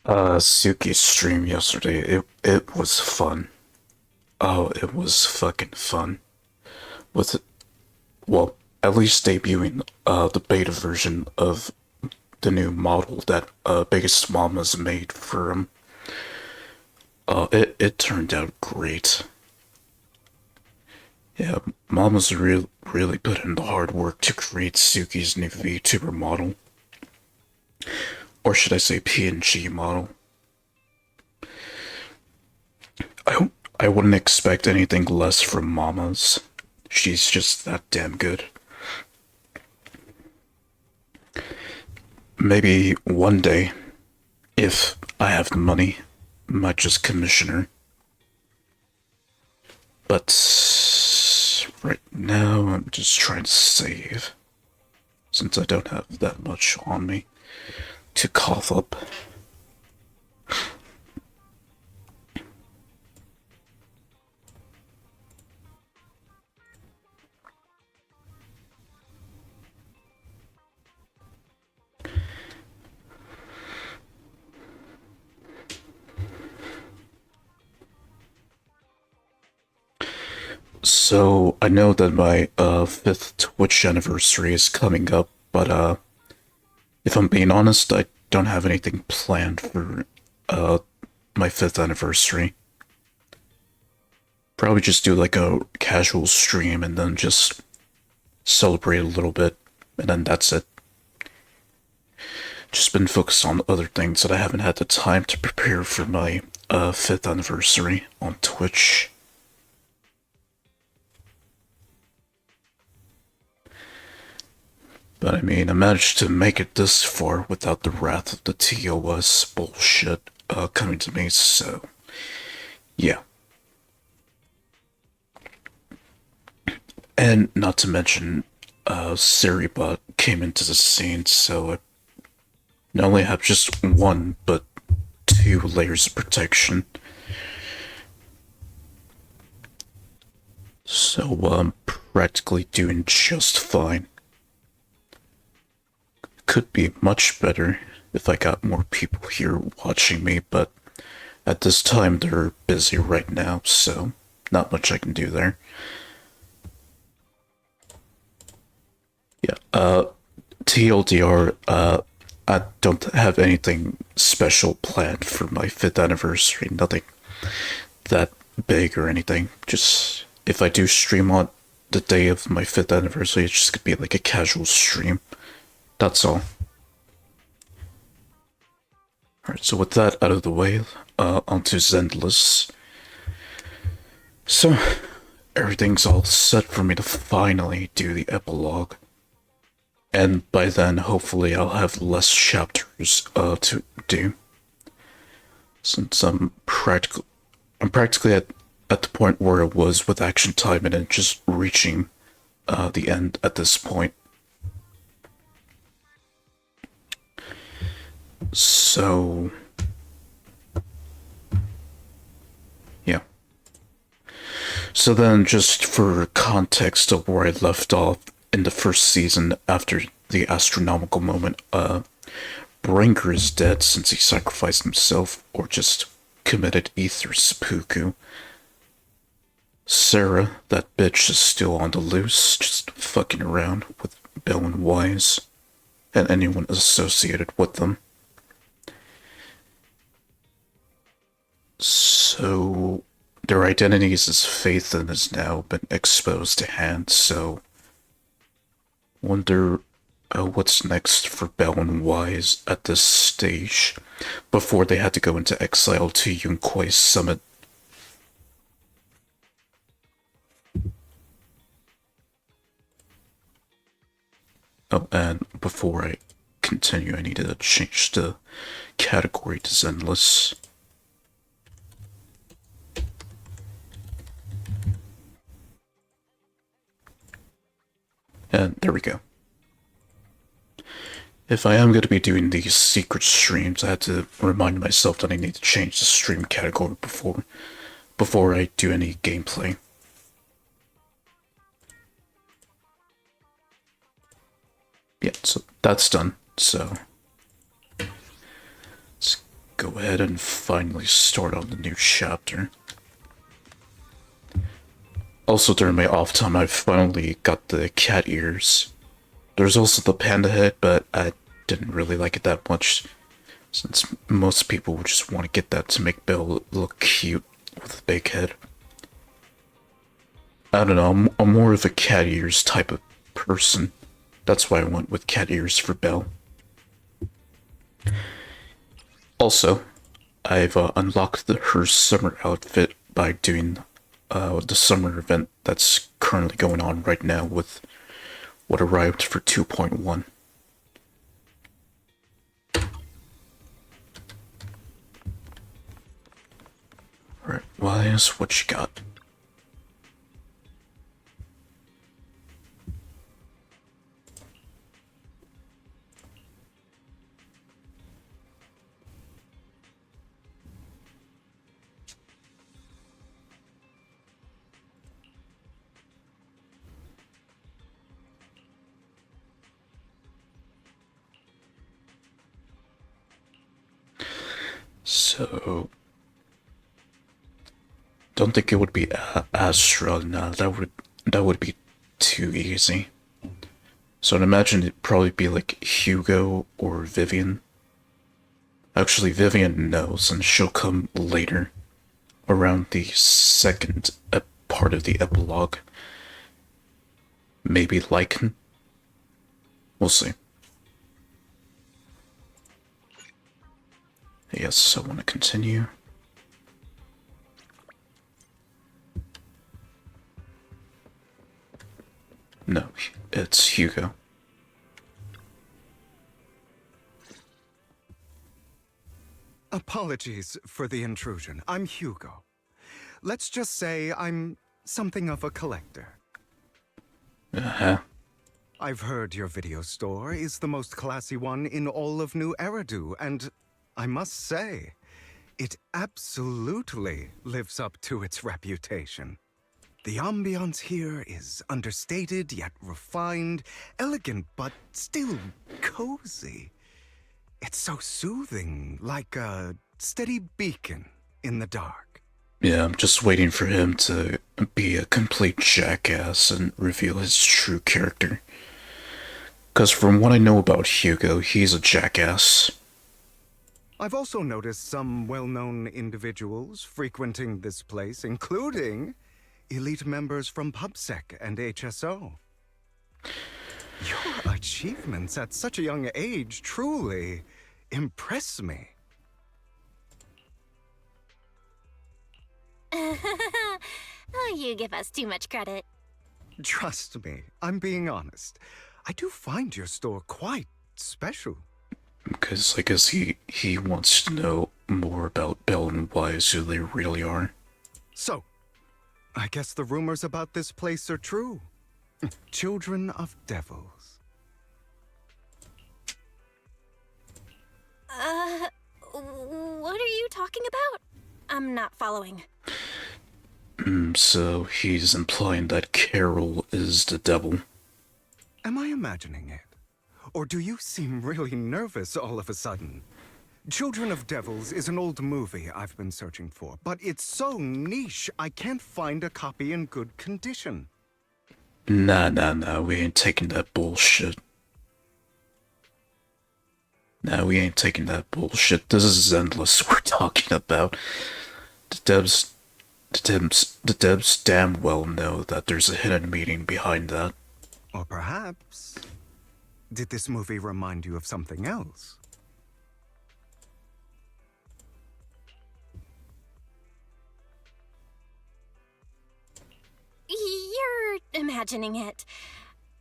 Suki's stream yesterday, it was fun. Oh, it was fucking fun. With, well, at least debuting, the beta version of the new model that, Biggest Mama's made for him. It turned out great. Yeah, Mama's really put in the hard work to create Suki's new VTuber model. Or should I say PNG model. I, I wouldn't expect anything less from Mama's. She's just that damn good. Maybe one day, if I have the money, I might just commission her. But right now, I'm just trying to save, since I don't have that much on me to cough up. So I know that my fifth Twitch anniversary is coming up, but if I'm being honest, I don't have anything planned for uh my fifth anniversary. Probably just do like a casual stream and then just celebrate a little bit, and then that's it. Just been focused on other things that I haven't had the time to prepare for my fifth anniversary on Twitch. But I mean, I managed to make it this far without the wrath of the TOS bullshit coming to me, so yeah. And not to mention, Seribot came into the scene, so I not only have just one, but two layers of protection. So I'm practically doing just fine. Could be much better if I got more people here watching me, but at this time they're busy right now, so not much I can do there. Yeah, TLDR, I don't have anything special planned for my 5th anniversary, nothing that big or anything. Just if I do stream on the day of my 5th anniversary, it's just gonna be like a casual stream. That's all. Alright, so with that out of the way, onto Zendless. So, everything's all set for me to finally do the epilogue. And by then, hopefully, I'll have less chapters to do. Since I'm practically at the point where I was with Action Time and just reaching the end at this point. So, yeah. So then, just for context of where I left off in the first season after the astronomical moment, Brinker is dead since he sacrificed himself or just committed ether seppuku. Sarah, that bitch, is still on the loose, just fucking around with Bill and Wise and anyone associated with them. So their identities as Phaethon has now been exposed to Hand, so wonder what's next for Bell and Wise at this stage before they had to go into exile to Yunquai's summit. Oh, and before I continue, I need to change the category to Zenless. And there we go. If I am going to be doing these secret streams, I had to remind myself that I need to change the stream category before I do any gameplay. Yeah, so that's done. So go ahead and finally start on the new chapter. Also, during my off time, I finally got the cat ears. There's also the panda head, but I didn't really like it that much, since most people would just want to get that to make Belle look cute with a big head. I don't know, I'm more of a cat ears type of person. That's why I went with cat ears for Belle. Also, I've unlocked her summer outfit by doing the summer event that's currently going on right now with what arrived for 2.1. Alright, Wise, what you got? So, don't think it would be Astra. No, that would be too easy. So I'd imagine it'd probably be like Hugo or Vivian. Actually, Vivian knows, and she'll come later, around the second part of the epilogue. Maybe Lycan. We'll see. Yes, I want to continue. No, it's Hugo. Apologies for the intrusion. I'm Hugo. Let's just say I'm something of a collector. Uh-huh. I've heard your video store is the most classy one in all of New Eridu, and I must say, it absolutely lives up to its reputation. The ambiance here is understated yet refined, elegant but still cozy. It's so soothing, like a steady beacon in the dark. Yeah, I'm just waiting for him to be a complete jackass and reveal his true character. Because from what I know about Hugo, he's a jackass. I've also noticed some well-known individuals frequenting this place, including elite members from PubSec and HSO. Your achievements at such a young age truly impress me. Oh, you give us too much credit. Trust me, I'm being honest. I do find your store quite special. Because I guess he wants to know more about Belle and Wise, who they really are. So, I guess the rumors about this place are true. Children of devils. What are you talking about? I'm not following. So he's implying that Carol is the devil. Am I imagining it? Or do you seem really nervous all of a sudden? Children of Devils is an old movie I've been searching for, but it's so niche I can't find a copy in good condition. Nah, we ain't taking that bullshit. Nah, we ain't taking that bullshit. This is Endless we're talking about. The devs damn well know that there's a hidden meaning behind that. Or perhaps, did this movie remind you of something else? You're imagining it.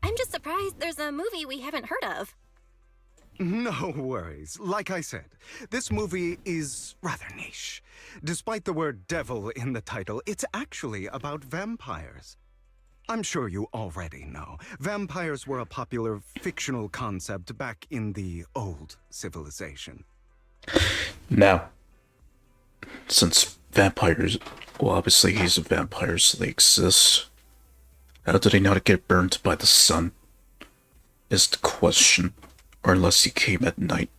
I'm just surprised there's a movie we haven't heard of. No worries. Like I said, this movie is rather niche. Despite the word devil in the title, it's actually about vampires. I'm sure you already know. Vampires were a popular fictional concept back in the old civilization. Now, since vampires, well, obviously he's a vampire, so they exist. How did he not get burnt by the sun? Is the question. Or unless he came at night.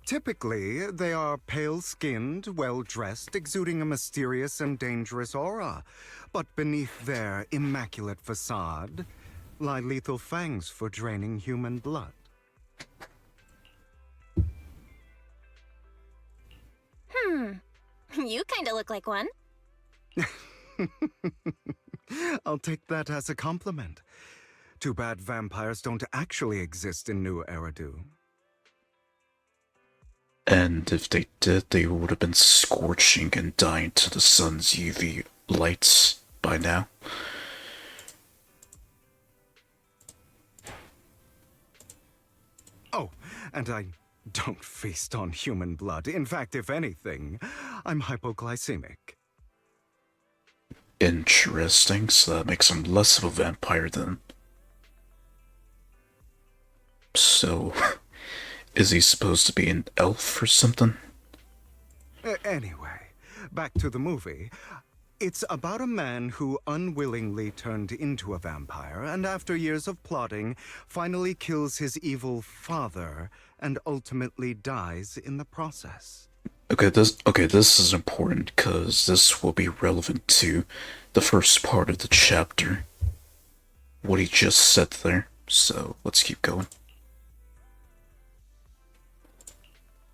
Typically, they are pale-skinned, well-dressed, exuding a mysterious and dangerous aura. But beneath their immaculate facade lie lethal fangs for draining human blood. You kinda look like one. I'll take that as a compliment. Too bad vampires don't actually exist in New Eridu. And if they did, they would have been scorching and dying to the sun's UV lights by now. Oh, and I don't feast on human blood. In fact, if anything, I'm hypoglycemic. Interesting, so that makes him less of a vampire then. So, is he supposed to be an elf or something? Anyway, back to the movie. It's about a man who unwillingly turned into a vampire, and after years of plotting, finally kills his evil father, and ultimately dies in the process. Okay, this is important because this will be relevant to the first part of the chapter. What he just said there. So let's keep going.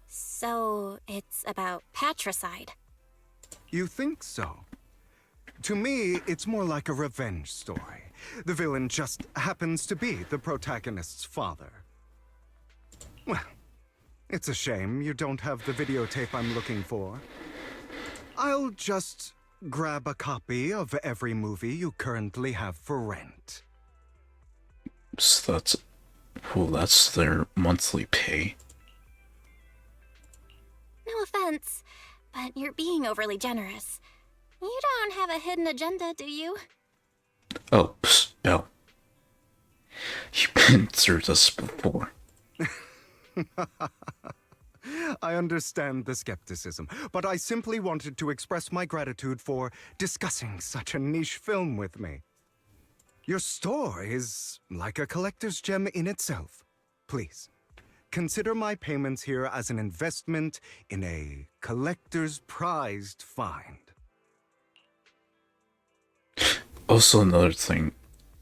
So, it's about patricide. You think so? To me, it's more like a revenge story. The villain just happens to be the protagonist's father. Well, it's a shame you don't have the videotape I'm looking for. I'll just grab a copy of every movie you currently have for rent. So that's their monthly pay. No offense, but you're being overly generous. You don't have a hidden agenda, do you? Oh, psst, no. You've been through this before. I understand the skepticism, but I simply wanted to express my gratitude for discussing such a niche film with me. Your store is like a collector's gem in itself. Please, consider my payments here as an investment in a collector's prized find. Also, another thing,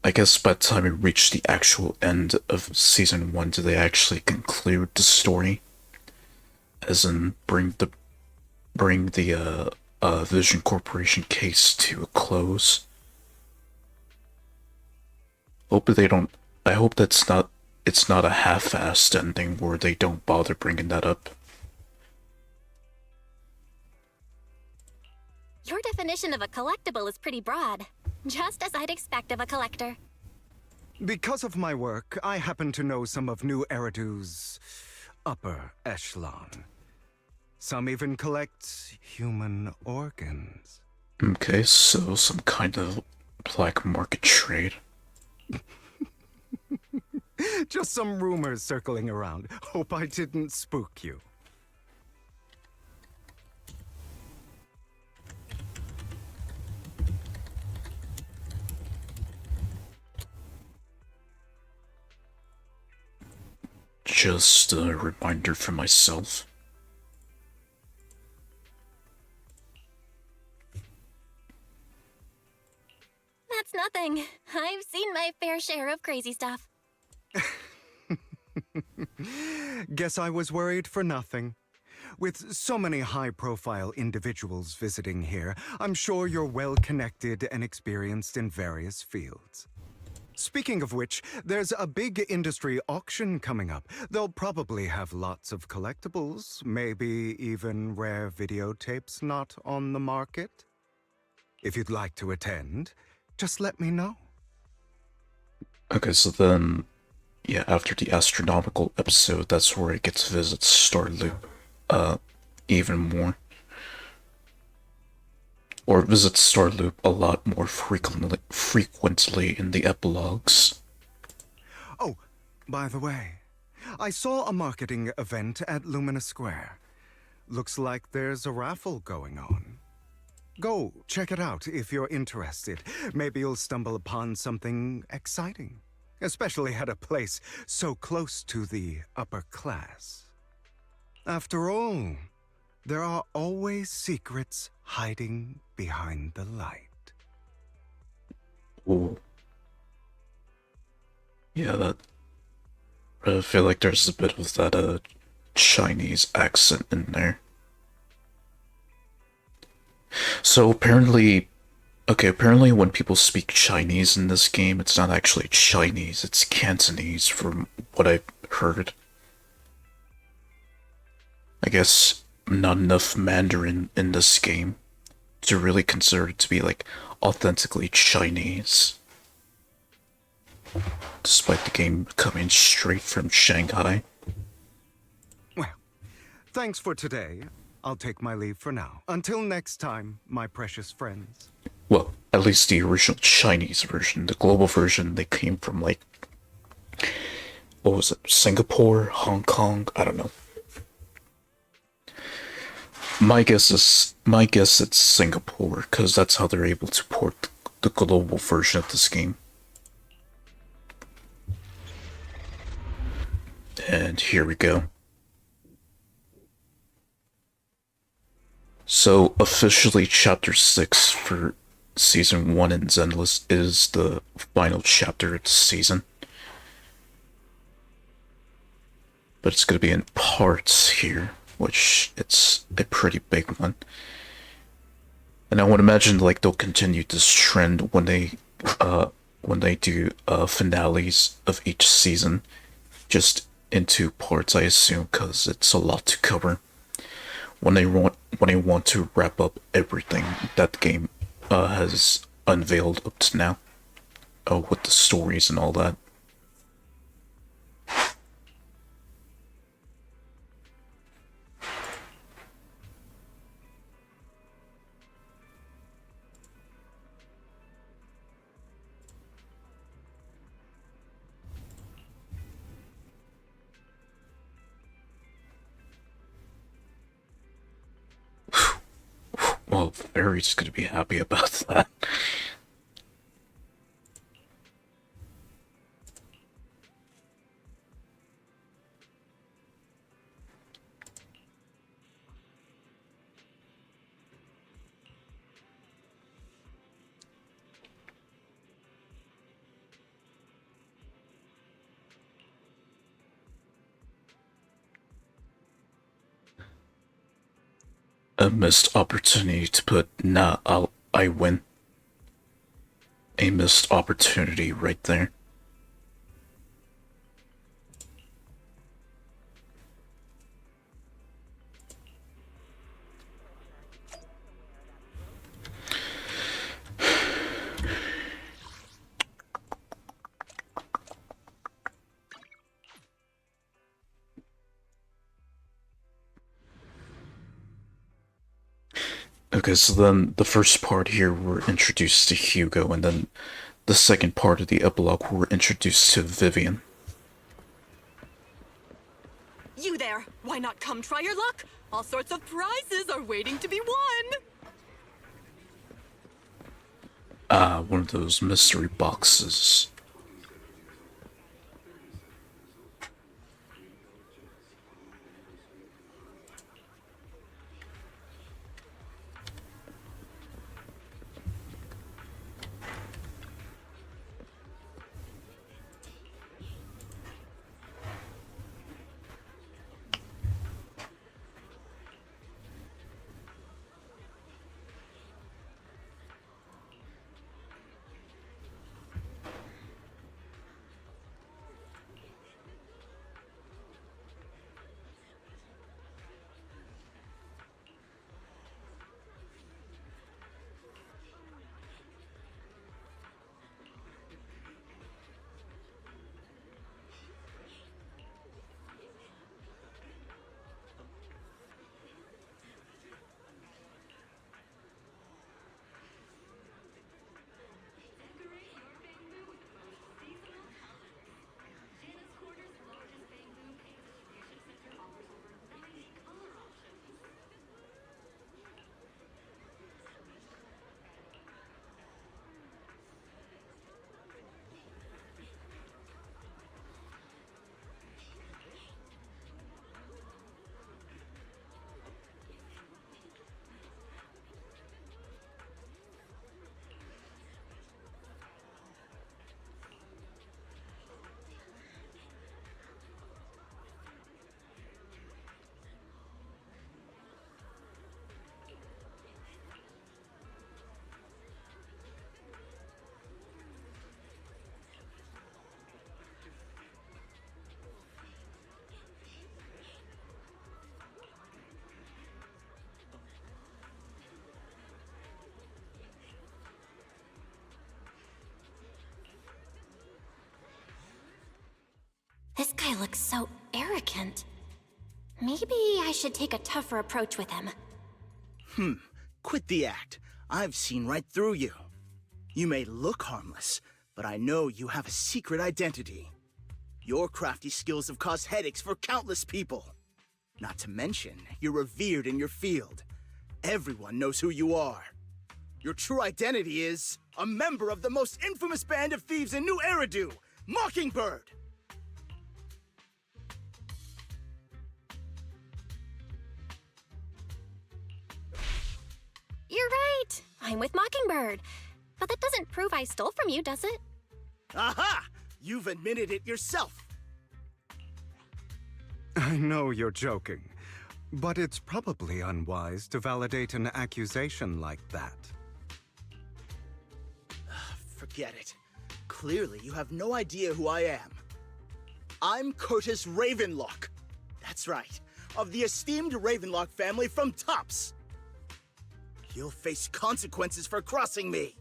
I guess by the time we reach the actual end of season 1, do they actually conclude the story? As in, bring the Vision Corporation case to a close? I hope it's not a half-assed ending where they don't bother bringing that up. Your definition of a collectible is pretty broad. Just as I'd expect of a collector. Because of my work, I happen to know some of New Eridu's upper echelon. Some even collect human organs. Okay, so some kind of black market trade. Just some rumors circling around. Hope I didn't spook you. Just a reminder for myself. That's nothing. I've seen my fair share of crazy stuff. Guess I was worried for nothing. With so many high-profile individuals visiting here, I'm sure you're well-connected and experienced in various fields. Speaking of which, there's a big industry auction coming up. They'll probably have lots of collectibles, maybe even rare videotapes not on the market. If you'd like to attend, just let me know. Okay, so then, yeah, after the astronomical episode, that's where I get to visit Star Loop, even more. Or visit Star Loop a lot more frequently in the epilogues. Oh, by the way, I saw a marketing event at Lumina Square. Looks like there's a raffle going on. Go check it out if you're interested. Maybe you'll stumble upon something exciting, especially at a place so close to the upper class. After all, there are always secrets hiding behind the light. Ooh. Yeah, that. I feel like there's a bit of that Chinese accent in there. So apparently, okay, apparently when people speak Chinese in this game, it's not actually Chinese, it's Cantonese from what I've heard. I guess not enough Mandarin in this game to really consider it to be like authentically Chinese. Despite the game coming straight from Shanghai. Well, thanks for today. I'll take my leave for now. Until next time, my precious friends. Well, at least the original Chinese version. The global version, they came from like, what was it, Singapore, Hong Kong? I don't know. My guess it's Singapore, because that's how they're able to port the global version of this game. And here we go. So, officially, Chapter 6 for Season 1 in Zenless is the final chapter of the season. But it's going to be in parts here, which it's a pretty big one. And I would imagine like they'll continue this trend when they do finales of each season, just into parts, I assume, because it's a lot to cover. When they want to wrap up everything that the game has unveiled up to now, with the stories and all that. Well, Fairy's gonna be happy about that. A missed opportunity to put I win. A missed opportunity right there. Okay, so then the first part here we're introduced to Hugo, and then the second part of the epilogue we're introduced to Vivian. You there! Why not come try your luck? All sorts of prizes are waiting to be won! One of those mystery boxes. This guy looks so arrogant. Maybe I should take a tougher approach with him. Quit the act. I've seen right through you. You may look harmless, but I know you have a secret identity. Your crafty skills have caused headaches for countless people. Not to mention, you're revered in your field. Everyone knows who you are. Your true identity is a member of the most infamous band of thieves in New Eridu, Mockingbird! You're right. I'm with Mockingbird. But that doesn't prove I stole from you, does it? Aha! You've admitted it yourself. I know you're joking, but it's probably unwise to validate an accusation like that. Forget it. Clearly, you have no idea who I am. I'm Curtis Ravenlock. That's right, of the esteemed Ravenlock family from Tops. You'll face consequences for crossing me.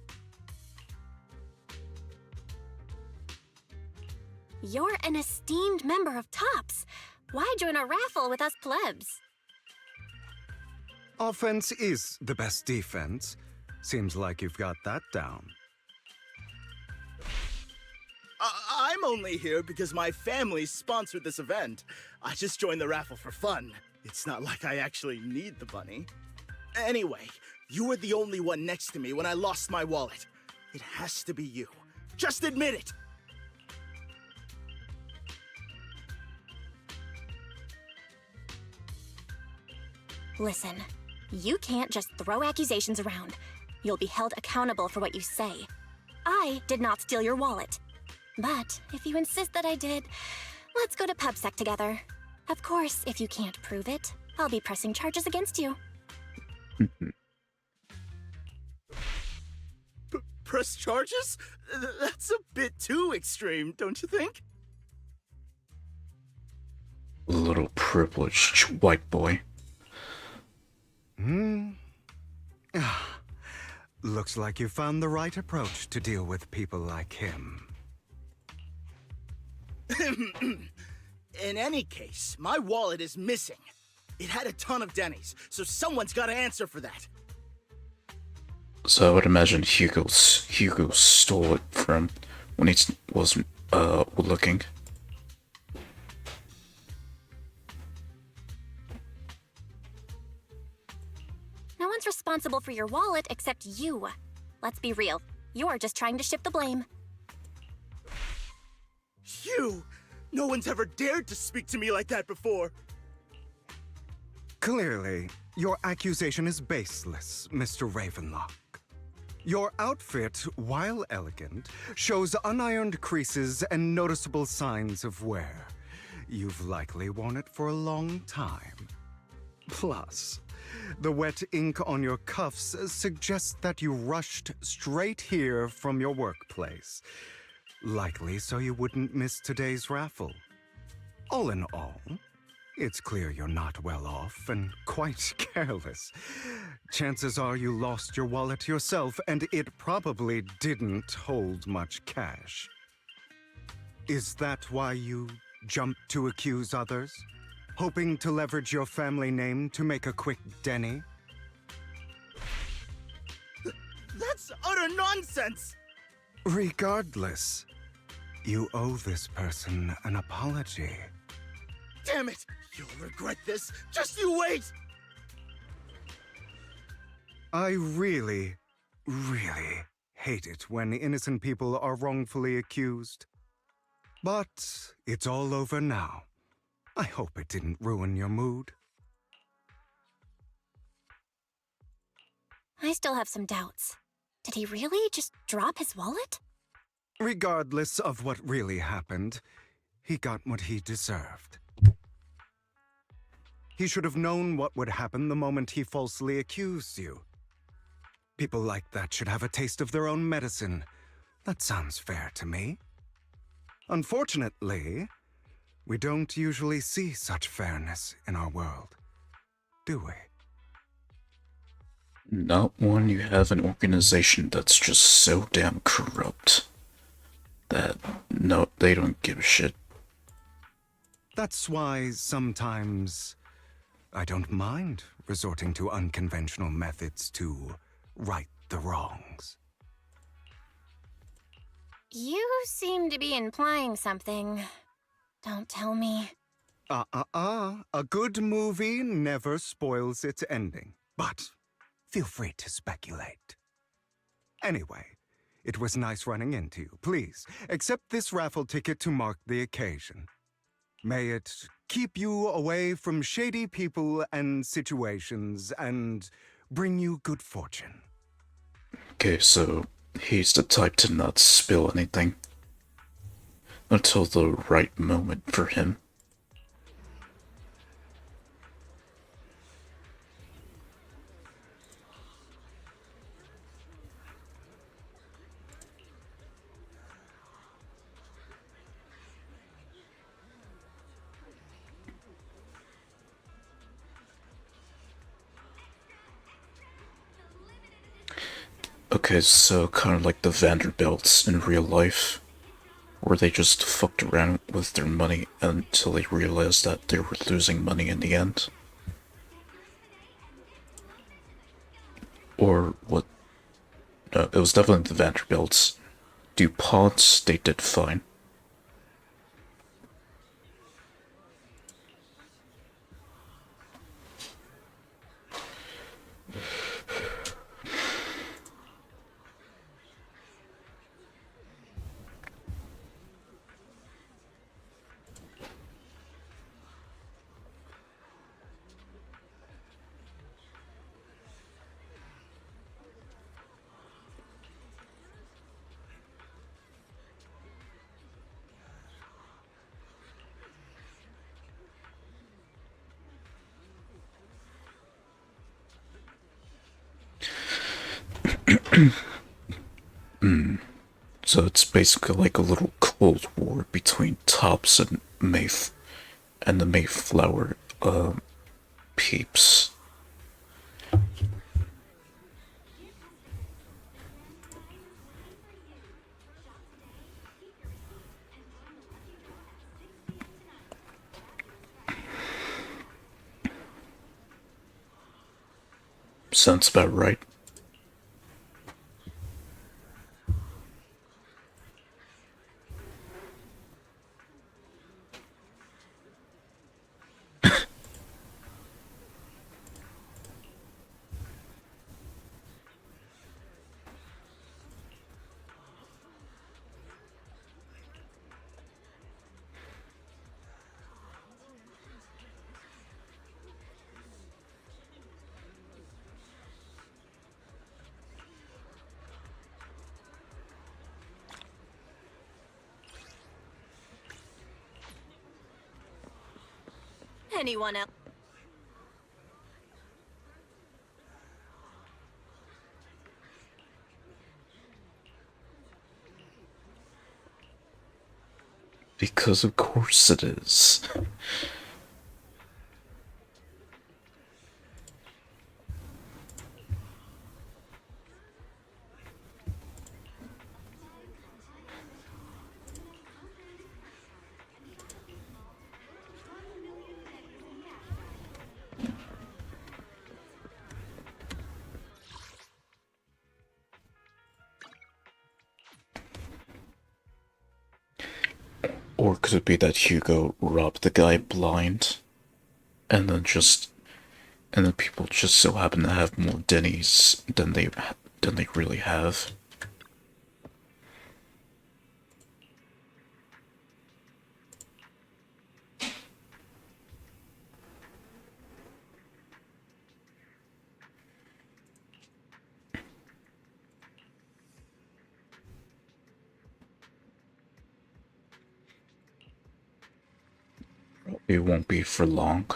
You're an esteemed member of Tops. Why join a raffle with us plebs? Offense is the best defense. Seems like you've got that down. I'm only here because my family sponsored this event. I just joined the raffle for fun. It's not like I actually need the money. Anyway, you were the only one next to me when I lost my wallet. It has to be you. Just admit it! Listen, you can't just throw accusations around. You'll be held accountable for what you say. I did not steal your wallet. But if you insist that I did, let's go to PubSec together. Of course, if you can't prove it, I'll be pressing charges against you. Press charges? That's a bit too extreme, don't you think? Little privileged white boy. Looks like you found the right approach to deal with people like him. In any case, my wallet is missing. It had a ton of Denny's, so someone's got to answer for that. So I would imagine Hugo stole it from when he was looking. No one's responsible for your wallet except you. Let's be real. You're just trying to shift the blame. You! No one's ever dared to speak to me like that before. Clearly, your accusation is baseless, Mr. Ravenlock. Your outfit, while elegant, shows unironed creases and noticeable signs of wear. You've likely worn it for a long time. Plus, the wet ink on your cuffs suggests that you rushed straight here from your workplace. Likely so you wouldn't miss today's raffle. All in all, it's clear you're not well off and quite careless. Chances are you lost your wallet yourself, and it probably didn't hold much cash. Is that why you jumped to accuse others? Hoping to leverage your family name to make a quick Denny? That's utter nonsense! Regardless, you owe this person an apology. Damn it! You'll regret this! Just you wait! I really hate it when innocent people are wrongfully accused. But it's all over now. I hope it didn't ruin your mood. I still have some doubts. Did he really just drop his wallet? Regardless of what really happened, he got what he deserved. He should have known what would happen the moment he falsely accused you. People like that should have a taste of their own medicine. That sounds fair to me. Unfortunately, we don't usually see such fairness in our world, do we? Not when you have an organization that's just so damn corrupt that no, they don't give a shit. That's why sometimes I don't mind resorting to unconventional methods to right the wrongs. You seem to be implying something. Don't tell me. A good movie never spoils its ending. But feel free to speculate. Anyway, it was nice running into you. Please, accept this raffle ticket to mark the occasion. May it keep you away from shady people and situations and bring you good fortune. Okay, so he's the type to not spill anything until the right moment for him. Okay, so kind of like the Vanderbilts in real life, where they just fucked around with their money until they realized that they were losing money in the end. Or what? No, it was definitely the Vanderbilts. DuPonts, they did fine. So it's basically like a little Cold War between Tops and and the Mayflower peeps. Sounds about right. Anyone else? Because of course it is. Or could it be that Hugo robbed the guy blind? And then people just so happen to have more Denny's than they really have. It won't be for long.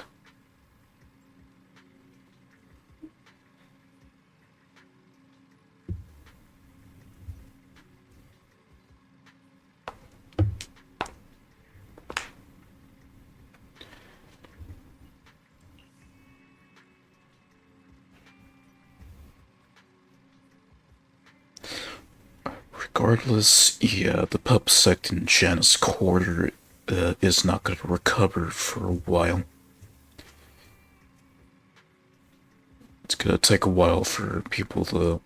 Regardless, yeah, the pub sect in Janus Quarter is not going to recover for a while. It's going to take a while for people to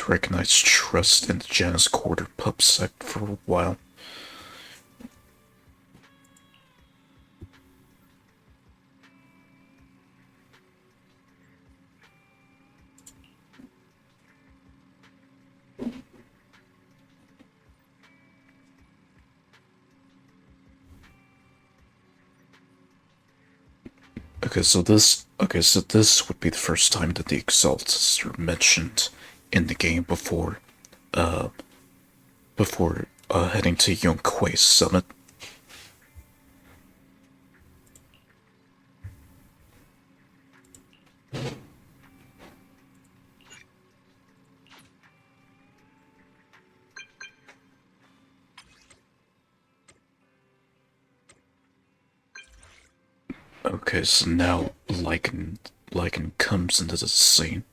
recognize trust in the Janus Quarter pub sect for a while. Okay, so this would be the first time that the Exaltists are mentioned in the game before heading to Yonkwei's summit. Okay, so now Lycan comes into the scene.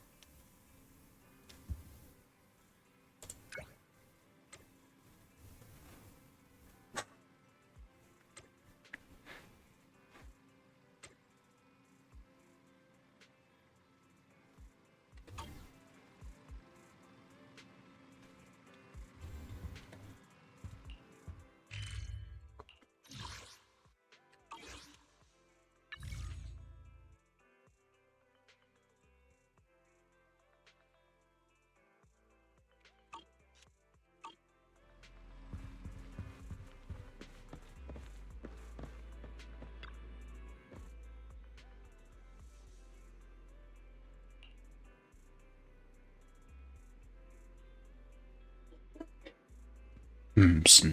So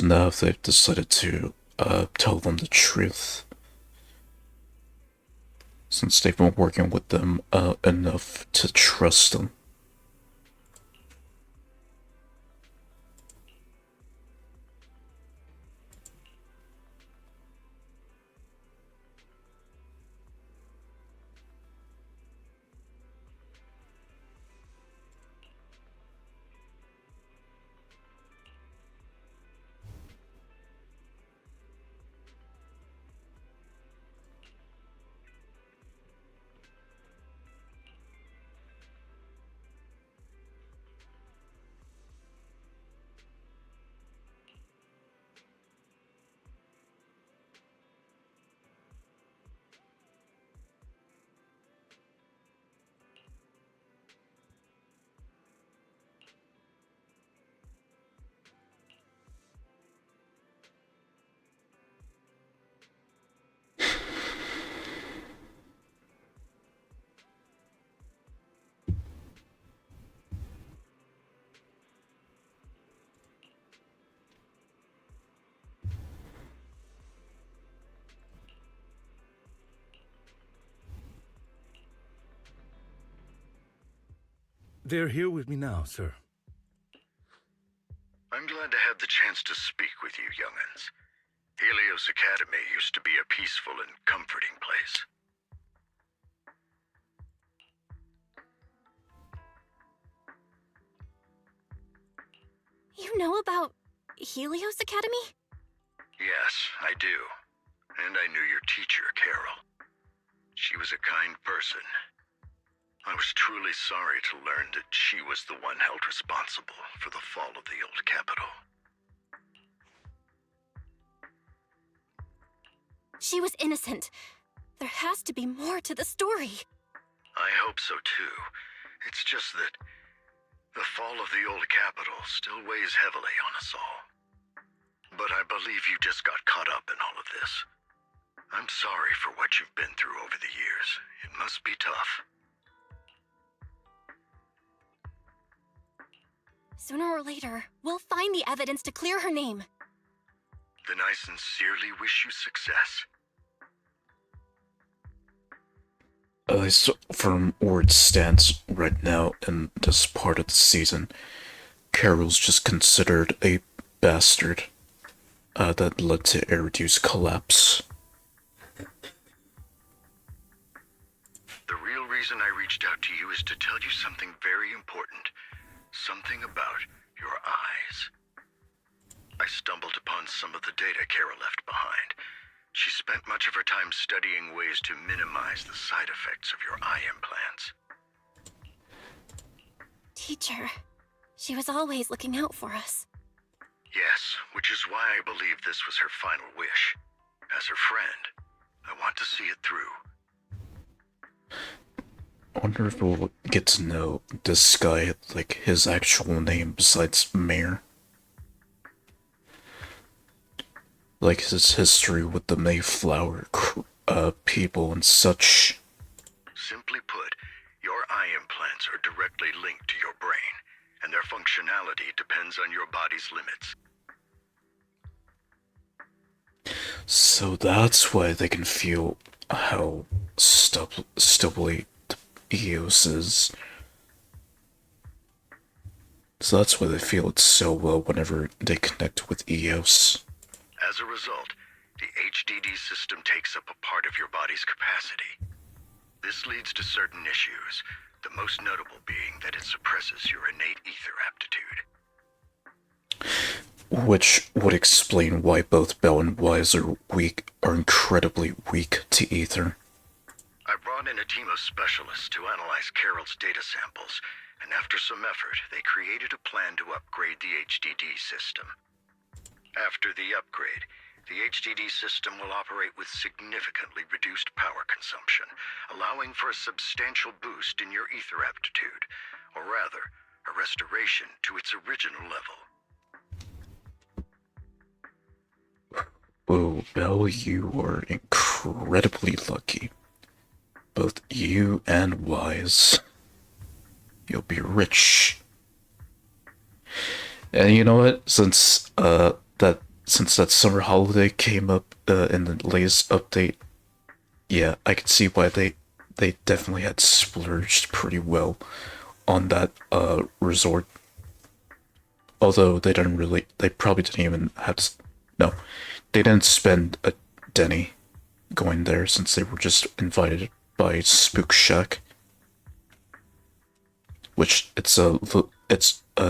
now they've decided to tell them the truth. Since they've been working with them enough to trust them. They're here with me now, sir. I'm glad to have the chance to speak with you, young'uns. Helios Academy used to be a peaceful and comforting place. You know about Helios Academy? Yes, I do. And I knew your teacher, Carol. She was a kind person. I was truly sorry to learn that she was the one held responsible for the fall of the old capital. She was innocent. There has to be more to the story. I hope so too. It's just that the fall of the old capital still weighs heavily on us all. But I believe you just got caught up in all of this. I'm sorry for what you've been through over the years. It must be tough. Sooner or later, we'll find the evidence to clear her name. Then I sincerely wish you success. At least from where it stands right now in this part of the season, Carol's just considered a bastard that led to Eridu's collapse. The real reason I reached out to you is to tell you something very important. Something about your eyes. I stumbled upon some of the data Kara left behind. She spent much of her time studying ways to minimize the side effects of your eye implants. Teacher, she was always looking out for us. Yes, which is why I believe this was her final wish. As her friend, I want to see it through. I wonder if we'll get to know this guy, like his actual name besides Mayor. Like his history with the Mayflower people and such. Simply put, your eye implants are directly linked to your brain, and their functionality depends on your body's limits. So that's why they can feel how stubbly the EOS is. So that's why they feel it so well whenever they connect with EOS. As a result, the HDD system takes up a part of your body's capacity. This leads to certain issues, the most notable being that it suppresses your innate ether aptitude. Which would explain why both Bell and Wise are incredibly weak to ether. I brought in a team of specialists to analyze Carol's data samples, and after some effort, they created a plan to upgrade the HDD system. After the upgrade, the HDD system will operate with significantly reduced power consumption, allowing for a substantial boost in your ether aptitude, or rather, a restoration to its original level. Whoa, Bell, you are incredibly lucky. Both you and Wise. You'll be rich. And you know what? Since that summer holiday came up in the latest update, yeah, I can see why they definitely had splurged pretty well on that resort. Although they probably didn't even have to, no, they didn't spend a Denny going there since they were just invited by Spook Shack. Which it's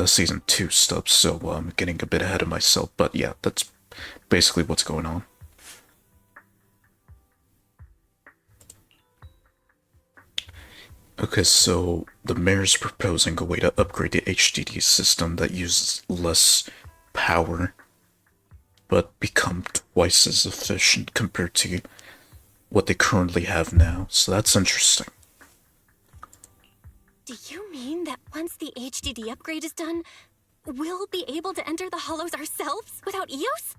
season 2 stuff, so I'm getting a bit ahead of myself, but yeah, that's basically what's going on. Okay, so the mayor's proposing a way to upgrade the HDD system that uses less power, but become twice as efficient compared to what they currently have now, so that's interesting. Do you mean that once the HDD upgrade is done, we'll be able to enter the hollows ourselves without EOS?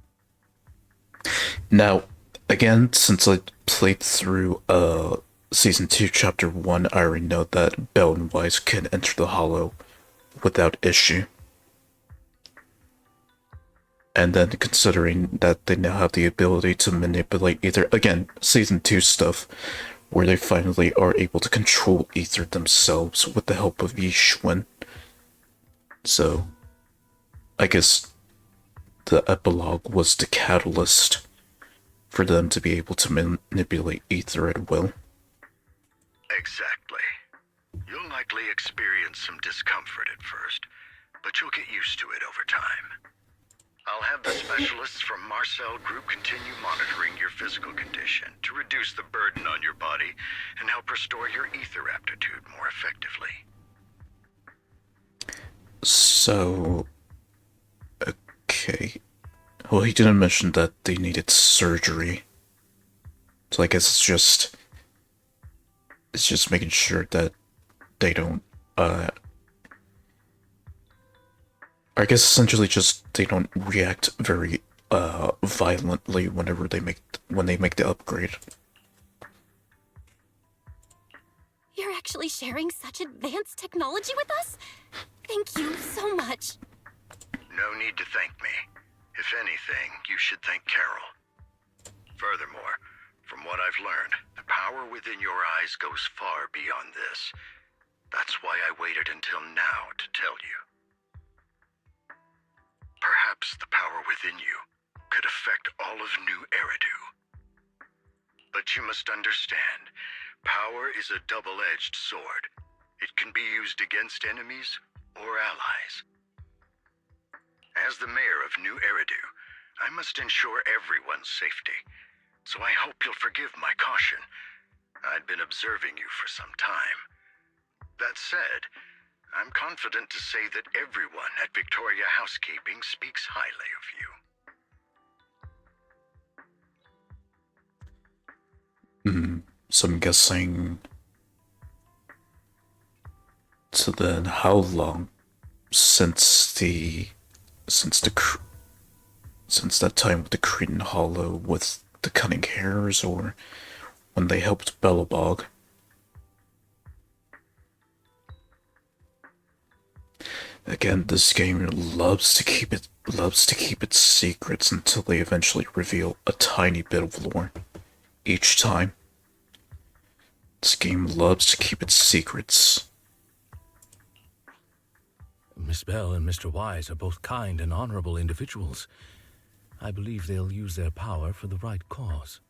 Now, again, since I played through Season 2, Chapter 1, I already know that Bell and Wise can enter the hollow without issue. And then considering that they now have the ability to manipulate ether, again, Season 2 stuff, where they finally are able to control ether themselves with the help of Yishun. So, I guess the epilogue was the catalyst for them to be able to manipulate ether at will. Exactly. You'll likely experience some discomfort at first, but you'll get used to it over time. I'll have the specialists from Marcel Group continue monitoring your physical condition to reduce the burden on your body and help restore your ether aptitude more effectively. So, okay. Well, he didn't mention that they needed surgery. So I guess it's just making sure that they don't, I guess essentially just they don't react very violently whenever when they make the upgrade. You're actually sharing such advanced technology with us? Thank you so much. No need to thank me. If anything, you should thank Carol. Furthermore, from what I've learned, the power within your eyes goes far beyond this. That's why I waited until now to tell you. Perhaps the power within you could affect all of New Eridu. But you must understand, power is a double-edged sword. It can be used against enemies or allies. As the mayor of New Eridu, I must ensure everyone's safety. So I hope you'll forgive my caution. I'd been observing you for some time. That said, I'm confident to say that everyone at Victoria Housekeeping speaks highly of you. So I'm guessing... So then, how long since that time with the Cretan Hollow with the cunning hairs, or when they helped Belobog? Again, this game loves to keep its secrets until they eventually reveal a tiny bit of lore each time. This game loves to keep its secrets. Miss Bell and Mr. Wise are both kind and honorable individuals. I believe they'll use their power for the right cause.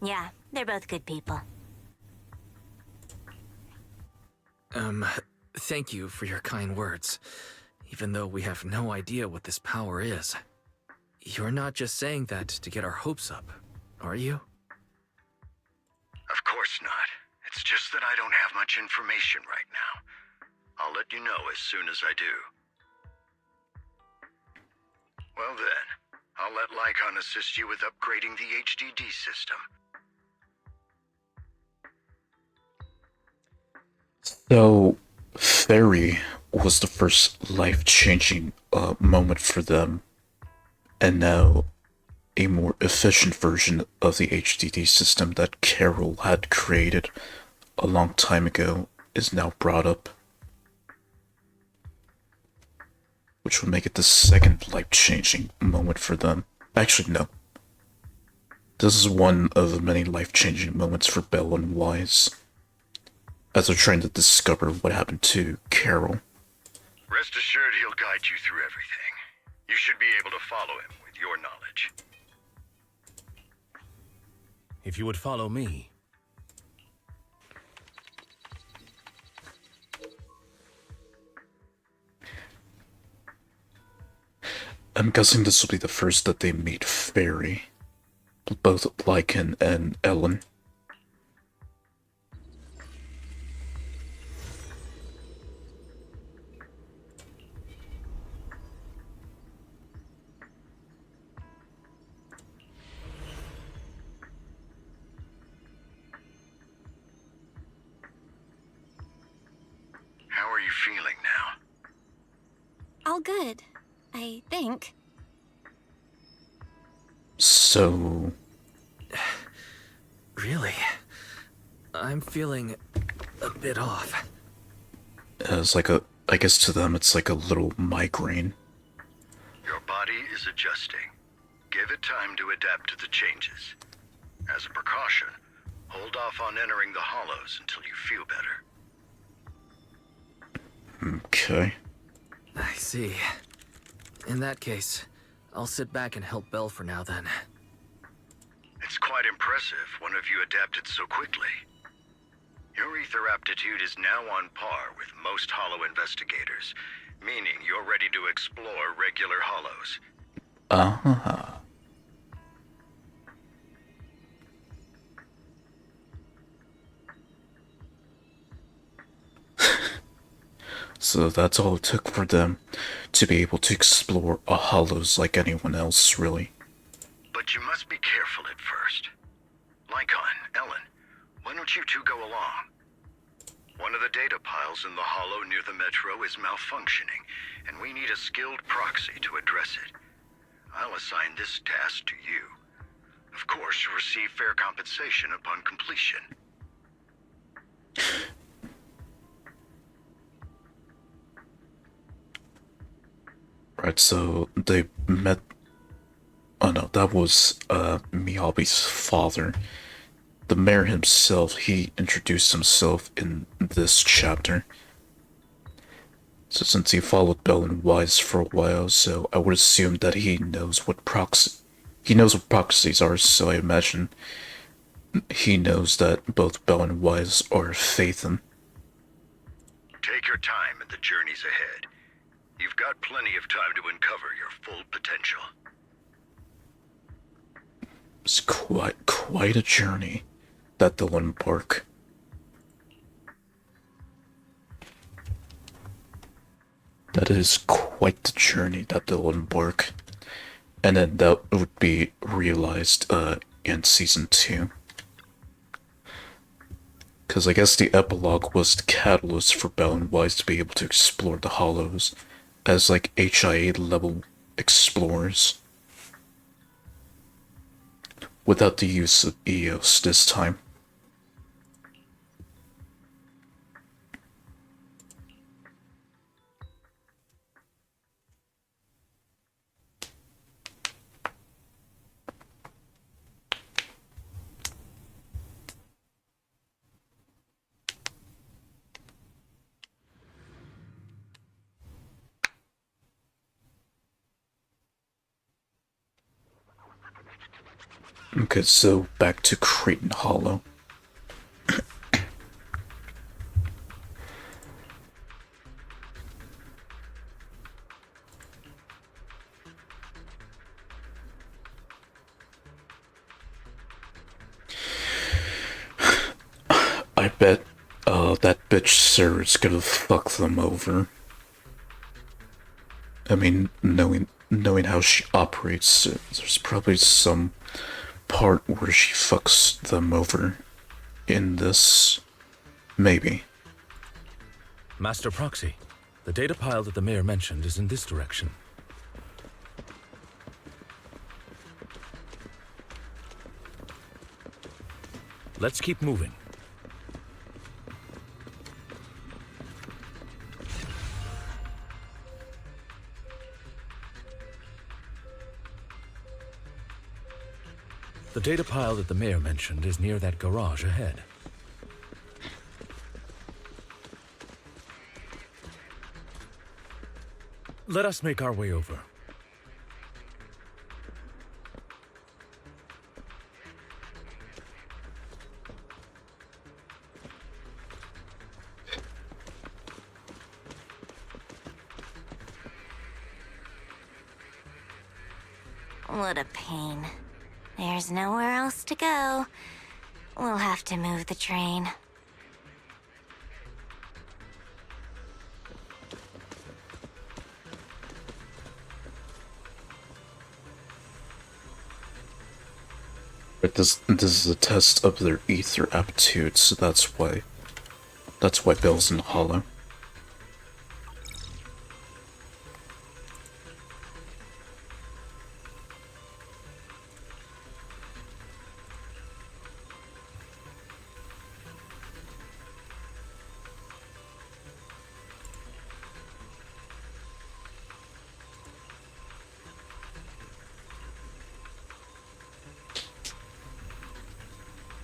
Yeah, they're both good people. Thank you for your kind words, even though we have no idea what this power is. You're not just saying that to get our hopes up, are you? Of course not. It's just that I don't have much information right now. I'll let you know as soon as I do. Well then, I'll let Lycon assist you with upgrading the HDD system. So, Fairy was the first life-changing moment for them, and now a more efficient version of the HDD system that Carol had created a long time ago is now brought up, which would make it the second life-changing moment for them. Actually, no. This is one of the many life-changing moments for Belle and Wise, as they're trying to discover what happened to Carol. Rest assured he'll guide you through everything. You should be able to follow him with your knowledge. If you would follow me. I'm guessing this will be the first that they meet Fairy, both Lycan and Ellen. How are you feeling now? All good, I think. So... Really? I'm feeling a bit off. It's like I guess to them it's like a little migraine. Your body is adjusting. Give it time to adapt to the changes. As a precaution, hold off on entering the hollows until you feel better. Okay. I see. In that case, I'll sit back and help Belle for now then. It's quite impressive one of you adapted so quickly. Your ether aptitude is now on par with most hollow investigators, meaning you're ready to explore regular hollows. Uh-huh. So that's all it took for them to be able to explore a hollows like anyone else, really. But you must be careful at first. Lycon, Ellen, why don't you two go along? One of the data piles in the hollow near the metro is malfunctioning, and we need a skilled proxy to address it. I'll assign this task to you. Of course, you'll receive fair compensation upon completion. Right, so they met... Oh no, that was Miyabi's father. The mayor himself, he introduced himself in this chapter. So since he followed Belle and Wise for a while, so I would assume that he knows what proxies are, so I imagine he knows that both Belle and Wise are Phaethon. Take your time in the journeys ahead. You've got plenty of time to uncover your full potential. It's quite a journey that they'll embark. That is quite the journey that they'll embark. And then that would be realized in Season 2. Because I guess the epilogue was the catalyst for Bell and Wise to be able to explore the Hollows as like HIA level explorers. Without the use of EOS this time. Okay, so back to Creighton Hollow. I bet that bitch Sarah's gonna fuck them over. I mean, knowing how she operates, there's probably some part where she fucks them over in this. Maybe. Master Proxy, the data pile that the mayor mentioned is in this direction. Let's keep moving. The data pile that the mayor mentioned is near that garage ahead. Let us make our way over. What a pain. There's nowhere else to go. We'll have to move the train. But this is a test of their ether aptitude, so that's why Bell's in the Hollow.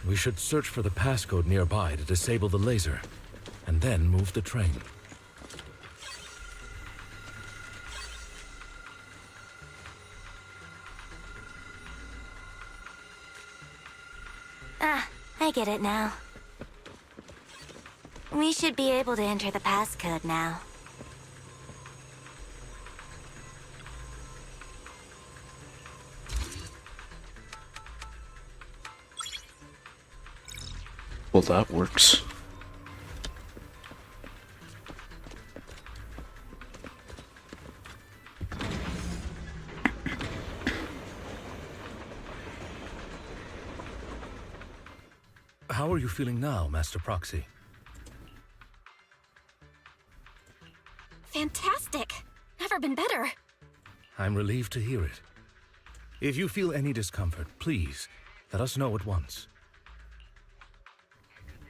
We should search for the passcode nearby to disable the laser, and then move the train. Ah, I get it now. We should be able to enter the passcode now. Well, that works. How are you feeling now, Master Proxy? Fantastic! Never been better. I'm relieved to hear it. If you feel any discomfort, please, let us know at once.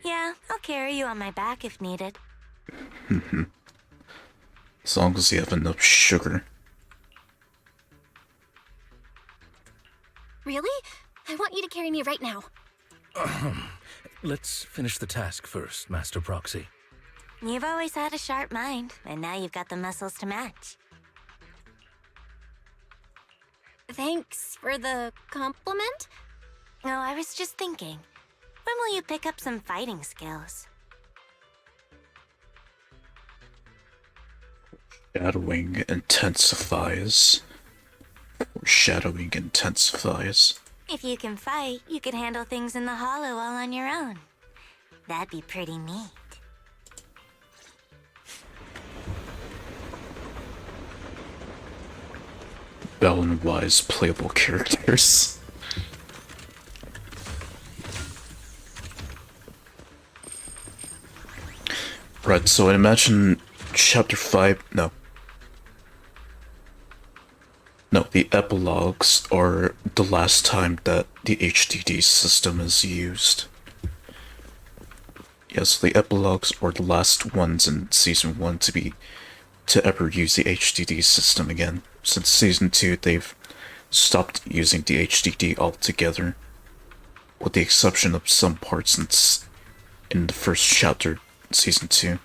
Yeah, I'll carry you on my back if needed. As long as you have enough sugar. Really? I want you to carry me right now. Let's finish the task first, Master Proxy. You've always had a sharp mind, and now you've got the muscles to match. Thanks for the compliment. Oh, I was just thinking. When will you pick up some fighting skills? Shadowing intensifies. Foreshadowing intensifies. If you can fight, you could handle things in the hollow all on your own. That'd be pretty neat. Bell and Wise playable characters. Right, so I imagine chapter 5, no, the epilogues are the last time that the HDD system is used. Yes, the epilogues are the last ones in Season 1 to ever use the HDD system again. Since Season 2, they've stopped using the HDD altogether, with the exception of some parts in the first chapter, Season 2.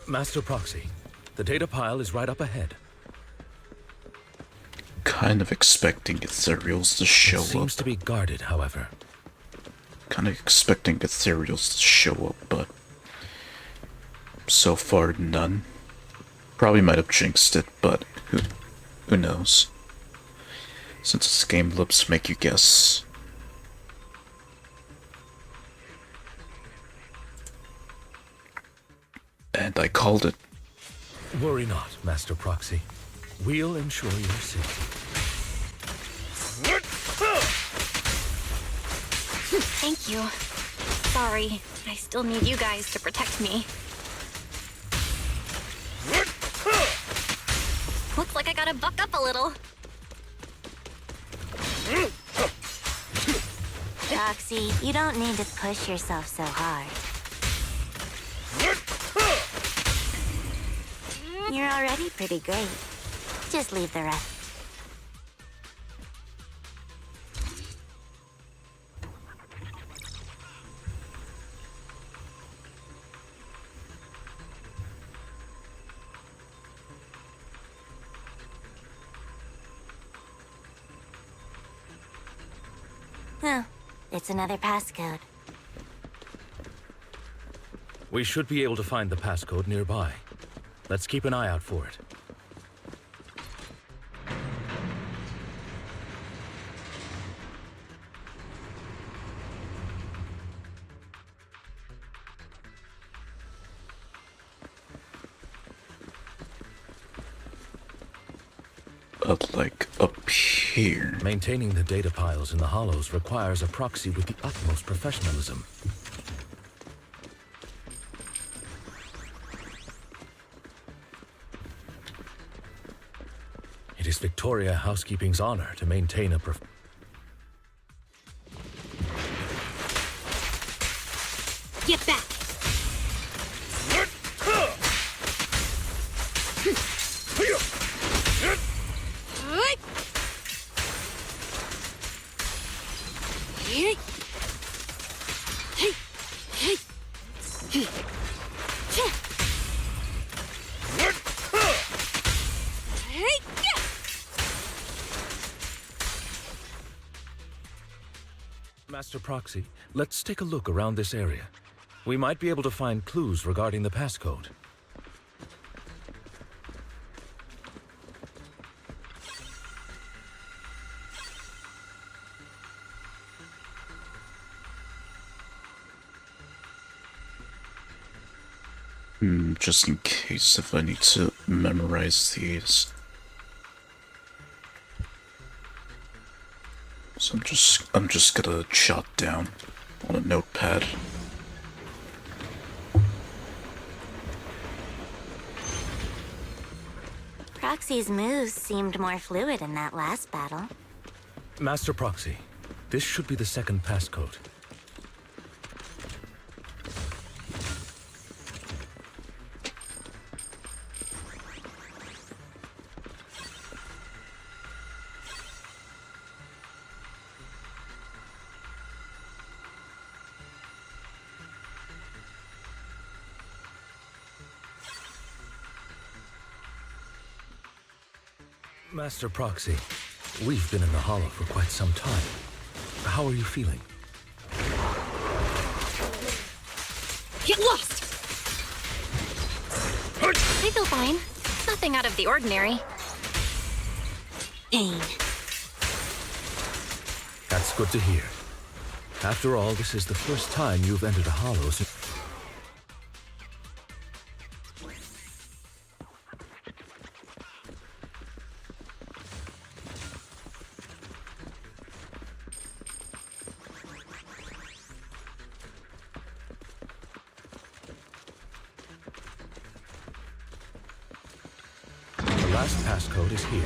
Master Proxy, the data pile is right up ahead. Kind of expecting ethereals to show up. It seems to be guarded, however. Kind of expecting ethereals to show up, but so far none. Probably might have jinxed it, but who knows? Since it's game loops make you guess. And I called it. Worry not, Master Proxy. We'll ensure your safety. Thank you. Sorry, I still need you guys to protect me. Looks like I gotta buck up a little. Proxy, you don't need to push yourself so hard. You're already pretty great. Just leave the rest. Oh, it's another passcode. We should be able to find the passcode nearby. Let's keep an eye out for it. Like up here. Maintaining the data piles in the hollows requires a proxy with the utmost professionalism. It is Victoria Housekeeping's honor to maintain a Get back! Master Proxy, let's take a look around this area. We might be able to find clues regarding the passcode. Just in case if I need to memorize these. So I'm just gonna jot down on a notepad. Proxy's moves seemed more fluid in that last battle. Master Proxy, this should be the second passcode. Master Proxy, we've been in the Hollow for quite some time. How are you feeling? Get lost! I feel fine. Nothing out of the ordinary. Pain. That's good to hear. After all, this is the first time you've entered a Hollow since... The last passcode is here.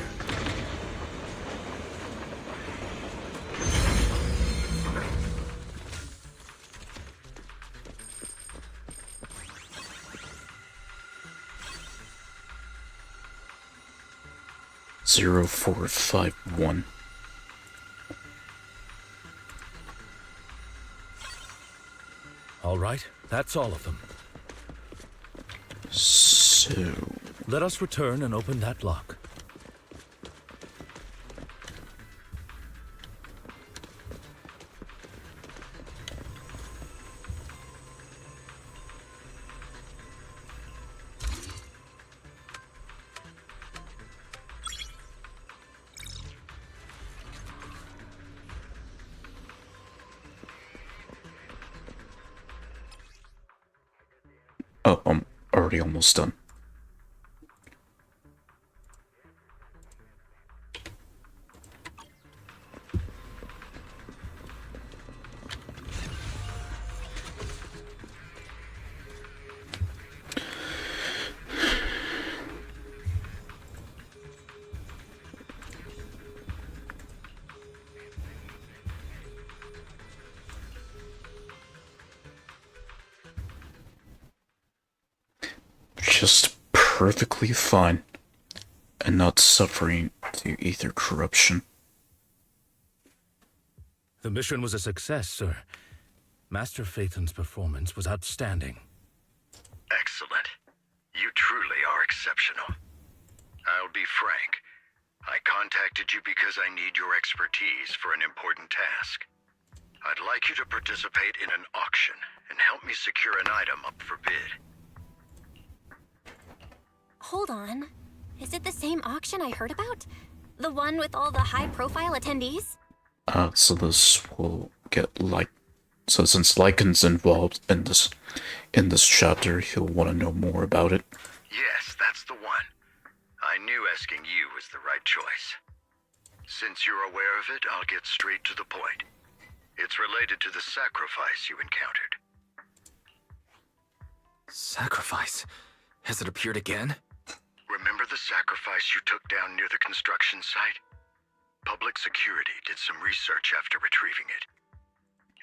Zero 451. All right, that's all of them. So... Let us return and open that lock. Oh, I'm already almost done. Just perfectly fine, and not suffering to ether corruption. The mission was a success, sir. Master Phaeton's performance was outstanding. Excellent. You truly are exceptional. I'll be frank. I contacted you because I need your expertise for an important task. I'd like you to participate in an auction and help me secure an item up for bid. Hold on. Is it the same auction I heard about? The one with all the high-profile attendees? So this will get like... So since Lycan's involved in this chapter, he'll want to know more about it. Yes, that's the one. I knew asking you was the right choice. Since you're aware of it, I'll get straight to the point. It's related to the sacrifice you encountered. Sacrifice? Has it appeared again? Remember the sacrifice you took down near the construction site? Public security did some research after retrieving it.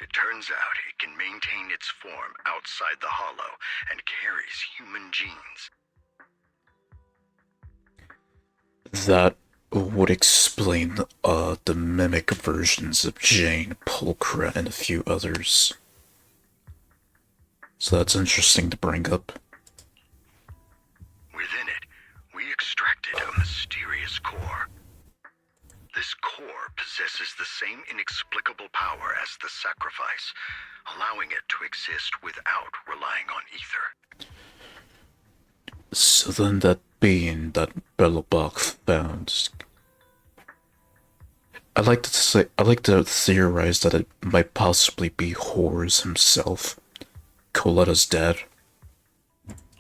It turns out it can maintain its form outside the Hollow and carries human genes. That would explain the mimic versions of Jane, Pulchra, and a few others. So that's interesting to bring up. Within it, we extracted a mysterious core. This core possesses the same inexplicable power as the sacrifice, allowing it to exist without relying on ether. So then that being that Belobach found... I like to theorize that it might possibly be Horus himself, Coletta's dad.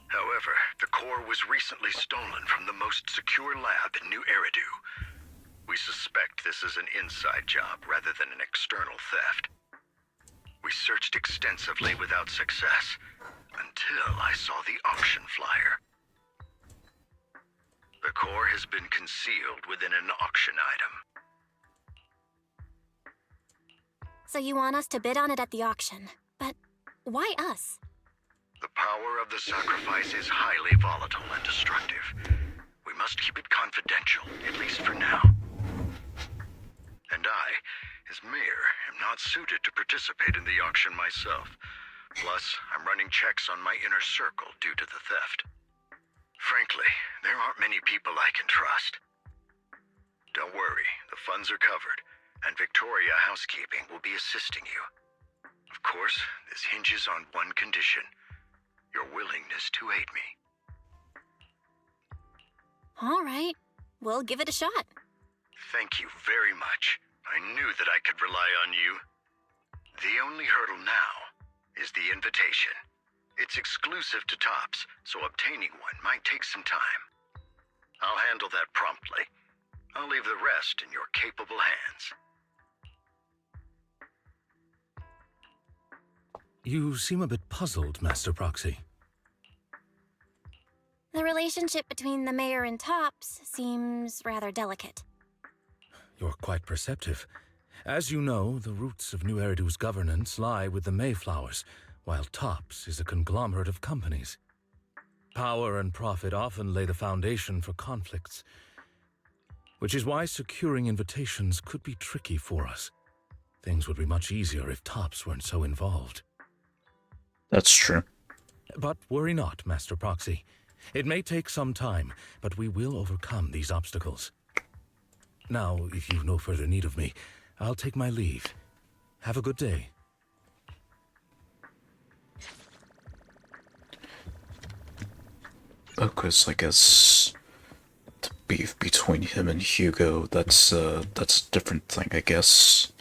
However, the core was recently stolen from the most secure lab in New Eridu. We suspect this is an inside job rather than an external theft. We searched extensively without success, until I saw the auction flyer. The core has been concealed within an auction item. So you want us to bid on it at the auction. But why us? The power of the sacrifice is highly volatile and destructive. We must keep it confidential, at least for now. And I, as mayor, am not suited to participate in the auction myself. Plus, I'm running checks on my inner circle due to the theft. Frankly, there aren't many people I can trust. Don't worry, the funds are covered, and Victoria Housekeeping will be assisting you. Of course, this hinges on one condition: your willingness to aid me. All right, we'll give it a shot. Thank you very much. I knew that I could rely on you. The only hurdle now is the invitation. It's exclusive to Tops, so obtaining one might take some time. I'll handle that promptly. I'll leave the rest in your capable hands. You seem a bit puzzled, Master Proxy. The relationship between the mayor and Tops seems rather delicate. You're quite perceptive. As you know, the roots of New Eridu's governance lie with the Mayflowers, while Tops is a conglomerate of companies. Power and profit often lay the foundation for conflicts, which is why securing invitations could be tricky for us. Things would be much easier if Tops weren't so involved. That's true. But worry not, Master Proxy. It may take some time, but we will overcome these obstacles. Now, if you've no further need of me, I'll take my leave. Have a good day. Because I guess the beef between him and Hugo, that's a different thing, I guess.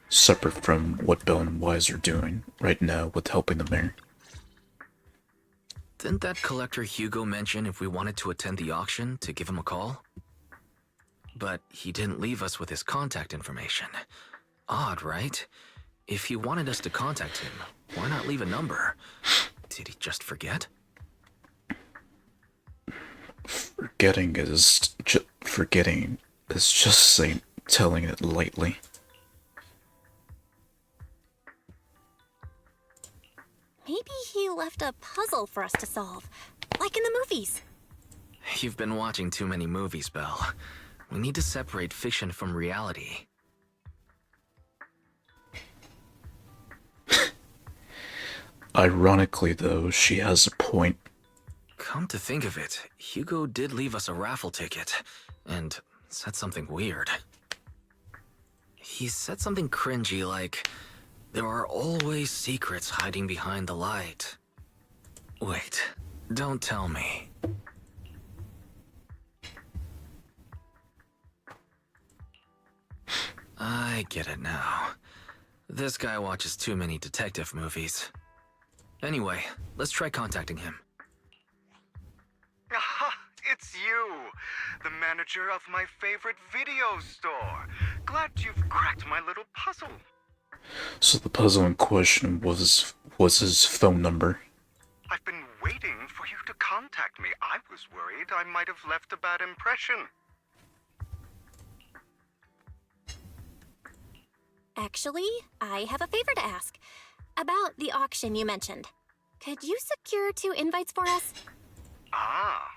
Separate from what Bell and Wise are doing right now with helping the mayor. Didn't that collector Hugo mention if we wanted to attend the auction to give him a call? But he didn't leave us with his contact information. Odd, right? If he wanted us to contact him, why not leave a number? Did he just forget? Forgetting is just saying, telling it lightly. Maybe he left a puzzle for us to solve, like in the movies. You've been watching too many movies, Belle. We need to separate fiction from reality. Ironically, though, she has a point. Come to think of it, Hugo did leave us a raffle ticket, and said something weird. He said something cringy like, "There are always secrets hiding behind the light." Wait, don't tell me. I get it now. This guy watches too many detective movies. Anyway, let's try contacting him. Aha! It's you! The manager of my favorite video store. Glad you've cracked my little puzzle. So the puzzle in question was his phone number. I've been waiting for you to contact me. I was worried I might have left a bad impression. Actually, I have a favor to ask. About the auction you mentioned. Could you secure 2 invites for us? Ah,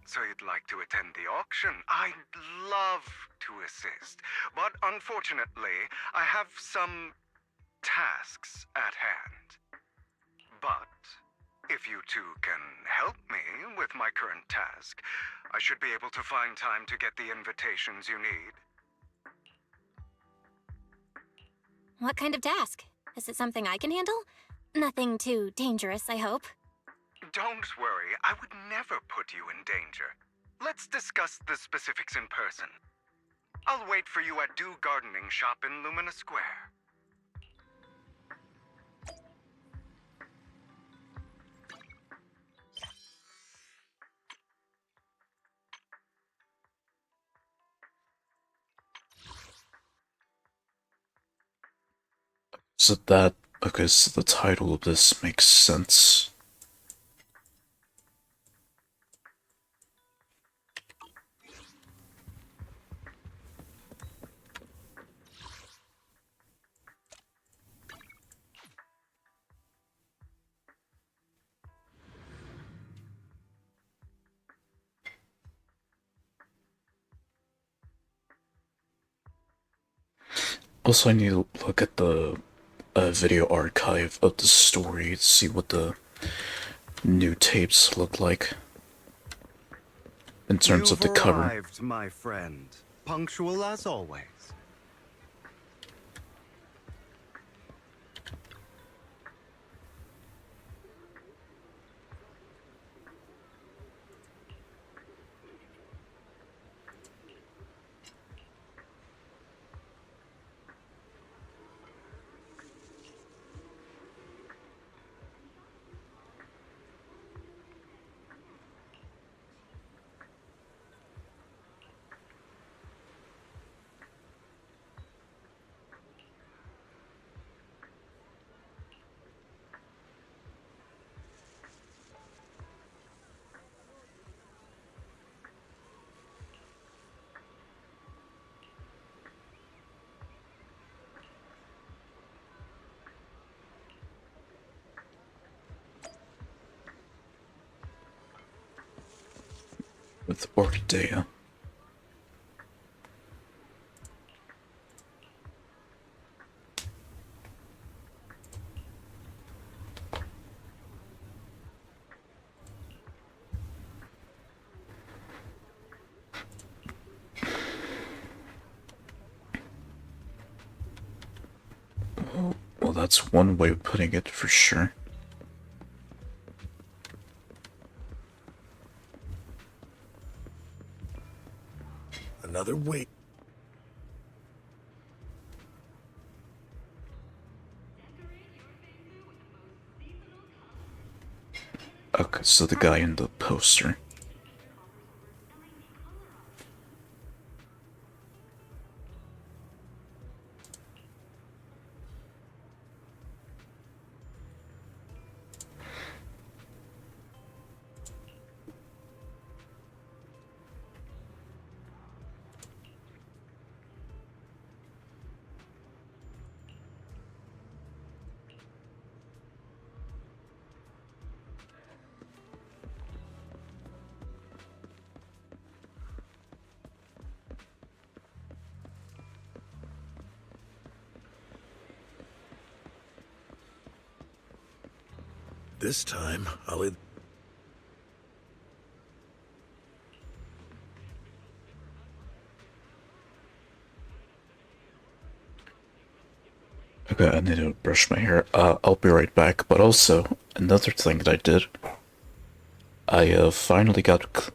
so you'd like to attend the auction? I'd love to assist, but unfortunately, I have some tasks at hand. But if you two can help me with my current task, I should be able to find time to get the invitations you need. What kind of task? Is it something I can handle? Nothing too dangerous, I hope. Don't worry, I would never put you in danger. Let's discuss the specifics in person. I'll wait for you at Do Gardening Shop in Lumina Square. So that, because the title of this makes sense. Also, I need to look at the video archive of the story to see what the new tapes look like in terms of the cover. You've arrived, my friend. punctual as always. With Orchidea. Well, that's one way of putting it for sure. Another way. Okay, so the guy in the poster. This time, I'll either... Okay, I need to brush my hair. I'll be right back. But also, another thing that I did, I finally got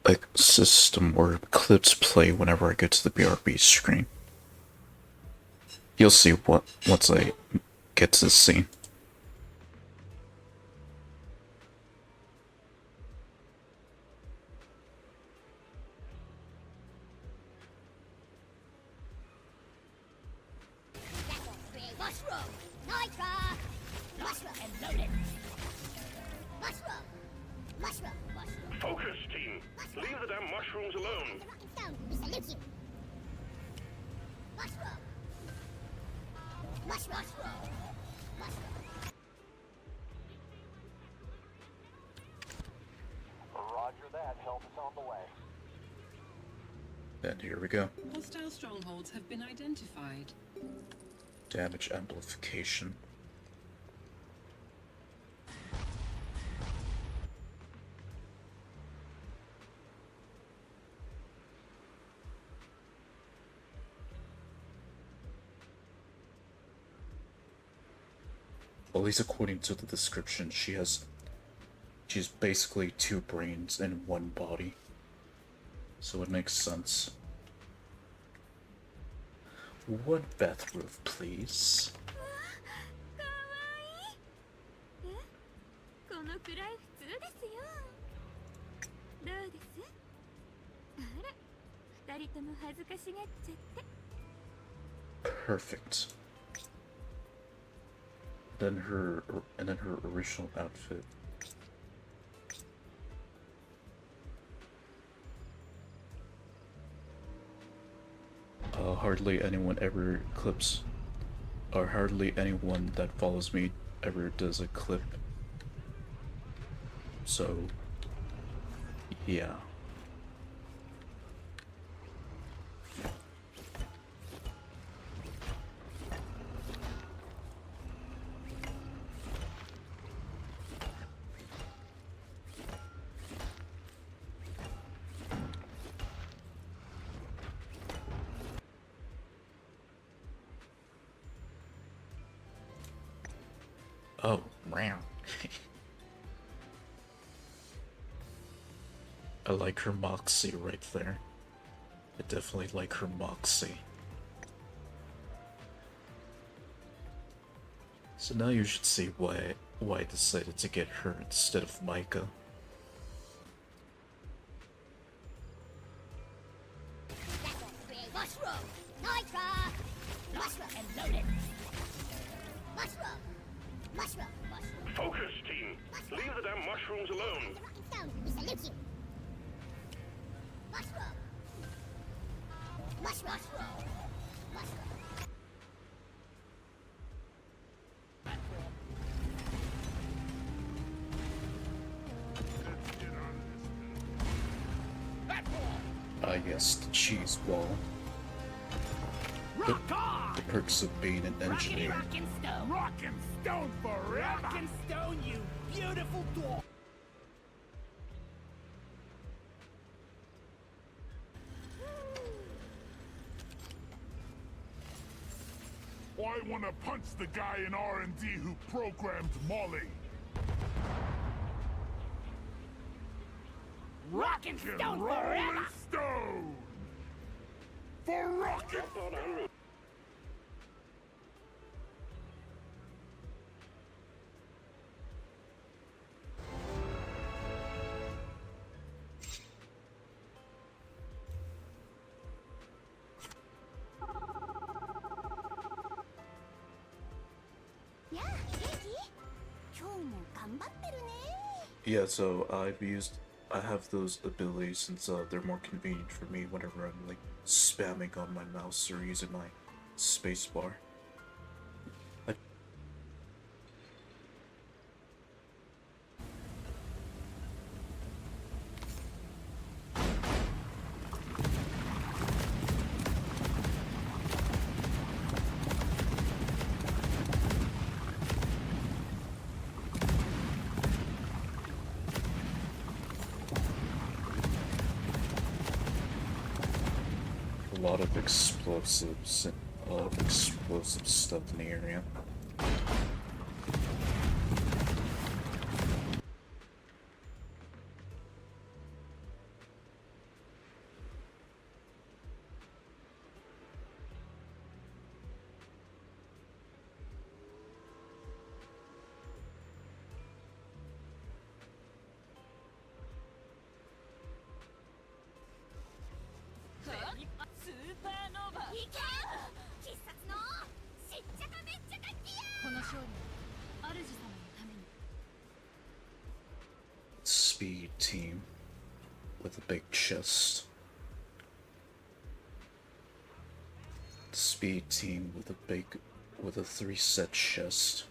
a system where clips play whenever I get to the BRB screen. You'll see what once I get to the scene. Focus, team. Leave the damn mushrooms alone. Roger that. Help is on the way. And here we go. Hostile strongholds have been identified. Damage amplification. At least according to the description, she's basically two brains in one body. So it makes sense. One bathroom, please. Perfect. Then her original outfit. Hardly anyone ever clips, or hardly anyone that follows me ever does a clip. So, yeah. Oh, wow. I like her moxie right there. I definitely like her moxie. So now you should see why I decided to get her instead of Micah. Mushroom! Nitra! Mushroom and loaded! Mushroom! Mushroom! Mushroom! Focus, team. Leave the damn mushrooms alone. Stone, we salute you! Mushroom! Mushroom! Mushroom! Ah yes, the cheese wall. The perks of being an engineer. Rock and stone forever! Rock and stone, you beautiful dwarf! I want to punch the guy in R&D who programmed Molly. Rock and stone forever! Stone! For rocket! Yeah, Yeah, so I have those abilities since they're more convenient for me whenever I'm like spamming on my mouse or using my spacebar. A lot of explosives and a lot of explosive stuff in the area. Speed team with a big chest. Speed team with a 3-set chest.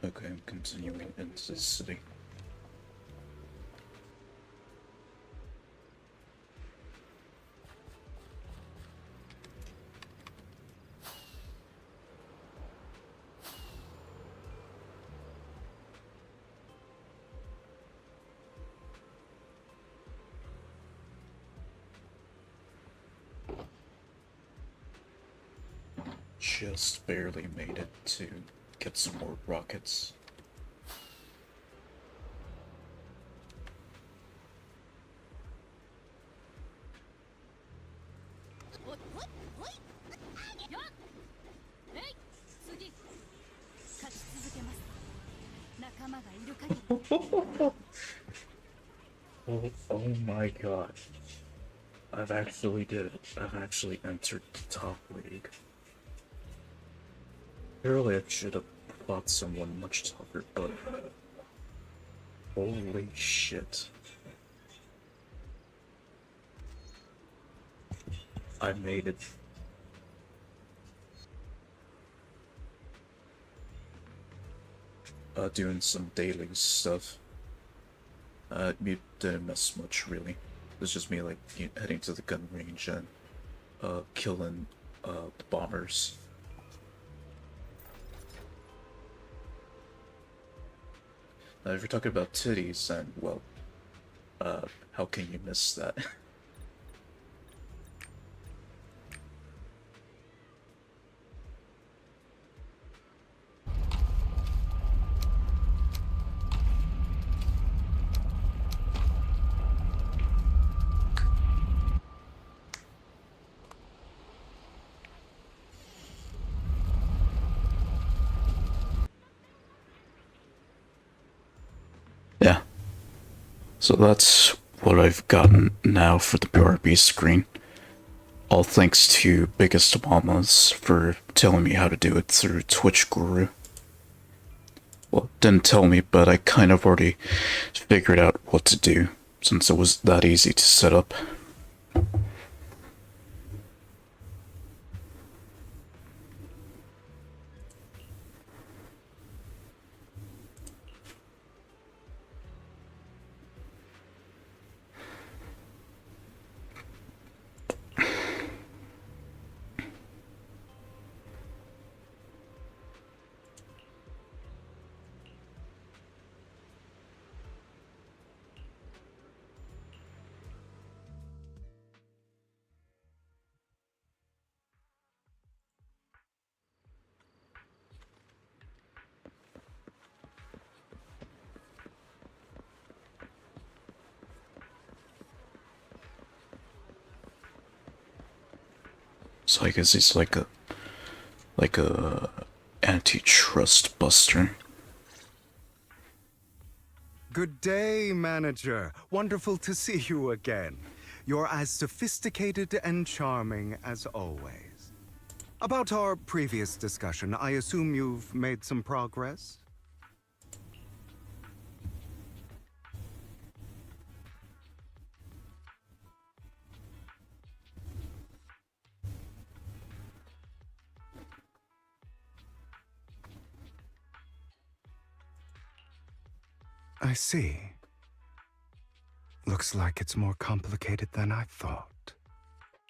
Okay, I'm continuing into the city. Just barely made it to get some more rockets. Oh my god. I've actually did it. I've actually entered the top league. Surely I should have fought someone much tougher, but holy shit. I made it. doing some daily stuff. We didn't miss much, really. It was just me, like, heading to the gun range and, killing, the bombers. Now, if you're talking about titties, then, well, how can you miss that? Yeah. So that's what I've gotten now for the BRB screen. All thanks to Biggest Mamas for telling me how to do it through Twitch Guru. Well, didn't tell me, but I kind of already figured out what to do, since it was that easy to set up. So I guess he's like a antitrust buster. Good day, manager. Wonderful to see you again. You're as sophisticated and charming as always. About our previous discussion, I assume you've made some progress? I see. Looks like it's more complicated than I thought.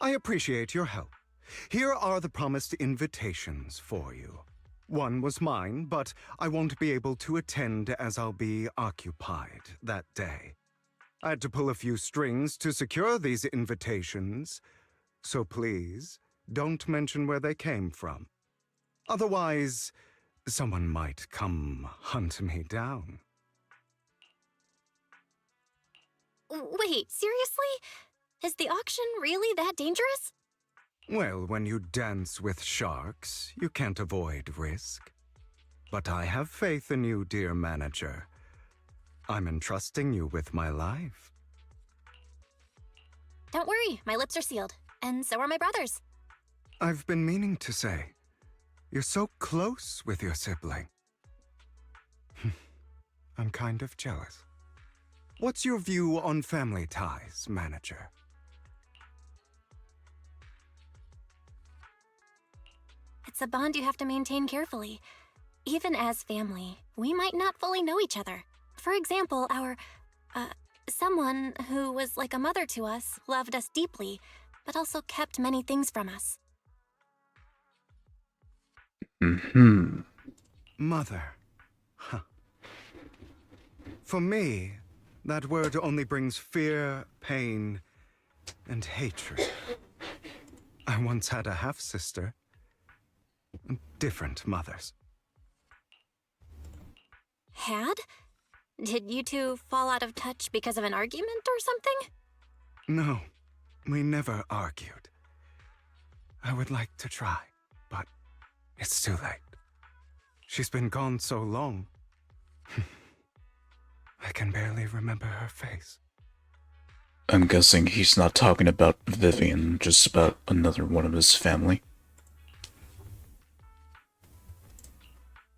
I appreciate your help. Here are the promised invitations for you. One was mine, but I won't be able to attend as I'll be occupied that day. I had to pull a few strings to secure these invitations, so please don't mention where they came from. Otherwise, someone might come hunt me down. Wait, seriously? Is the auction really that dangerous? Well, when you dance with sharks, you can't avoid risk. But I have faith in you, dear manager. I'm entrusting you with my life. Don't worry, my lips are sealed. And so are my brothers. I've been meaning to say, you're so close with your sibling. I'm kind of jealous. What's your view on family ties, manager? It's a bond you have to maintain carefully. Even as family, we might not fully know each other. For example, someone who was like a mother to us loved us deeply, but also kept many things from us. Mm-hmm. Mother. Huh. For me, that word only brings fear, pain, and hatred. I once had a half-sister. Different mothers. Had? Did you two fall out of touch because of an argument or something? No, we never argued. I would like to try, but it's too late. She's been gone so long. I can barely remember her face. I'm guessing he's not talking about Vivian, just about another one of his family.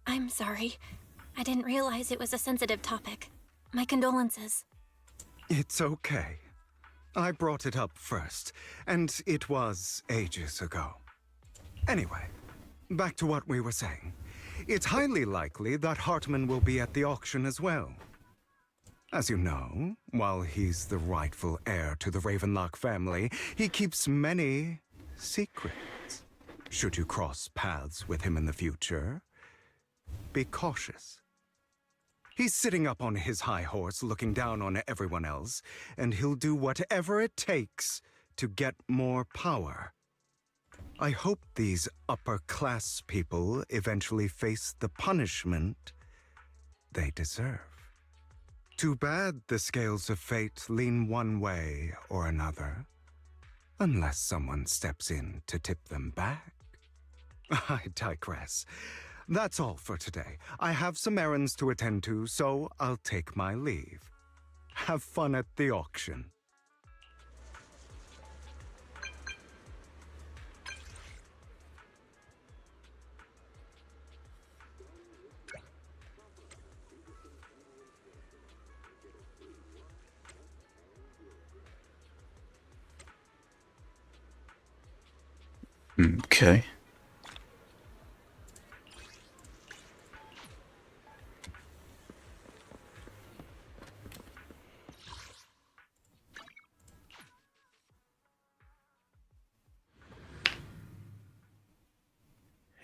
I'm sorry. I didn't realize it was a sensitive topic. My condolences. It's okay. I brought it up first, and it was ages ago. Anyway, back to what we were saying. It's highly likely that Hartman will be at the auction as well. As you know, while he's the rightful heir to the Ravenlock family, he keeps many secrets. Should you cross paths with him in the future, be cautious. He's sitting up on his high horse looking down on everyone else, and he'll do whatever it takes to get more power. I hope these upper-class people eventually face the punishment they deserve. Too bad the scales of fate lean one way or another, unless someone steps in to tip them back. I digress. That's all for today. I have some errands to attend to, so I'll take my leave. Have fun at the auction. Okay.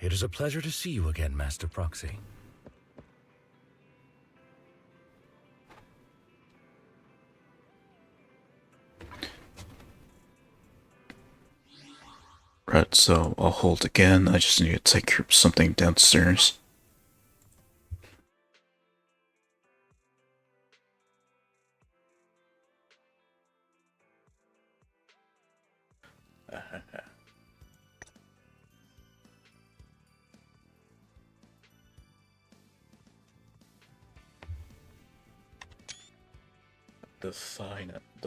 It is a pleasure to see you again, Master Proxy. Right, so I'll hold again. I just need to take care of something downstairs. The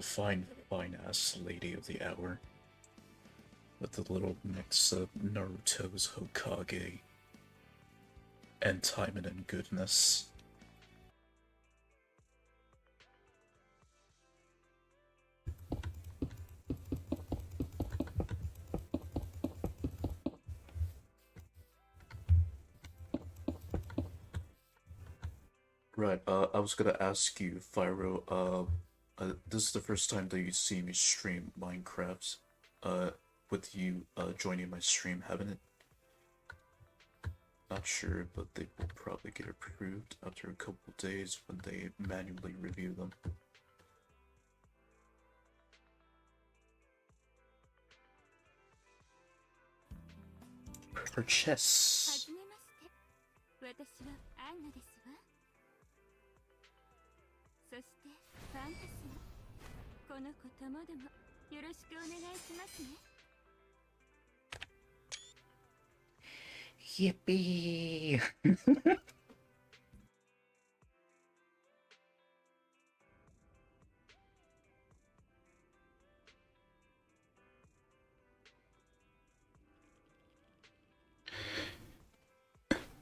fine ass lady of the hour. With the little mix of Naruto's Hokage and timing and goodness. Right, I was gonna ask you, Fyro, this is the first time that you see me stream Minecraft, with you, joining my stream, haven't it? Not sure, but they will probably get approved after a couple days when they manually review them. Purchase. Yippee!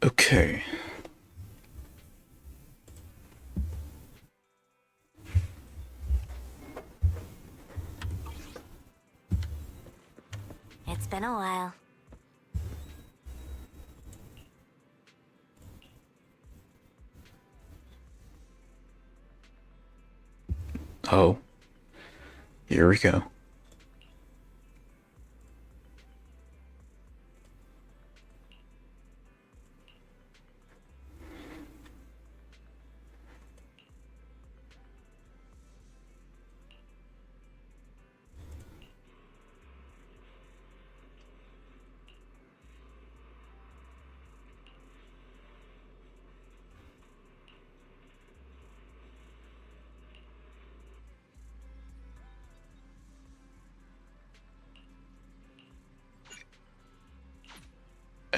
Okay. It's been a while. Oh. Here we go.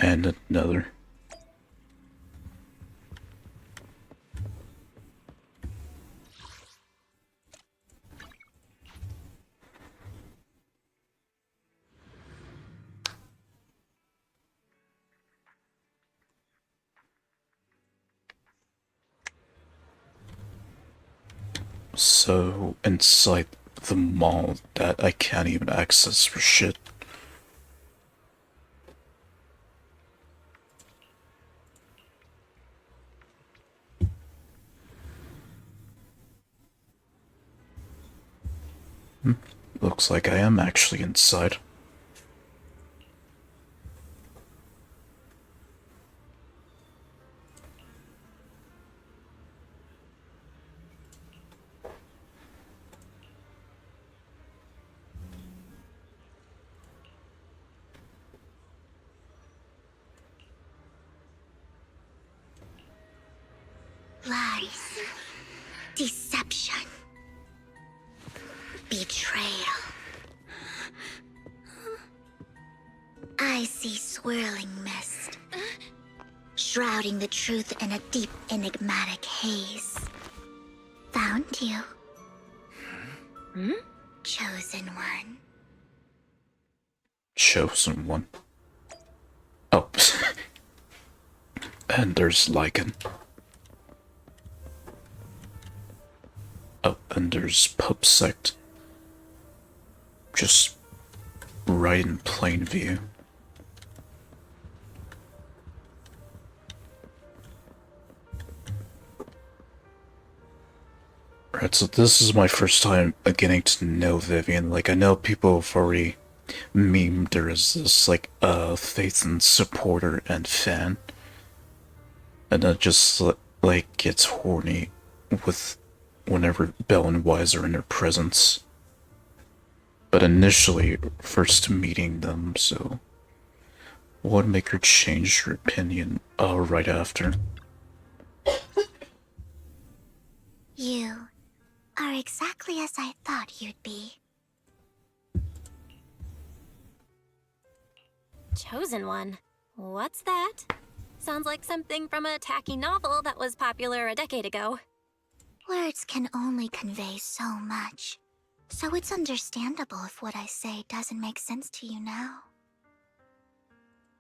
And another. So inside the mall that I can't even access for shit. Looks like I am actually inside. Lies, deception, betrayal. I see swirling mist, shrouding the truth in a deep, enigmatic haze. Found you. Chosen one. Chosen one. Oh. And there's Lycan. Oh, and there's PubSect. Just right in plain view. Right, so this is my first time getting to know Vivian. Like, I know people have already memed her as this, like, faith and supporter and fan. And then just, like, gets horny with whenever Belle and Wise are in her presence. But initially, first meeting them, so what would make her change her opinion right after? You are exactly as I thought you'd be. Chosen one? What's that? Sounds like something from a tacky novel that was popular a decade ago. Words can only convey so much, so it's understandable if what I say doesn't make sense to you now.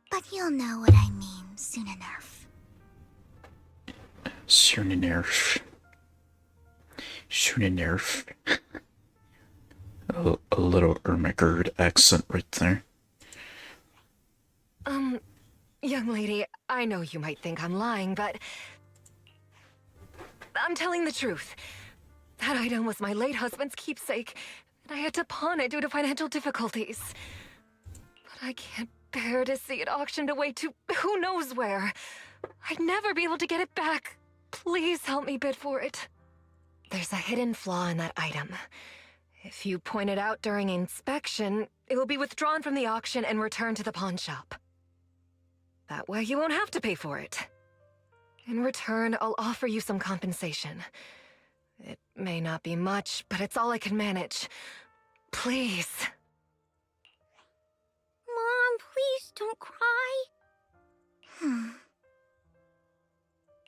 But you'll know what I mean soon enough. Soon enough. Soon enough. A little Ermagerd accent right there. Young lady, I know you might think I'm lying, but I'm telling the truth. That item was my late husband's keepsake, and I had to pawn it due to financial difficulties. But I can't bear to see it auctioned away to who knows where. I'd never be able to get it back. Please help me bid for it. There's a hidden flaw in that item. If you point it out during inspection, it will be withdrawn from the auction and returned to the pawn shop. That way you won't have to pay for it. In return, I'll offer you some compensation. It may not be much, but it's all I can manage. Please. Mom, please don't cry.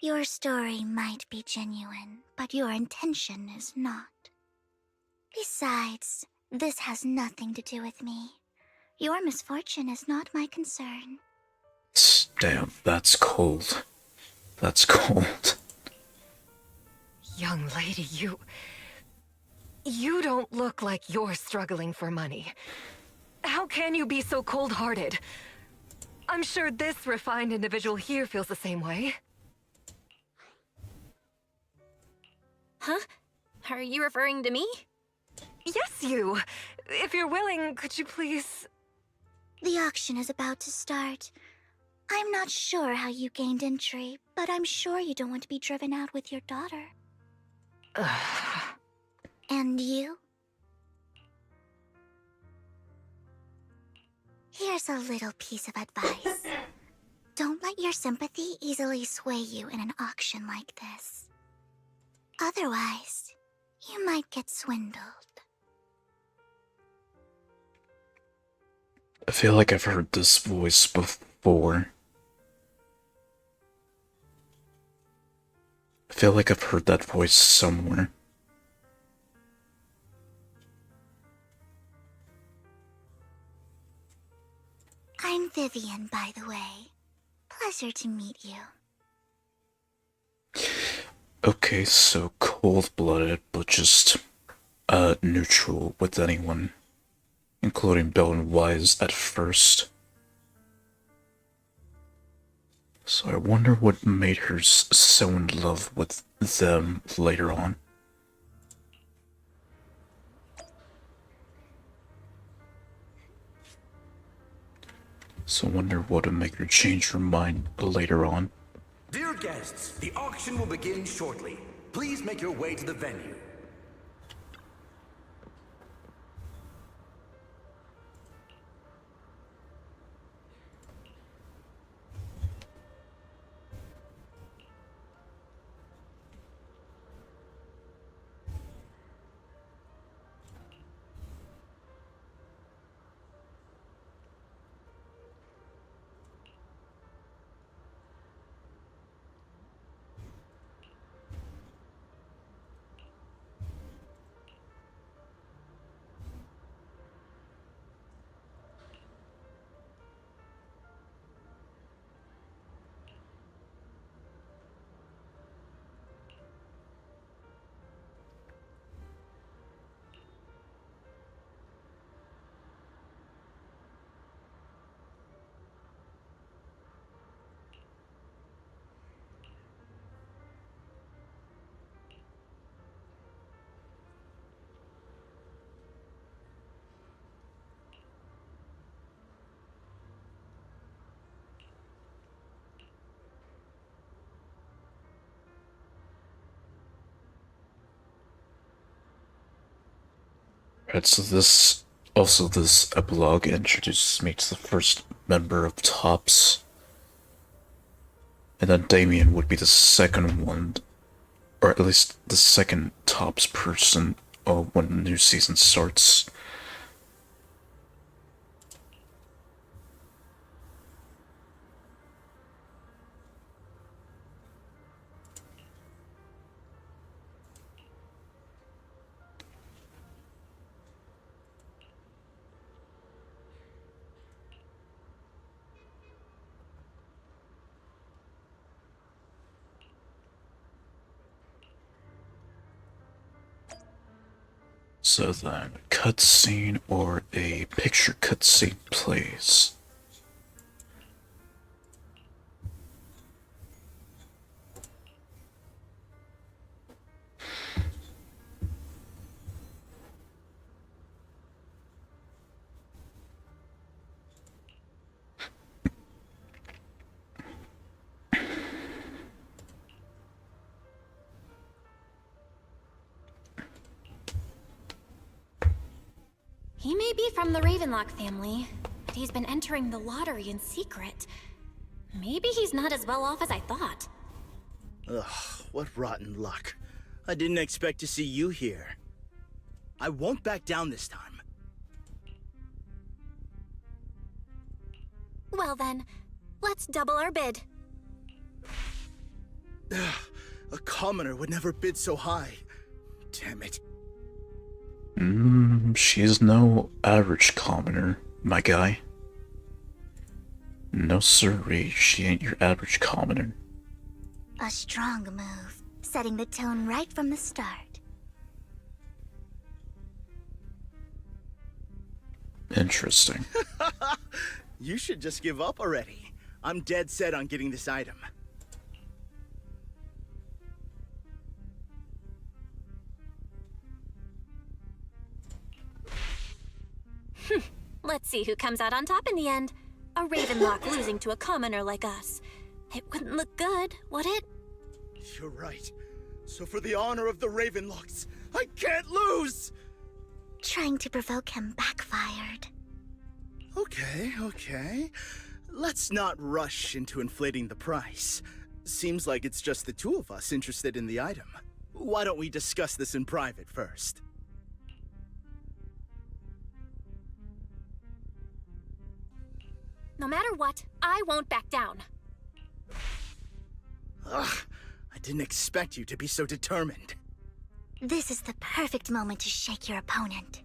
Your story might be genuine, but your intention is not. Besides, this has nothing to do with me. Your misfortune is not my concern. Damn, that's cold. That's cold. Young lady, you don't look like you're struggling for money. How can you be so cold-hearted? I'm sure this refined individual here feels the same way. Huh? Are you referring to me? Yes, you. If you're willing, could you please... The auction is about to start. I'm not sure how you gained entry, but I'm sure you don't want to be driven out with your daughter. And you? Here's a little piece of advice. Don't let your sympathy easily sway you in an auction like this. Otherwise, you might get swindled. I feel like I've heard this voice before. I feel like I've heard that voice somewhere. I'm Vivian, by the way. Pleasure to meet you. Okay, so cold-blooded, but just, neutral with anyone, including Belle and Wise at first. So I wonder what made her so in love with them later on. So I wonder what will make her change her mind later on. Dear guests, the auction will begin shortly. Please make your way to the venue. Right, so this epilogue introduces me to the first member of TOPS. And then Damien would be the second one, or at least the second TOPS person when the new season starts. So then, a cutscene or a picture cutscene plays. He may be from the Ravenlock family, but he's been entering the lottery in secret. Maybe he's not as well off as I thought. Ugh, what rotten luck. I didn't expect to see you here. I won't back down this time. Well then, let's double our bid. Ugh, a commoner would never bid so high. Damn it. She's no average commoner, my guy. No sirree, she ain't your average commoner. A strong move, setting the tone right from the start. Interesting. You should just give up already. I'm dead set on getting this item. Let's see who comes out on top in the end. A Ravenlock losing to a commoner like us. It wouldn't look good, would it? You're right. So for the honor of the Ravenlocks, I can't lose! Trying to provoke him backfired. Okay. Let's not rush into inflating the price. Seems like it's just the two of us interested in the item. Why don't we discuss this in private first? No matter what, I won't back down. Ugh, I didn't expect you to be so determined. This is the perfect moment to shake your opponent.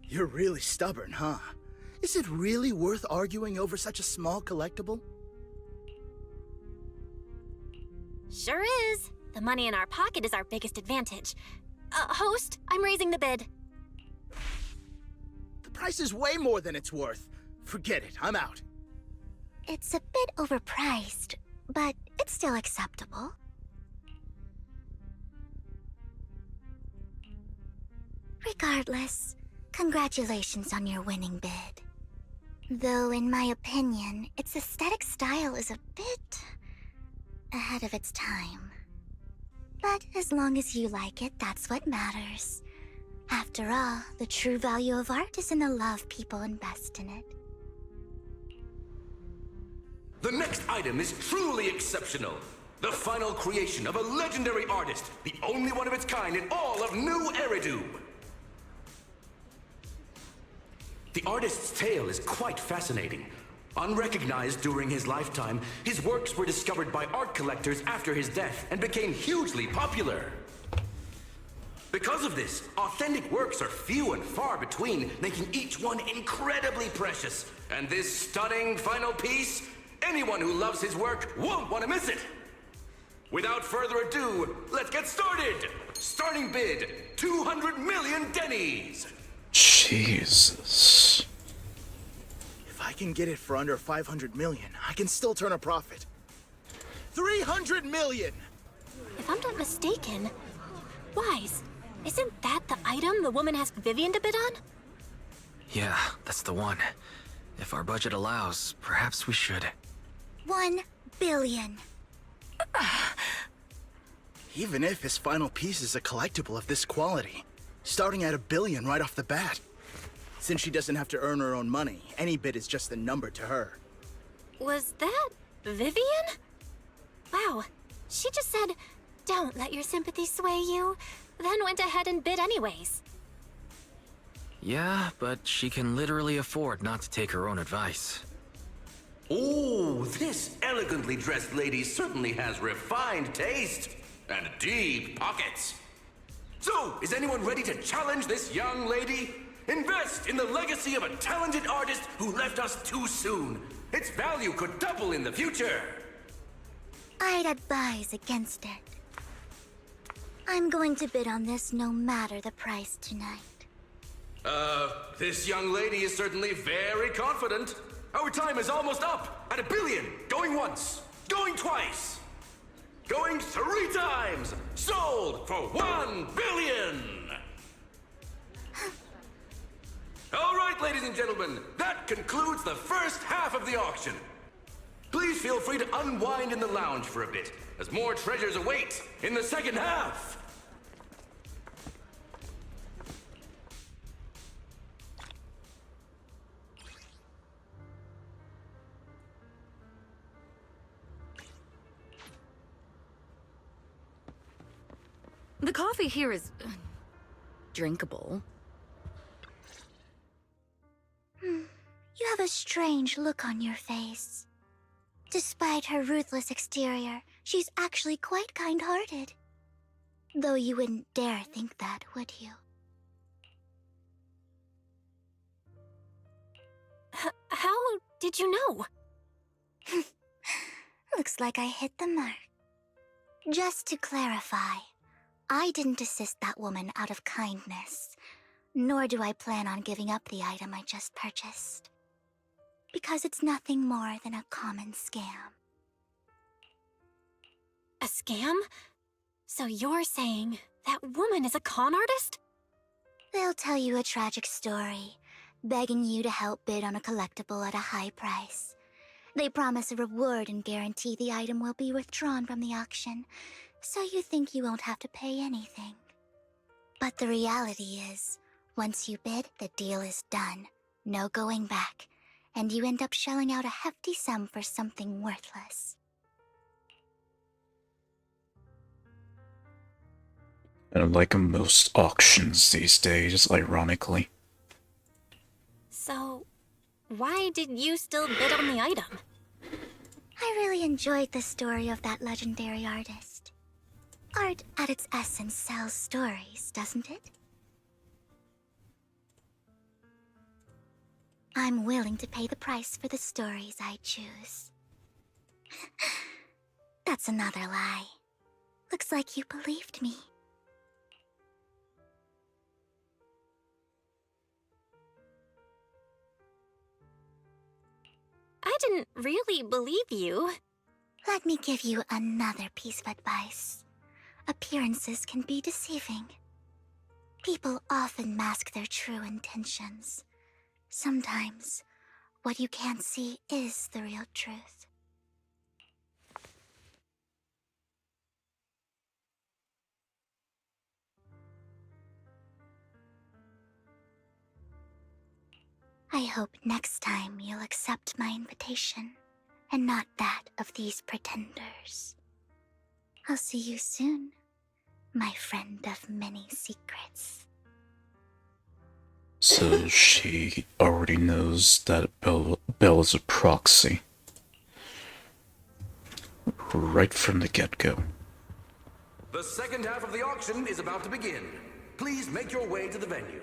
You're really stubborn, huh? Is it really worth arguing over such a small collectible? Sure is. The money in our pocket is our biggest advantage. Host, I'm raising the bid. The price is way more than it's worth. Forget it, I'm out. It's a bit overpriced, but it's still acceptable. Regardless, congratulations on your winning bid. Though, in my opinion, its aesthetic style is a bit ahead of its time. But as long as you like it, that's what matters. After all, the true value of art is in the love people invest in it. The next item is truly exceptional. The final creation of a legendary artist, the only one of its kind in all of New Eridu. The artist's tale is quite fascinating. Unrecognized during his lifetime, his works were discovered by art collectors after his death and became hugely popular. Because of this, authentic works are few and far between, making each one incredibly precious. And this stunning final piece, anyone who loves his work won't want to miss it. Without further ado, let's get started! Starting bid, 200 million dennies! Jesus. If I can get it for under 500 million, I can still turn a profit. 300 million! If I'm not mistaken, Wise, isn't that the item the woman asked Vivian to bid on? Yeah, that's the one. If our budget allows, perhaps we should. 1 billion. Even if his final piece is a collectible of this quality, starting at $1 billion right off the bat. Since she doesn't have to earn her own money, any bid is just a number to her. Was that Vivian? Wow, she just said, "Don't let your sympathy sway you," then went ahead and bid anyways. Yeah, but she can literally afford not to take her own advice. Oh, this elegantly dressed lady certainly has refined taste and deep pockets. So, is anyone ready to challenge this young lady? Invest in the legacy of a talented artist who left us too soon. Its value could double in the future. I'd advise against it. I'm going to bid on this no matter the price tonight. This young lady is certainly very confident. Our time is almost up at $1 billion. Going once, going twice, going 3 times. Sold for $1 billion. All right, ladies and gentlemen, that concludes the first half of the auction. Please feel free to unwind in the lounge for a bit, as more treasures await in the second half. The coffee here is drinkable. You have a strange look on your face. Despite her ruthless exterior, she's actually quite kind-hearted. Though you wouldn't dare think that, would you? How did you know? Looks like I hit the mark. Just to clarify, I didn't assist that woman out of kindness, nor do I plan on giving up the item I just purchased. Because it's nothing more than a common scam. A scam? So you're saying that woman is a con artist? They'll tell you a tragic story, begging you to help bid on a collectible at a high price. They promise a reward and guarantee the item will be withdrawn from the auction, so you think you won't have to pay anything. But the reality is, once you bid, the deal is done. No going back. And you end up shelling out a hefty sum for something worthless. And like most auctions these days, ironically. So, why did you still bid on the item? I really enjoyed the story of that legendary artist. Art, at its essence, sells stories, doesn't it? I'm willing to pay the price for the stories I choose. That's another lie. Looks like you believed me. I didn't really believe you. Let me give you another piece of advice. Appearances can be deceiving. People often mask their true intentions. Sometimes, What you can't see is the real truth. I hope next time you'll accept my invitation, and not that of these pretenders. I'll see you soon, my friend of many secrets. So she already knows that Belle is a proxy. Right from the get-go. The second half of the auction is about to begin. Please make your way to the venue.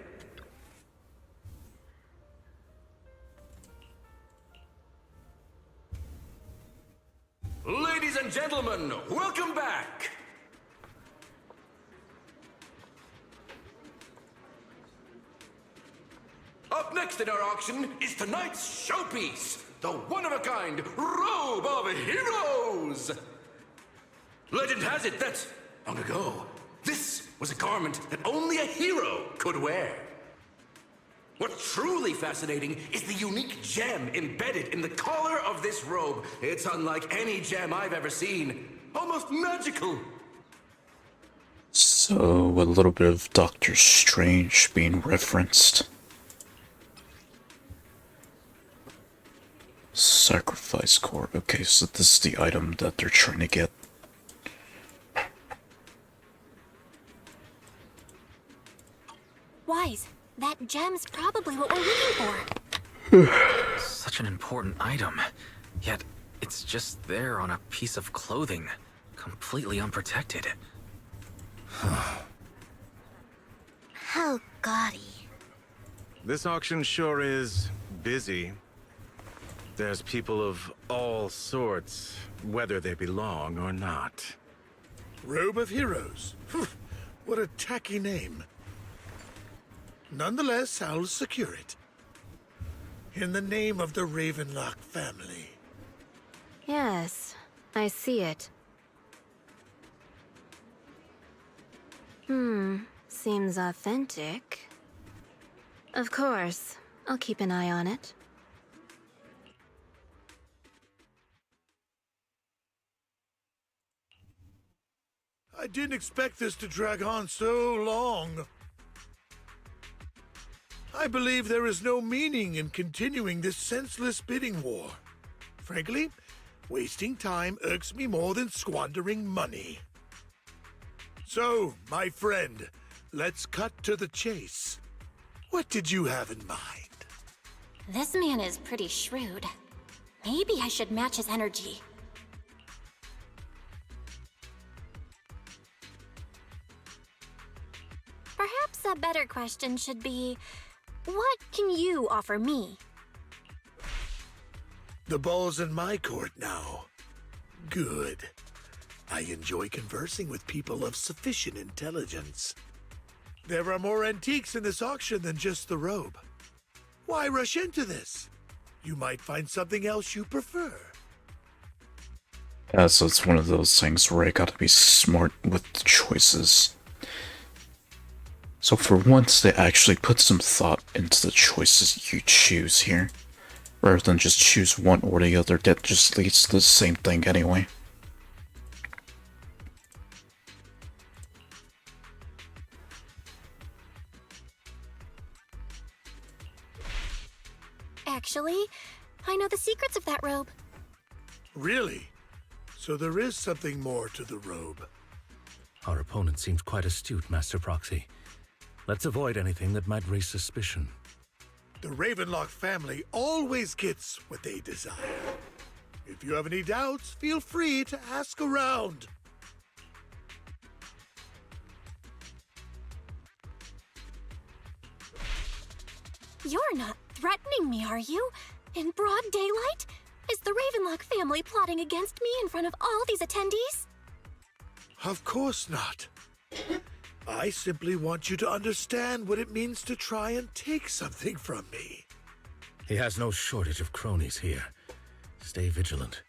Ladies and gentlemen, welcome back! Up next in our auction is tonight's showpiece, the one-of-a-kind Robe of Heroes! Legend has it that, long ago, this was a garment that only a hero could wear. What's truly fascinating is the unique gem embedded in the collar of this robe. It's unlike any gem I've ever seen. Almost magical. So, a little bit of Doctor Strange being referenced. Sacrifice core. Okay, so this is the item that they're trying to get. Wise, that gem's probably what we're looking for. Such an important item, yet it's just there on a piece of clothing, completely unprotected. How gaudy. This auction sure is busy. There's people of all sorts, whether they belong or not. Robe of Heroes. What a tacky name. Nonetheless, I'll secure it. In the name of the Ravenlock family. Yes, I see it. Seems authentic. Of course, I'll keep an eye on it. I didn't expect this to drag on so long. I believe there is no meaning in continuing this senseless bidding war. Frankly, wasting time irks me more than squandering money. So, my friend, let's cut to the chase. What did you have in mind? This man is pretty shrewd. Maybe I should match his energy. Perhaps a better question should be, what can you offer me? The ball's in my court now. Good. I enjoy conversing with people of sufficient intelligence. There are more antiques in this auction than just the robe. Why rush into this? You might find something else you prefer. Yeah, so it's one of those things where I gotta be smart with the choices. So for once, they actually put some thought into the choices you choose here, rather than just choose one or the other that just leads to the same thing anyway. Actually, I know the secrets of that robe. Really? So there is something more to the robe. Our opponent seems quite astute, Master Proxy. Let's avoid anything that might raise suspicion. The Ravenlock family always gets what they desire. If you have any doubts, feel free to ask around. You're not threatening me, are you? In broad daylight? Is the Ravenlock family plotting against me in front of all these attendees? Of course not. I simply want you to understand what it means to try and take something from me. He has no shortage of cronies here. Stay vigilant.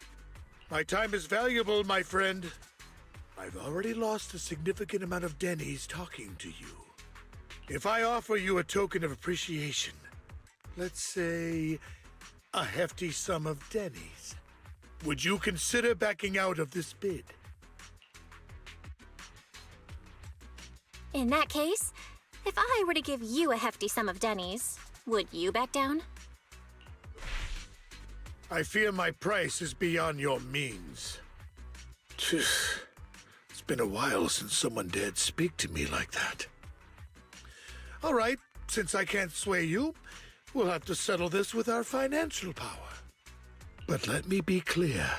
My time is valuable, my friend. I've already lost a significant amount of Denny's talking to you. If I offer you a token of appreciation, let's say a hefty sum of dennies. Would you consider backing out of this bid? In that case, if I were to give you a hefty sum of dennies, would you back down? I fear my price is beyond your means. It's been a while since someone dared speak to me like that. All right, since I can't sway you, we'll have to settle this with our financial power. But let me be clear.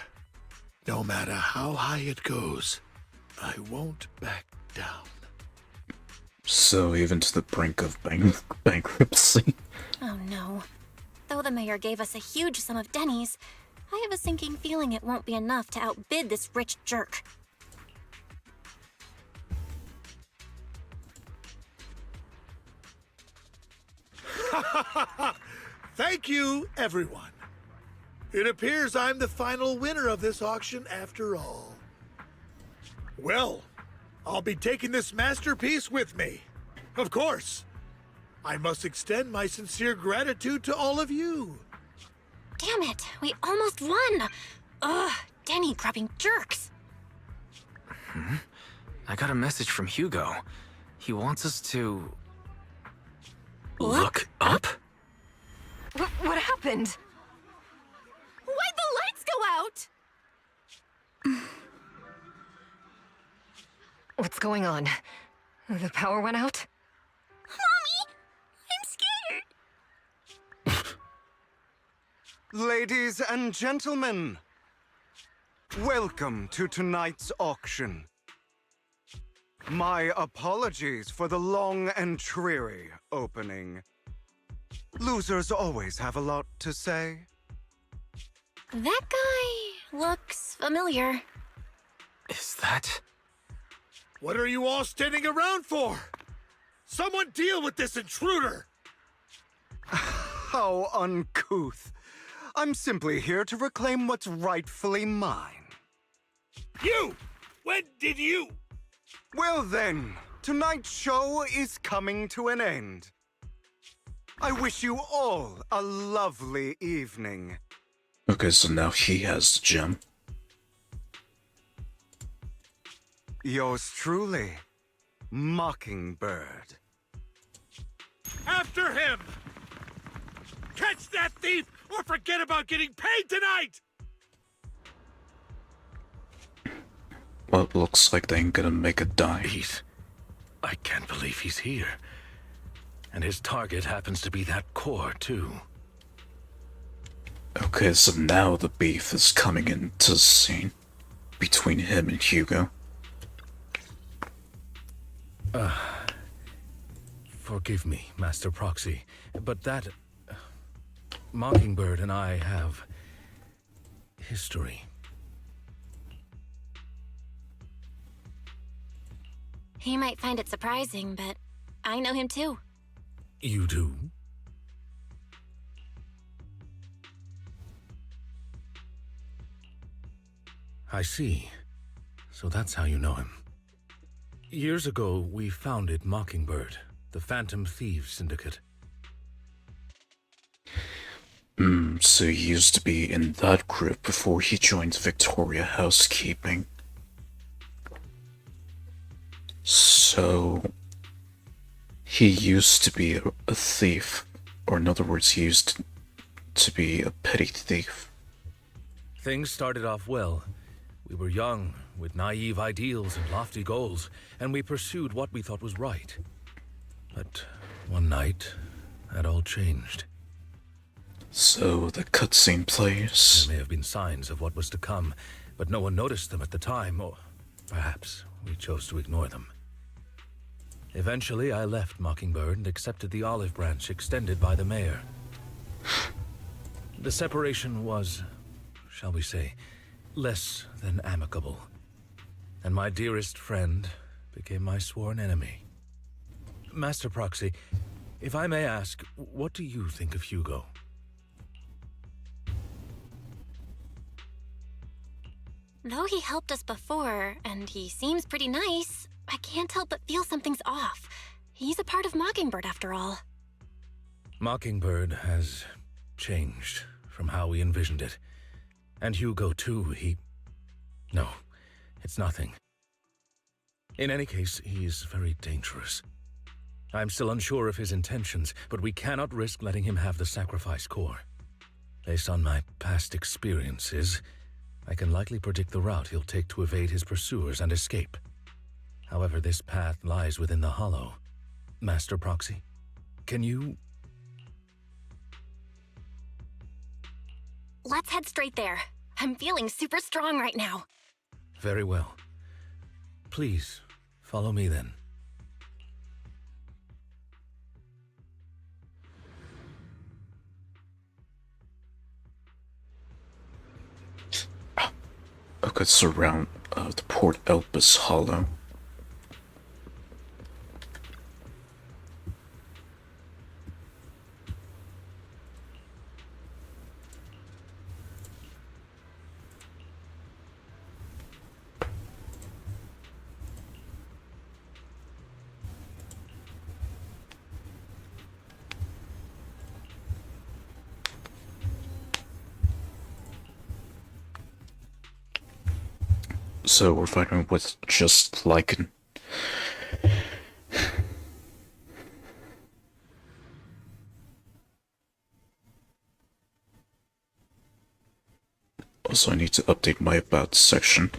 No matter how high it goes, I won't back down. So even to the brink of bankruptcy. Oh no. Though the mayor gave us a huge sum of dennies, I have a sinking feeling it won't be enough to outbid this rich jerk. Thank you, everyone. It appears I'm the final winner of this auction after all. Well, I'll be taking this masterpiece with me. Of course. I must extend my sincere gratitude to all of you. Damn it, we almost won! Ugh, denny grabbing jerks. I got a message from Hugo. He wants us to... Look up? What happened? Why'd the lights go out? What's going on? The power went out? I'm scared. Ladies and gentlemen, welcome to tonight's auction. My apologies for the long and dreary opening. Losers always have a lot to say. That guy looks familiar. Is that... What are you all standing around for? Someone deal with this intruder! How uncouth. I'm simply here to reclaim what's rightfully mine. You! When did you? Well then, tonight's show is coming to an end. I wish you all a lovely evening. Okay, so now he has the gem. Yours truly, Mockingbird. After him! Catch that thief or forget about getting paid tonight! Well, it looks like they ain't gonna make a dime. I can't believe he's here. And his target happens to be that core, too. Okay, so now the beef is coming into the scene between him and Hugo. Forgive me, Master Proxy, but that... Mockingbird and I have... history. He might find it surprising, but I know him too. You do? I see. So that's how you know him. Years ago, we founded Mockingbird, the Phantom Thieves Syndicate. So he used to be in that group before he joined Victoria Housekeeping. So... he used to be a thief, or in other words, he used to be a petty thief. Things started off well. We were young, with naive ideals and lofty goals, and we pursued what we thought was right. But one night, that all changed. So the cutscene plays. There may have been signs of what was to come, but no one noticed them at the time, or perhaps we chose to ignore them. Eventually, I left Mockingbird and accepted the olive branch extended by the mayor. The separation was, shall we say, less than amicable. And my dearest friend became my sworn enemy. Master Proxy, if I may ask, what do you think of Hugo? Though he helped us before, and he seems pretty nice, I can't help but feel something's off. He's a part of Mockingbird after all. Mockingbird has changed from how we envisioned it. And Hugo, too, No, it's nothing. In any case, he is very dangerous. I'm still unsure of his intentions, but we cannot risk letting him have the sacrifice core. Based on my past experiences, I can likely predict the route he'll take to evade his pursuers and escape. However, this path lies within the Hollow. Master Proxy, can you... Let's head straight there. I'm feeling super strong right now. Very well. Please, follow me then. I could surround the Port Elpis Hollow. So we're fighting with just Lycan. Also, I need to update my About section.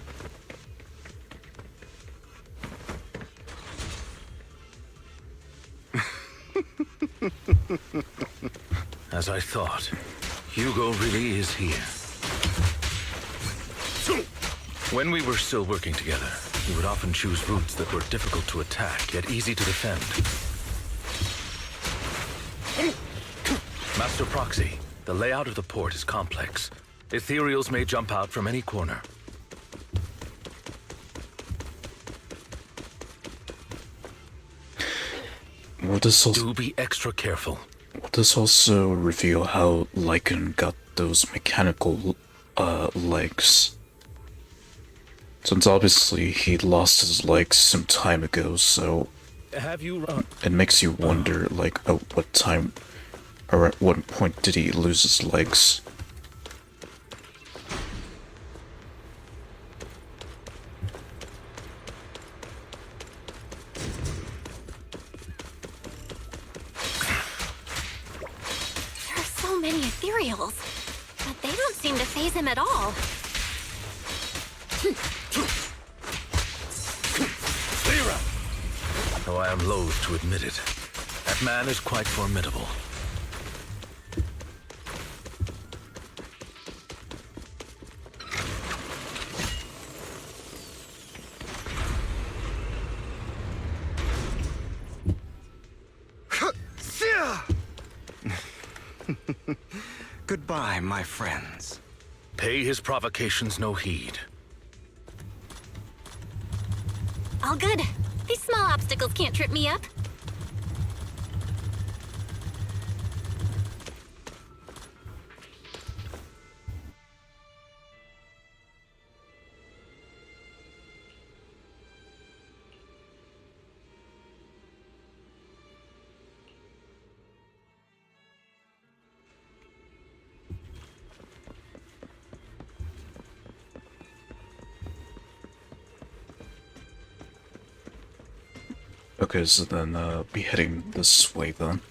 As I thought, Hugo really is here. When we were still working together, he would often choose routes that were difficult to attack, yet easy to defend. Master Proxy, the layout of the port is complex. Ethereals may jump out from any corner. Do be extra careful. Will this also reveal how Lycan got those mechanical legs? Since obviously he lost his legs some time ago, so it makes you wonder, like, at what time or at what point did he lose his legs? There are so many ethereals, but they don't seem to faze him at all. Though I am loath to admit it, that man is quite formidable. Goodbye, my friends. Pay his provocations no heed. All good. These small obstacles can't trip me up. Okay, so then be heading this way then.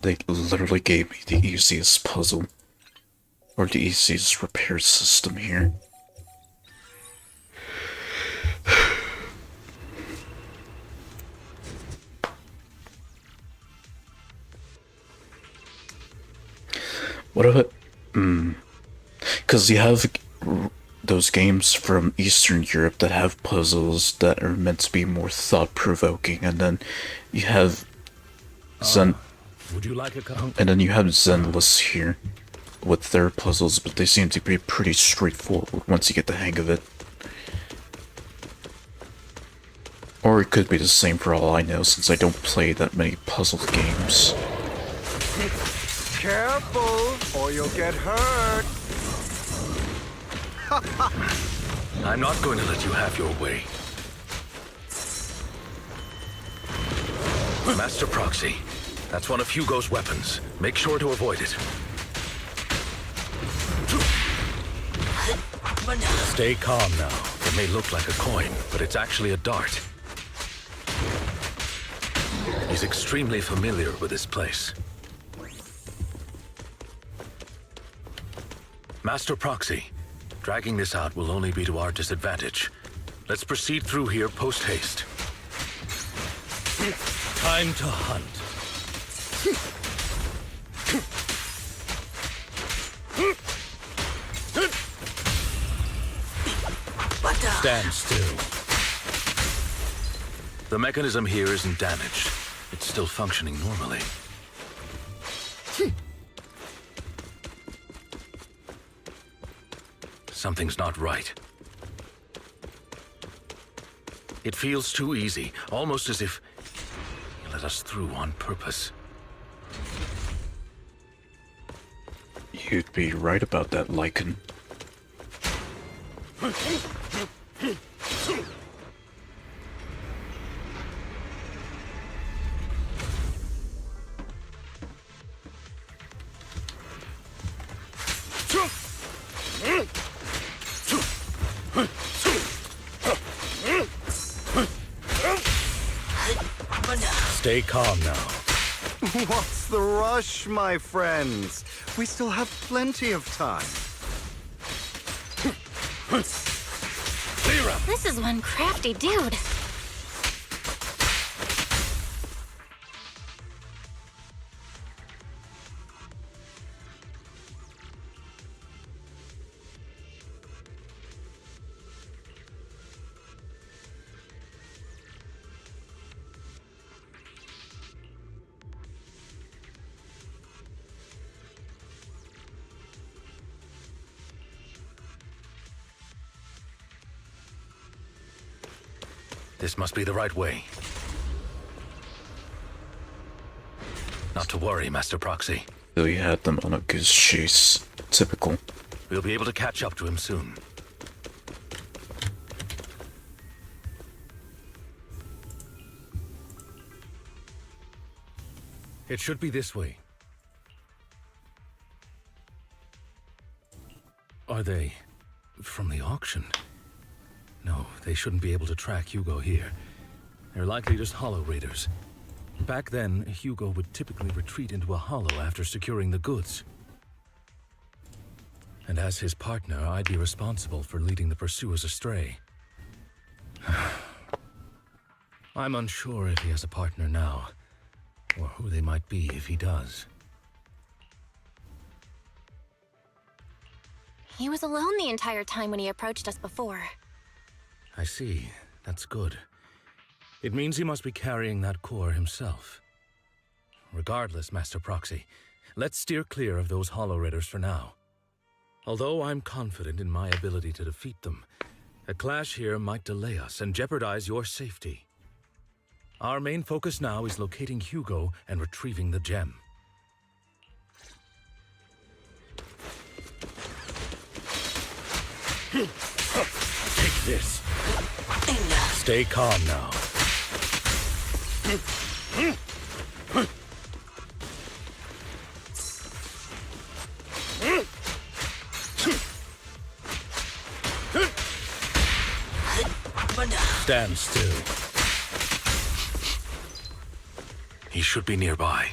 They literally gave me the easiest puzzle, or the easiest repair system here. What about, because you have those games from Eastern Europe that have puzzles that are meant to be more thought-provoking, and then you have Zen... Would you like a and then you have Zenless here with their puzzles, but they seem to be pretty straightforward once you get the hang of it. Or it could be the same for all I know, since I don't play that many puzzle games. Careful, or you'll get hurt. I'm not going to let you have your way. Master Proxy, that's one of Hugo's weapons. Make sure to avoid it. Stay calm now. It may look like a coin, but it's actually a dart. He's extremely familiar with this place. Master Proxy, dragging this out will only be to our disadvantage. Let's proceed through here post-haste. Time to hunt. Stand still. The mechanism here isn't damaged. It's still functioning normally. Something's not right. It feels too easy, almost as if he let us through on purpose. You'd be right about that, Lycan. Stay calm now. What's the rush, my friends? We still have plenty of time. This is one crafty dude. This must be the right way. Not to worry, Master Proxy. Billy had them on a goose chase. Typical. We'll be able to catch up to him soon. It should be this way. Are they from the auction? No, they shouldn't be able to track Hugo here. They're likely just hollow raiders. Back then, Hugo would typically retreat into a hollow after securing the goods. And as his partner, I'd be responsible for leading the pursuers astray. I'm unsure if he has a partner now, or who they might be if he does. He was alone the entire time when he approached us before. I see. That's good. It means he must be carrying that core himself. Regardless, Master Proxy, let's steer clear of those hollow raiders for now. Although I'm confident in my ability to defeat them, a clash here might delay us and jeopardize your safety. Our main focus now is locating Hugo and retrieving the gem. Take this. Stay calm now. Stand still. He should be nearby.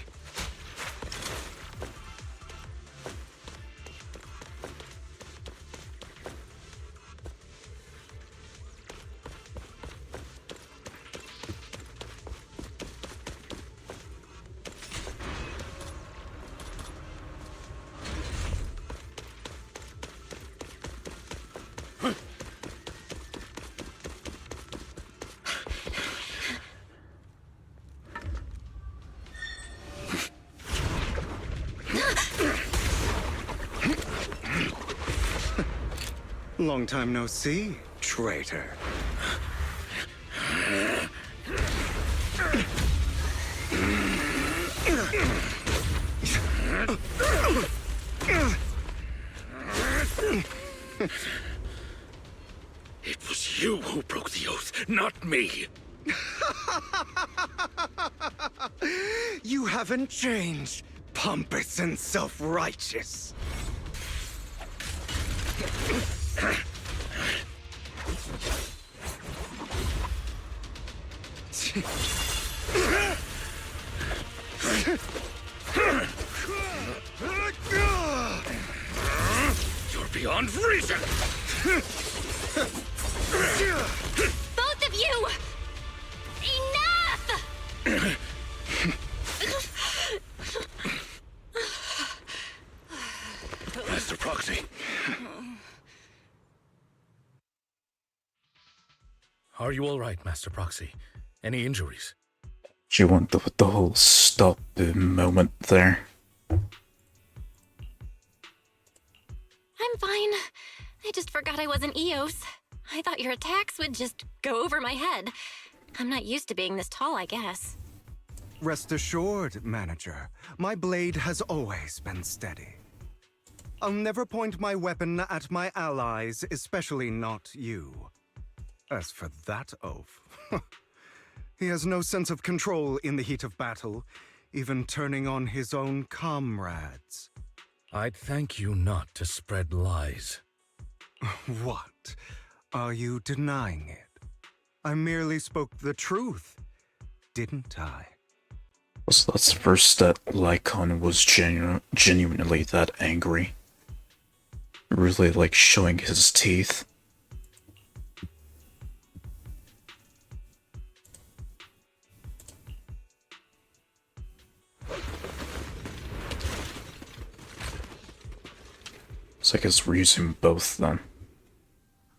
Long time no see, traitor. me! You haven't changed, pompous and self-righteous. You're beyond reason! Both of you! Enough! Master Proxy. Are you all right, Master Proxy? Any injuries? Do you want the whole stop moment there? I'm fine. I just forgot I wasn't Eos. I thought your attacks would just go over my head. I'm not used to being this tall, I guess. Rest assured, Manager, my blade has always been steady. I'll never point my weapon at my allies, especially not you. As for that oaf, he has no sense of control in the heat of battle, even turning on his own comrades. I'd thank you not to spread lies. What? Are you denying it? I merely spoke the truth, didn't I? So that's the first that Lycon was genuinely that angry. Really like showing his teeth. So I guess we're using both then.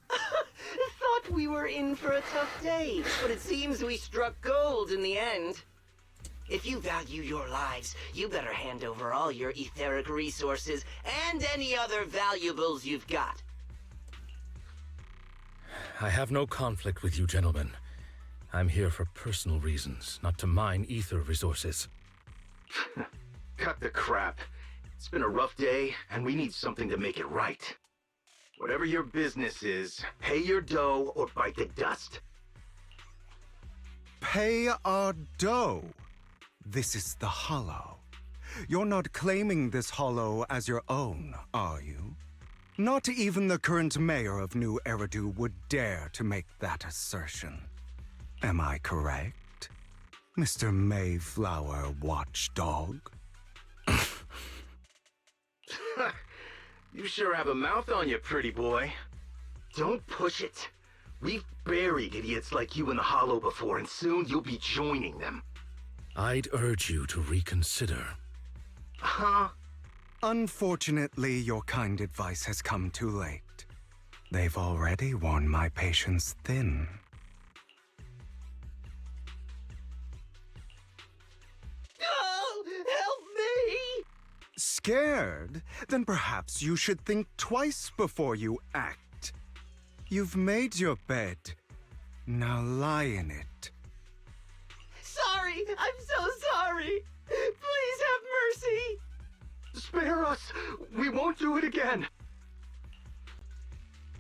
Thought we were in for a tough day, but it seems we struck gold in the end. If you value your lives, you better hand over all your etheric resources and any other valuables you've got. I have no conflict with you, gentlemen. I'm here for personal reasons, not to mine ether resources. Cut the crap. It's been a rough day, and we need something to make it right. Whatever your business is, pay your dough or bite the dust. Pay our dough? This is the Hollow. You're not claiming this Hollow as your own, are you? Not even the current mayor of New Eridu would dare to make that assertion. Am I correct, Mr. Mayflower Watchdog? You sure have a mouth on you, pretty boy. Don't push it. We've buried idiots like you in the Hollow before, and soon you'll be joining them. I'd urge you to reconsider. Huh? Unfortunately, your kind advice has come too late. They've already worn my patience thin. Oh, help me! Scared? Then perhaps you should think twice before you act. You've made your bed. Now lie in it. Sorry! I'm so sorry! Please have mercy! Spare us! We won't do it again!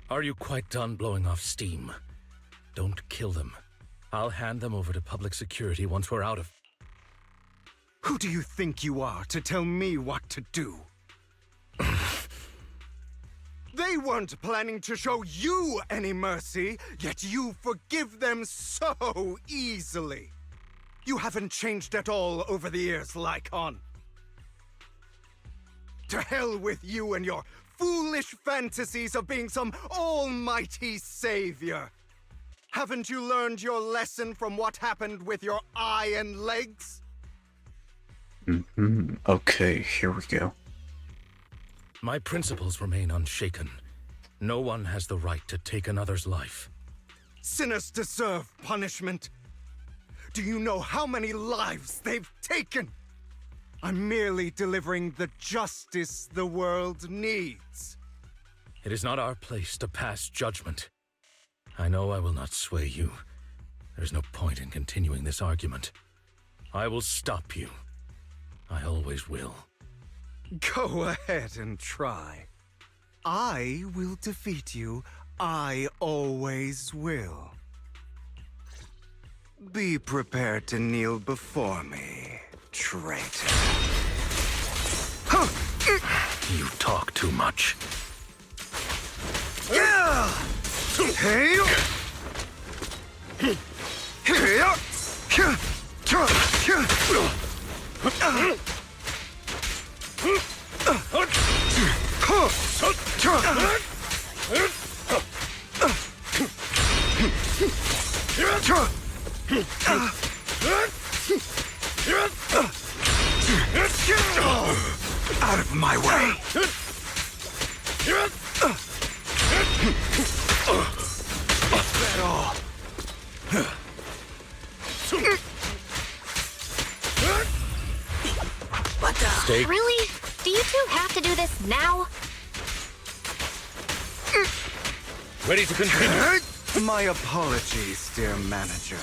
Are you quite done blowing off steam? Don't kill them. I'll hand them over to public security once we're out of... Who do you think you are to tell me what to do? They weren't planning to show you any mercy, yet you forgive them so easily. You haven't changed at all over the years, Lycon. To hell with you and your foolish fantasies of being some almighty savior. Haven't you learned your lesson from what happened with your eye and legs? Okay, here we go. My principles remain unshaken. No one has the right to take another's life. Sinners deserve punishment. Do you know how many lives they've taken? I'm merely delivering the justice the world needs. It is not our place to pass judgment. I know I will not sway you. There's no point in continuing this argument. I will stop you. I always will. Go ahead and try. I will defeat you. I always will. Be prepared to kneel before me, traitor. You talk too much. Out of my way! That all? Steak. Really? Do you two have to do this now? Ready to continue? My apologies, dear manager,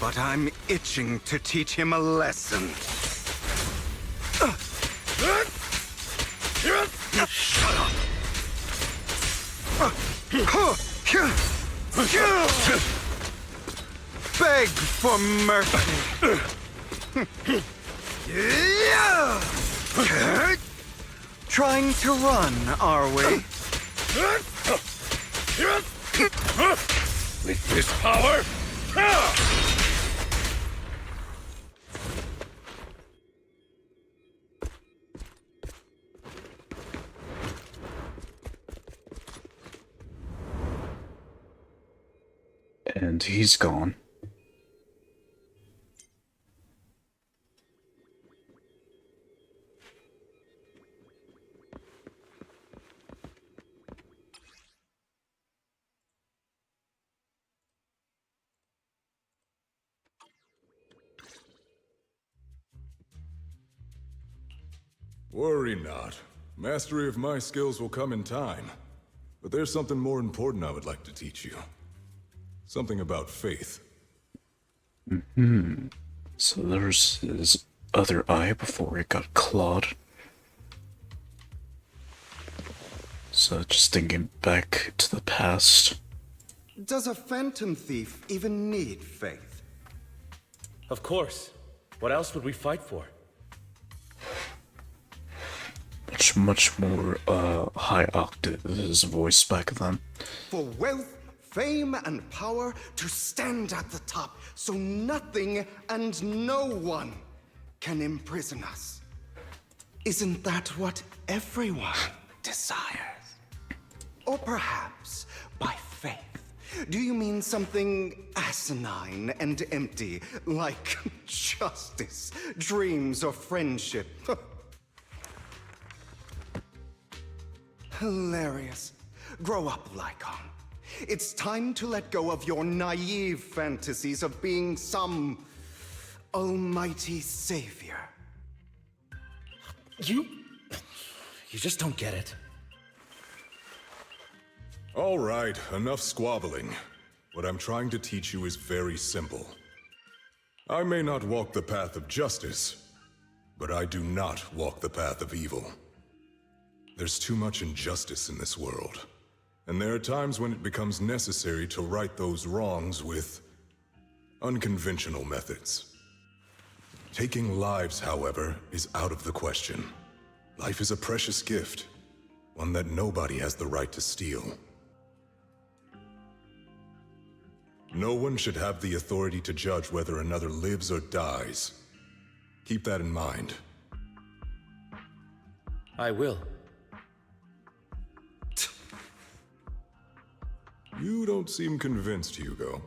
but I'm itching to teach him a lesson. Shut up! Beg for mercy! Trying to run, are we? With this power? And he's gone. Worry not. Mastery of my skills will come in time. But there's something more important I would like to teach you. Something about faith. So there's his other eye before it got clawed. So just thinking back to the past. Does a phantom thief even need faith? Of course. What else would we fight for? Much more high octave his voice back then. For wealth, fame, and power to stand at the top, so nothing and no one can imprison us. Isn't that what everyone desires? Or perhaps by faith, do you mean something asinine and empty, like justice, dreams, or friendship? Hilarious. Grow up, Lycon. It's time to let go of your naive fantasies of being some almighty savior. You just don't get it. All right, enough squabbling. What I'm trying to teach you is very simple. I may not walk the path of justice, but I do not walk the path of evil. There's too much injustice in this world, and there are times when it becomes necessary to right those wrongs with unconventional methods. Taking lives, however, is out of the question. Life is a precious gift, one that nobody has the right to steal. No one should have the authority to judge whether another lives or dies. Keep that in mind. I will. You don't seem convinced, Hugo.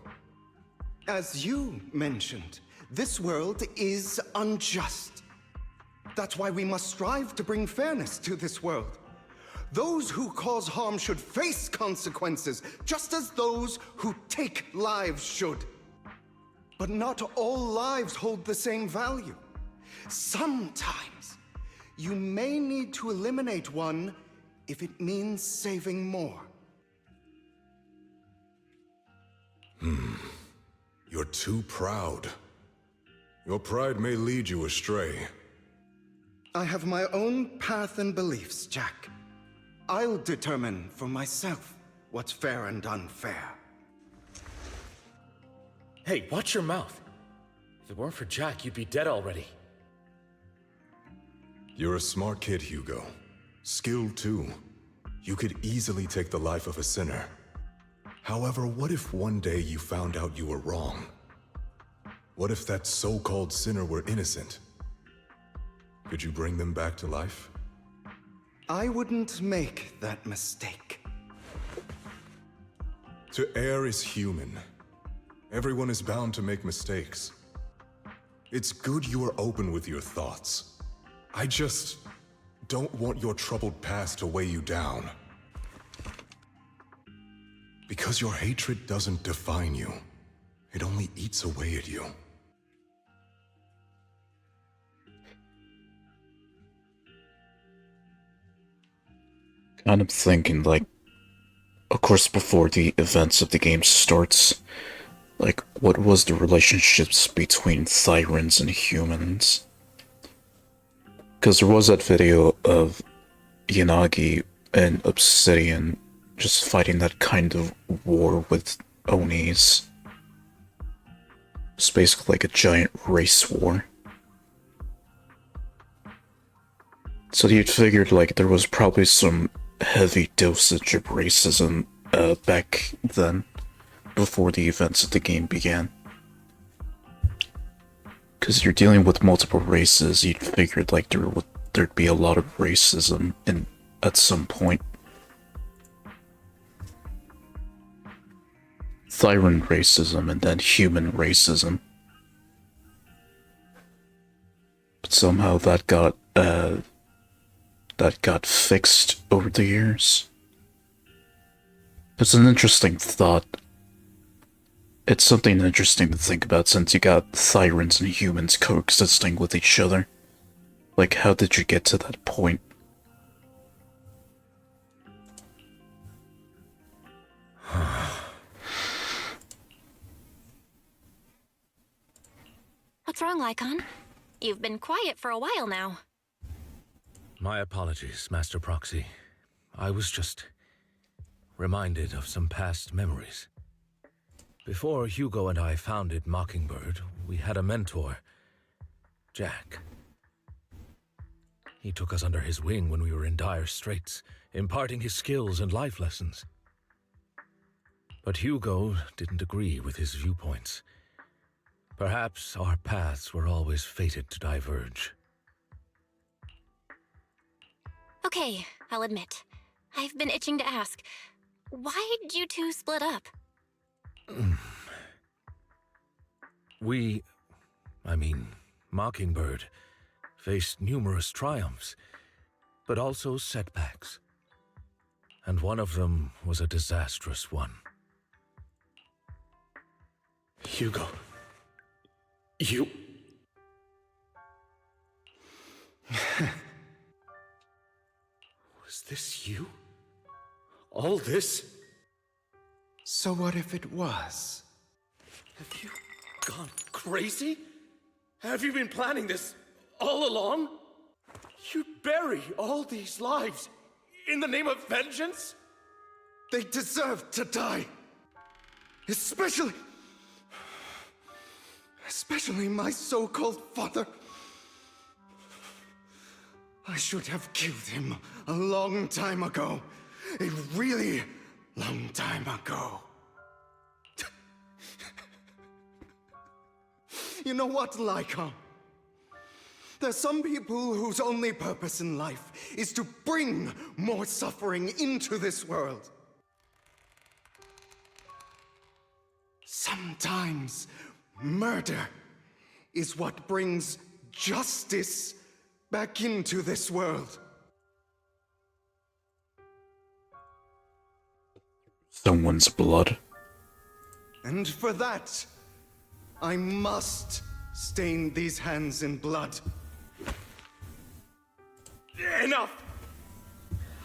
As you mentioned, this world is unjust. That's why we must strive to bring fairness to this world. Those who cause harm should face consequences, just as those who take lives should. But not all lives hold the same value. Sometimes, you may need to eliminate one if it means saving more. You're too proud. Your pride may lead you astray. I have my own path and beliefs, Jack. I'll determine for myself what's fair and unfair. Hey, watch your mouth. If it weren't for Jack, you'd be dead already. You're a smart kid, Hugo. Skilled too. You could easily take the life of a sinner. However, what if one day you found out you were wrong? What if that so-called sinner were innocent? Could you bring them back to life? I wouldn't make that mistake. To err is human. Everyone is bound to make mistakes. It's good you are open with your thoughts. I just don't want your troubled past to weigh you down. Because your hatred doesn't define you. It only eats away at you. Kind of thinking, like, of course, before the events of the game starts, like, what was the relationships between Thyrans and humans? Because there was that video of Yanagi and Obsidian just fighting that kind of war with Onis. It's basically like a giant race war. So you'd figured, like, there was probably some heavy dosage of racism back then, before the events of the game began. Because you're dealing with multiple races, you'd figured like there'd be a lot of racism at some point. Thyran racism and then human racism. But somehow that got fixed over the years. It's an interesting thought. It's something interesting to think about since you got Thyrans and humans coexisting with each other. Like, how did you get to that point? What's wrong, Lycon? You've been quiet for a while now. My apologies, Master Proxy. I was just reminded of some past memories. Before Hugo and I founded Mockingbird, we had a mentor, Jack. He took us under his wing when we were in dire straits, imparting his skills and life lessons. But Hugo didn't agree with his viewpoints. Perhaps our paths were always fated to diverge. Okay, I'll admit. I've been itching to ask, why did you two split up? Mockingbird, faced numerous triumphs, but also setbacks. And one of them was a disastrous one. Hugo. You... Was this you? All this? So what if it was? Have you gone crazy? Have you been planning this all along? You'd bury all these lives in the name of vengeance? They deserve to die. Especially my so-called father. I should have killed him a long time ago. A really long time ago. You know what, Lycon? There's some people whose only purpose in life is to bring more suffering into this world. Sometimes murder is what brings justice back into this world. Someone's blood. And for that, I must stain these hands in blood. Enough!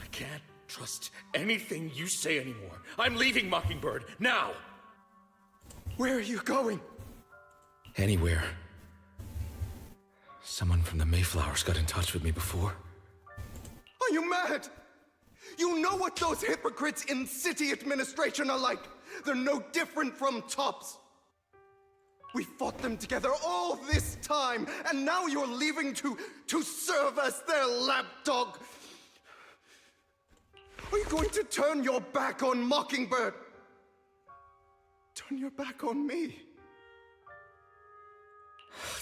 I can't trust anything you say anymore. I'm leaving Mockingbird, now! Where are you going? Anywhere. Someone from the Mayflowers got in touch with me before. Are you mad? You know what those hypocrites in city administration are like. They're no different from tops. We fought them together all this time, and now you're leaving to serve as their lapdog. Are you going to turn your back on Mockingbird? Turn your back on me?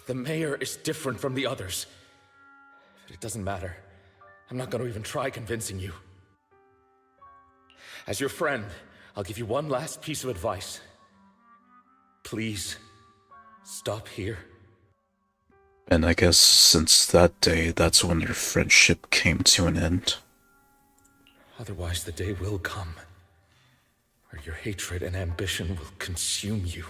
The mayor is different from the others. But it doesn't matter. I'm not going to even try convincing you. As your friend, I'll give you one last piece of advice. Please, stop here. And I guess since that day, that's when your friendship came to an end. Otherwise, the day will come where your hatred and ambition will consume you.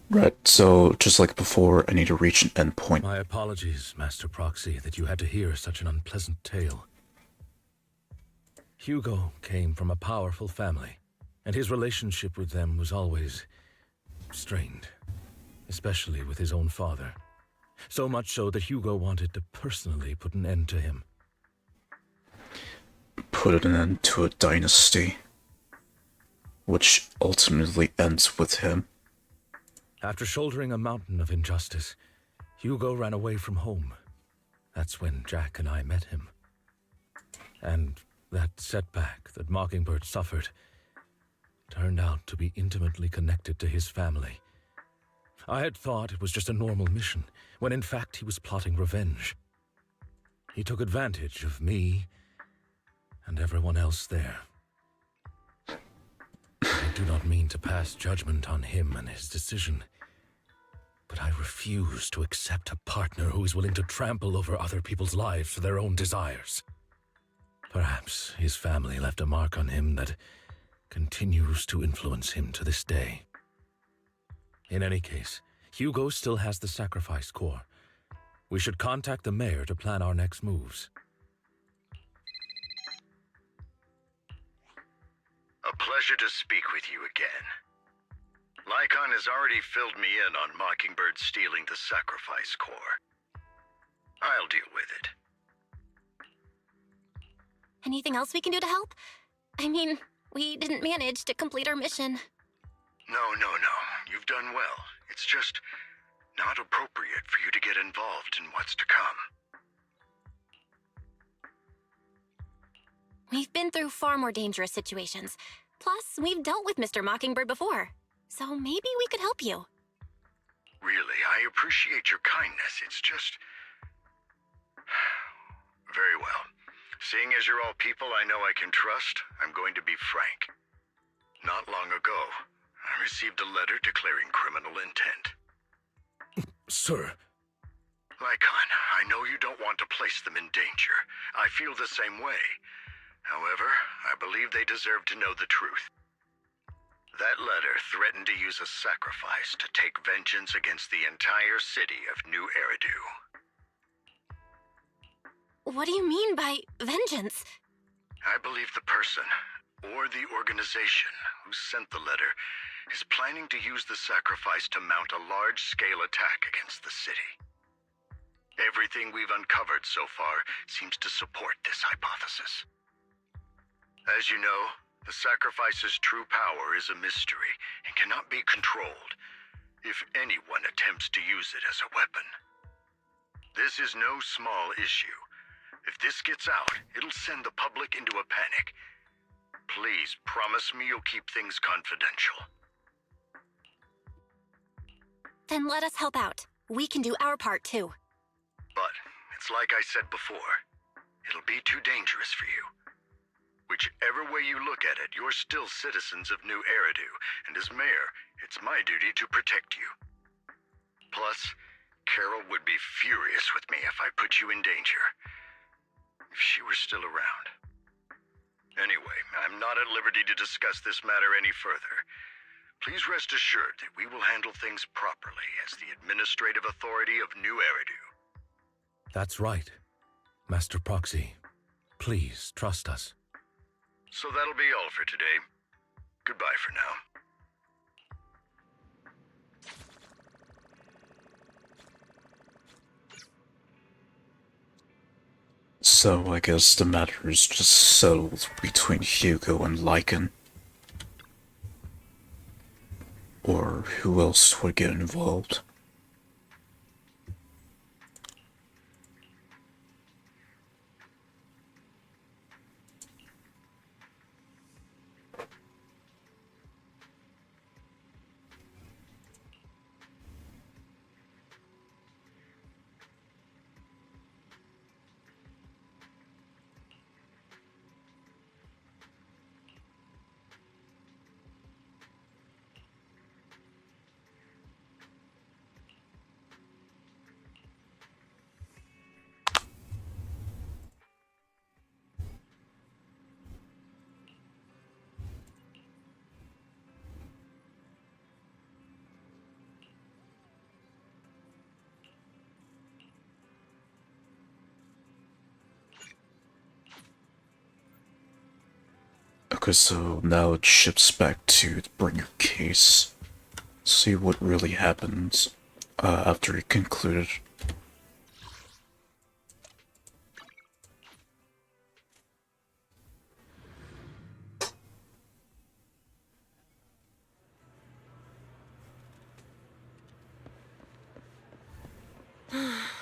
Right, so just like before, I need to reach an endpoint. My apologies, Master Proxy, that you had to hear such an unpleasant tale. Hugo came from a powerful family, and his relationship with them was always strained, especially with his own father. So much so that Hugo wanted to personally put an end to him. Put an end to a dynasty, which ultimately ends with him. After shouldering a mountain of injustice, Hugo ran away from home. That's when Jack and I met him. And that setback that Mockingbird suffered turned out to be intimately connected to his family. I had thought it was just a normal mission, when in fact he was plotting revenge. He took advantage of me and everyone else there. I do not mean to pass judgment on him and his decision, but I refuse to accept a partner who is willing to trample over other people's lives for their own desires. Perhaps his family left a mark on him that continues to influence him to this day. In any case, Hugo still has the sacrifice core. We should contact the mayor to plan our next moves. A pleasure to speak with you again. Lycon has already filled me in on Mockingbird stealing the sacrifice core. I'll deal with it. Anything else we can do to help? I mean, we didn't manage to complete our mission. No. You've done well. It's just not appropriate for you to get involved in what's to come. We've been through far more dangerous situations. Plus, we've dealt with Mr. Mockingbird before. So maybe we could help you. Really, I appreciate your kindness. It's just... Very well. Seeing as you're all people I know I can trust, I'm going to be frank. Not long ago, I received a letter declaring criminal intent. Sir. Lycon, I know you don't want to place them in danger. I feel the same way. However, I believe they deserve to know the truth. That letter threatened to use a sacrifice to take vengeance against the entire city of New Eridu. What do you mean by vengeance? I believe the person, or the organization, who sent the letter is planning to use the sacrifice to mount a large-scale attack against the city. Everything we've uncovered so far seems to support this hypothesis. As you know, the sacrifice's true power is a mystery and cannot be controlled if anyone attempts to use it as a weapon. This is no small issue. If this gets out, it'll send the public into a panic. Please promise me you'll keep things confidential. Then let us help out. We can do our part too. But it's like I said before, it'll be too dangerous for you. Whichever way you look at it, you're still citizens of New Eridu, and as mayor, it's my duty to protect you. Plus, Carol would be furious with me if I put you in danger. If she were still around. Anyway, I'm not at liberty to discuss this matter any further. Please rest assured that we will handle things properly as the administrative authority of New Eridu. That's right. Master Proxy, please trust us. So that'll be all for today. Goodbye for now. So I guess the matter is just settled between Hugo and Lycan. Or who else would get involved? Okay, so now it shifts back to bring your case. See what really happens after it concluded.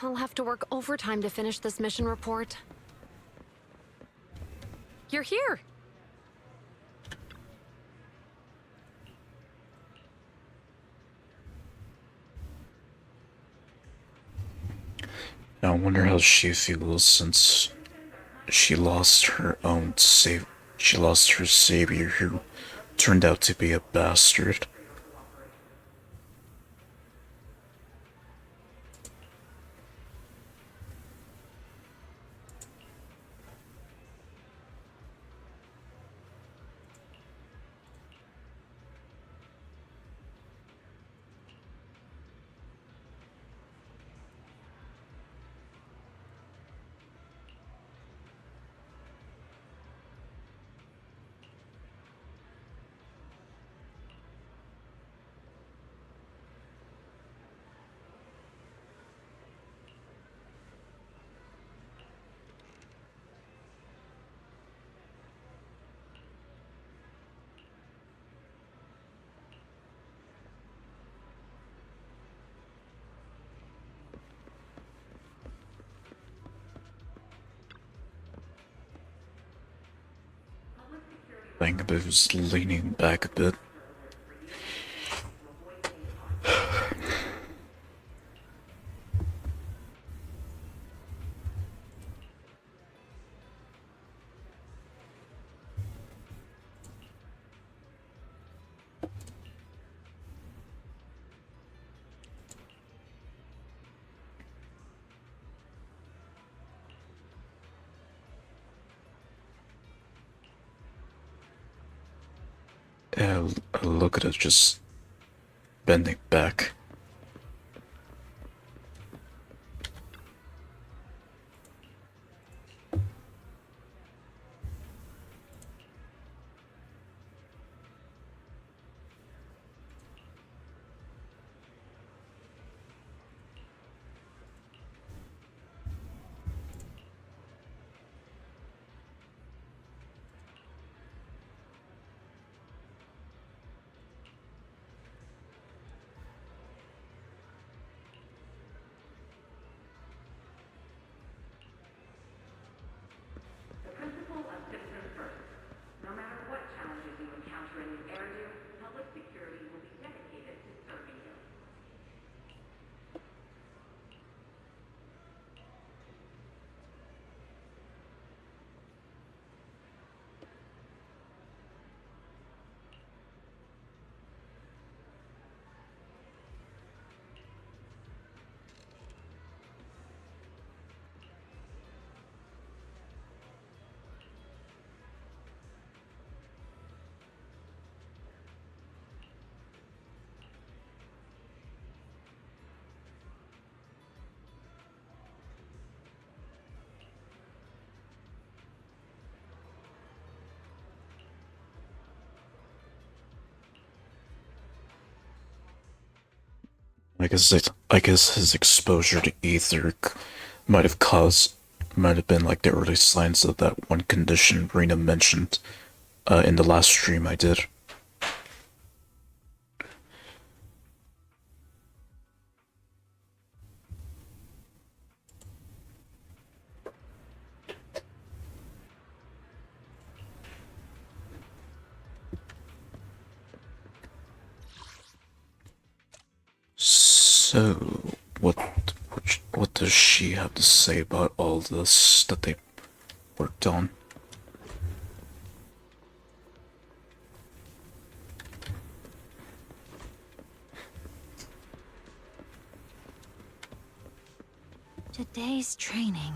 I'll have to work overtime to finish this mission report. You're here! Now I wonder how she feels since she lost her own she lost her savior who turned out to be a bastard. I think it was leaning back a bit. Yeah, look at it just bending back. No matter what challenges you encounter in the Eridu, public security will be dedicated to serving you. I guess his exposure to ether might have caused might have been like the early signs of that one condition Rena mentioned in the last stream I did. So, what does she have to say about all this that they worked on? Today's training.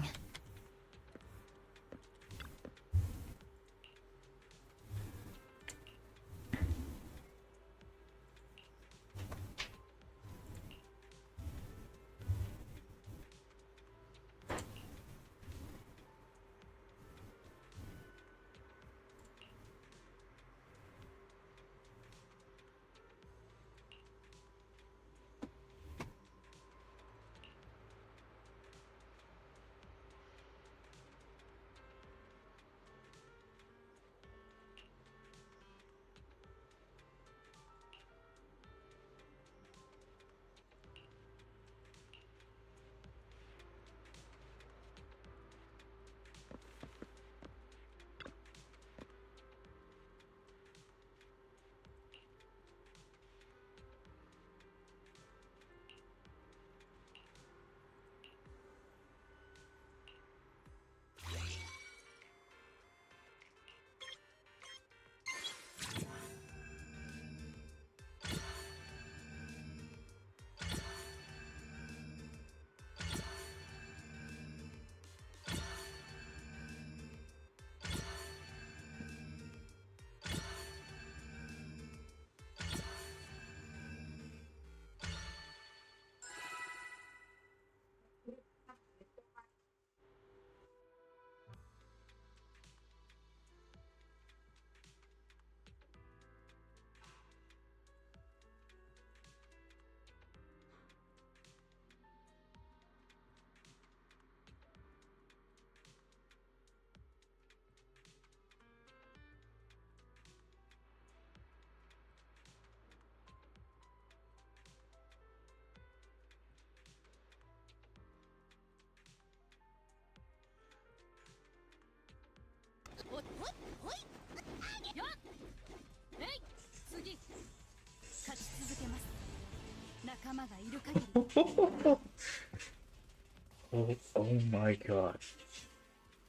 Oh my god.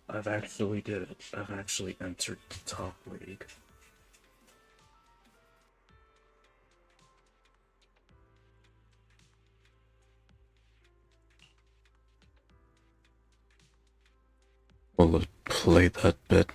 I've actually did it. I've actually entered the top league. Will it play that bit?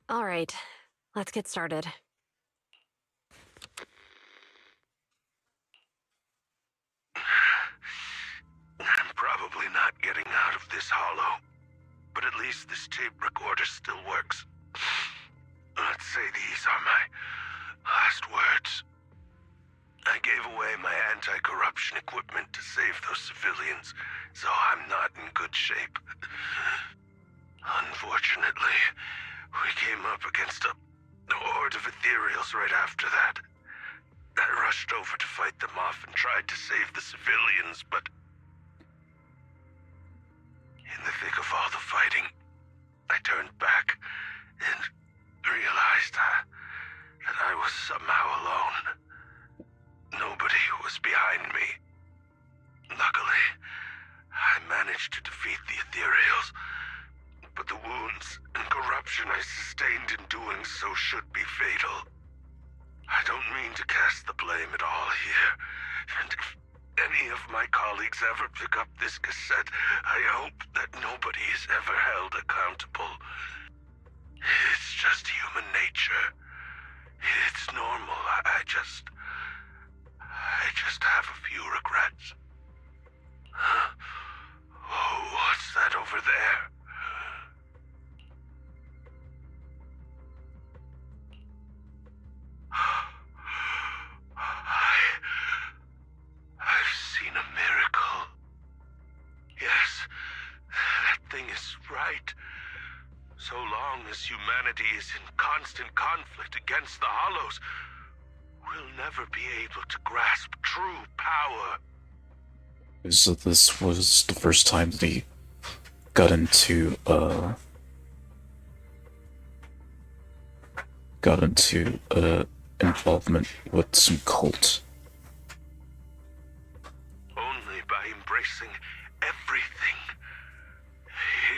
All right, let's get started. I'm probably not getting out of this hollow, but at least this tape recorder still works. Let's say these are my last words. I gave away my anti-corruption equipment to save those civilians, so I'm not in good shape. Unfortunately, we came up against a horde of ethereals right after that. I rushed over to fight them off and tried to save the civilians, but in the thick of all the fighting, I turned back and realized that I was somehow alone. Nobody was behind me. Luckily, I managed to defeat the ethereals, but the wounds and corruption I sustained in doing so should be fatal. I don't mean to cast the blame at all here, and if any of my colleagues ever pick up this cassette, I hope that nobody is ever held accountable. It's just human nature. It's normal. I just have a few regrets. Oh, what's that over there? I've seen a miracle. Yes, that thing is right. So long as humanity is in constant conflict against the Hollows, we'll never be able to grasp true power. So this was the first time that he got into involvement with some cult. Only by embracing everything.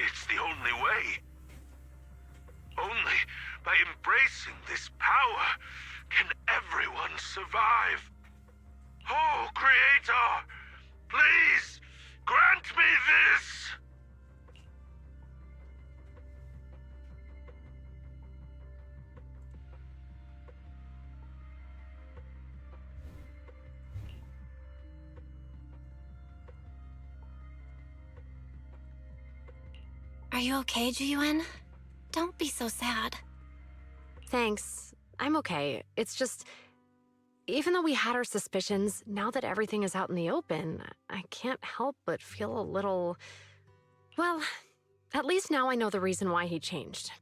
It's the only way. Only by embracing this power can everyone survive. Oh, Creator, please grant me this! Are you okay, Jiyuan? Don't be so sad. Thanks. I'm okay. It's just, even though we had our suspicions, now that everything is out in the open, I can't help but feel a little... Well, at least now I know the reason why he changed.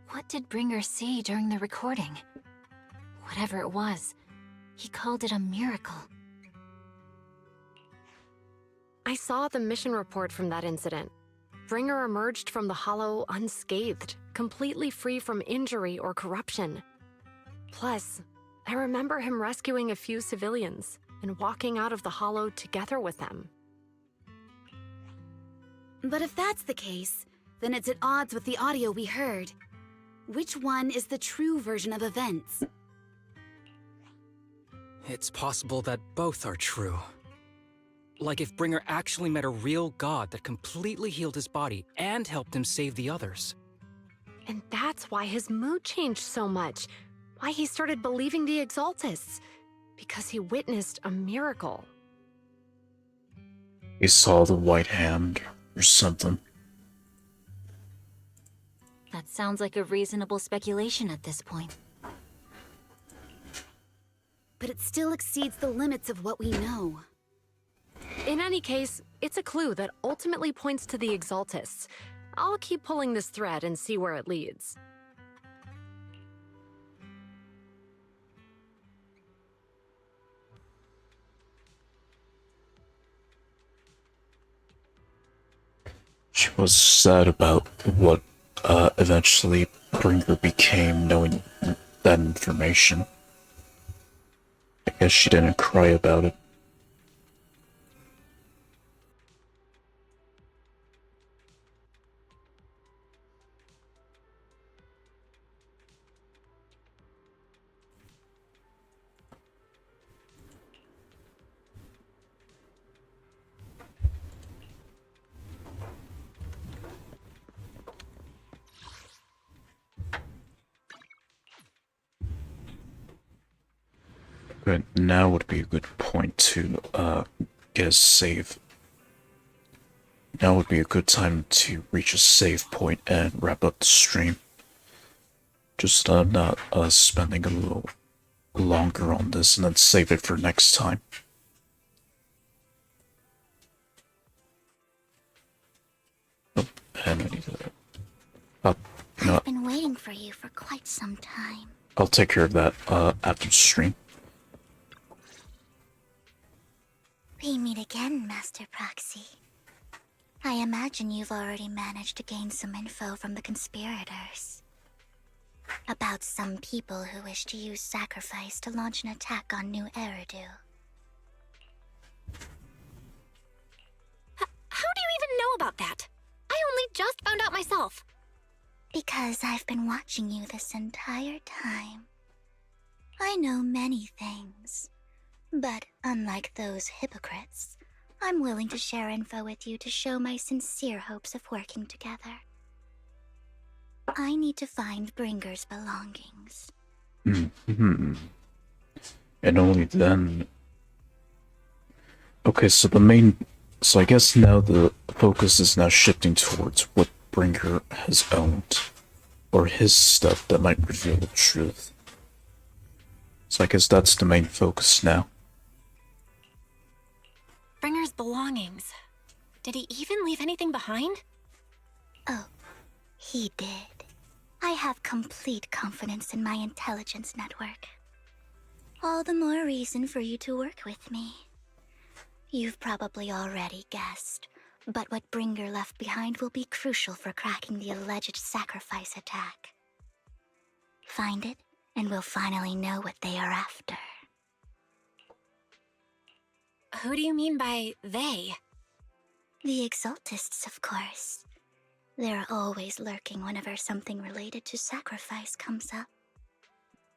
What did Bringer see during the recording? Whatever it was, he called it a miracle. I saw the mission report from that incident. Bringer emerged from the Hollow unscathed, completely free from injury or corruption. Plus, I remember him rescuing a few civilians and walking out of the Hollow together with them. But if that's the case, then it's at odds with the audio we heard. Which one is the true version of events? It's possible that both are true. Like if Bringer actually met a real god that completely healed his body and helped him save the others. And that's why his mood changed so much. Why he started believing the Exaltists. Because he witnessed a miracle. He saw the white hand or something. That sounds like a reasonable speculation at this point. But it still exceeds the limits of what we know. In any case, it's a clue that ultimately points to the Exaltists. I'll keep pulling this thread and see where it leads. She was sad about what eventually Bringer became, knowing that information. I guess she didn't cry about it. But now would be a good point to get a save. Now would be a good time to reach a save point and wrap up the stream. Just not spending a little longer on this and then save it for next time. Oh, and I need to... I've been waiting for you for quite some time. I'll take care of that after the stream. We meet again, Master Proxy. I imagine you've already managed to gain some info from the conspirators. About some people who wish to use sacrifice to launch an attack on New Eridu. How do you even know about that? I only just found out myself. Because I've been watching you this entire time. I know many things. But unlike those hypocrites, I'm willing to share info with you to show my sincere hopes of working together. I need to find Bringer's belongings. Hmm. And only then. Okay, so I guess now the focus is now shifting towards what Bringer has owned, or his stuff that might reveal the truth. So I guess that's the main focus now. Bringer's belongings. Did he even leave anything behind? Oh, he did. I have complete confidence in my intelligence network. All the more reason for you to work with me. You've probably already guessed, but what Bringer left behind will be crucial for cracking the alleged sacrifice attack. Find it, and we'll finally know what they are after. Who do you mean by they? The Exaltists, of course. They're always lurking whenever something related to sacrifice comes up.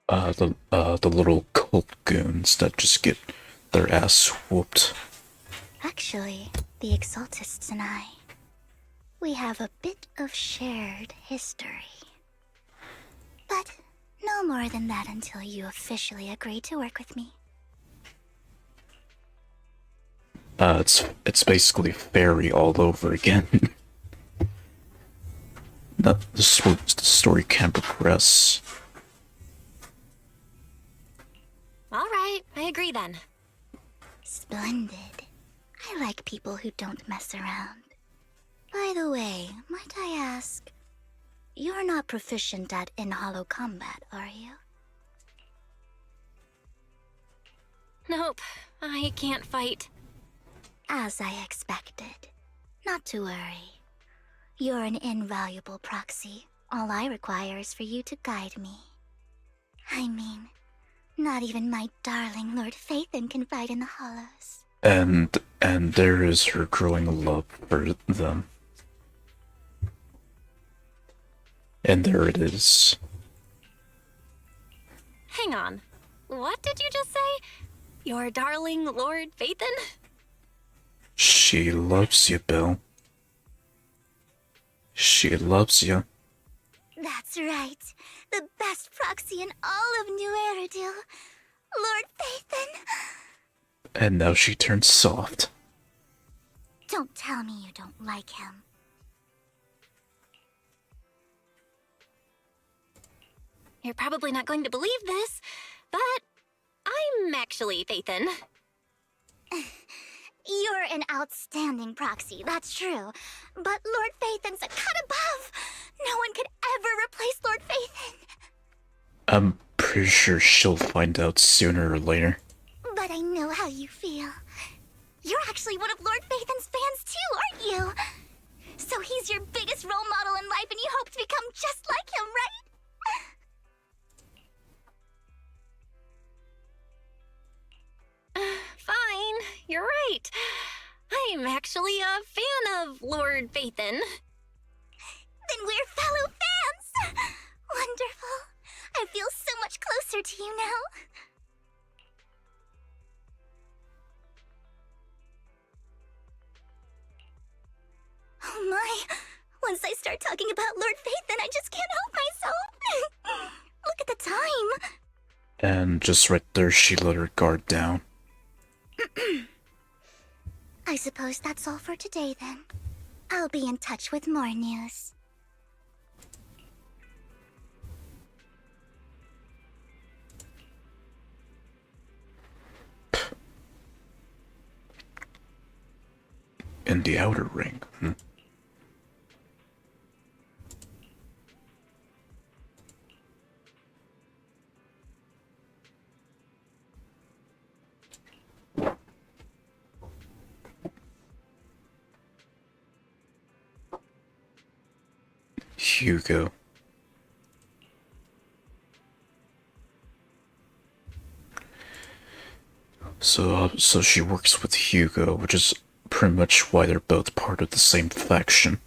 The little cult goons that just get their ass whooped. Actually, the Exaltists and I, we have a bit of shared history. But no more than that until you officially agree to work with me. It's basically fairy all over again. The story can progress. Alright, I agree then. Splendid. I like people who don't mess around. By the way, might I ask, you're not proficient at in-hollow combat, are you? Nope, I can't fight. As I expected. Not to worry. You're an invaluable proxy. All I require is for you to guide me. I mean, not even my darling Lord Phaethon can fight in the hollows. And there is her growing love for them. And there it is. Hang on. What did you just say? Your darling Lord Phaethon? She loves you, Bill. She loves you. That's right. The best proxy in all of New Eridu. Lord Phaethon. And now she turns soft. Don't tell me you don't like him. You're probably not going to believe this, but I'm actually Phaethon. You're an outstanding proxy, that's true. But Lord Phaethon's a cut above. No one could ever replace Lord Phaethon. I'm pretty sure she'll find out sooner or later. But I know how you feel. You're actually one of Lord Phaethon's fans too, aren't you? So he's your biggest role model in life and you hope to become just like him, right? Fine, you're right. I'm actually a fan of Lord Phaethon. Then we're fellow fans! Wonderful. I feel so much closer to you now. Oh my! Once I start talking about Lord Phaethon, I just can't help myself! Look at the time! And just right there, she let her guard down. I suppose that's all for today then. I'll be in touch with more news. In the outer ring. Hugo. So she works with Hugo, which is pretty much why they're both part of the same faction.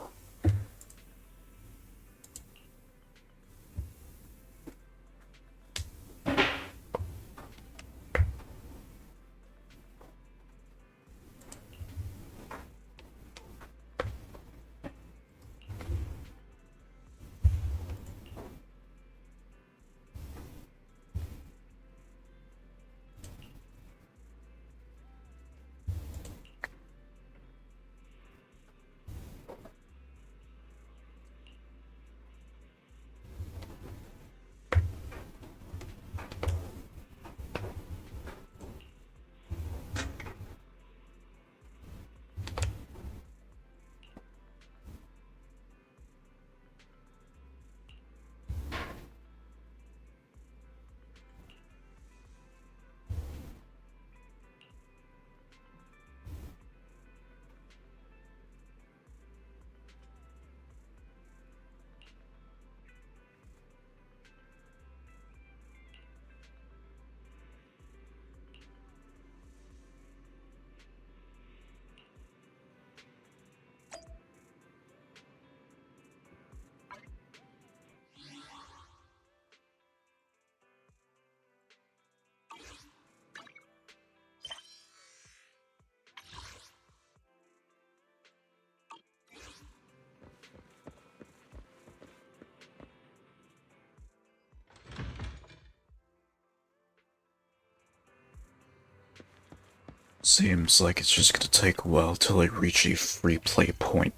Seems like it's just gonna take a while till I reach a free play point.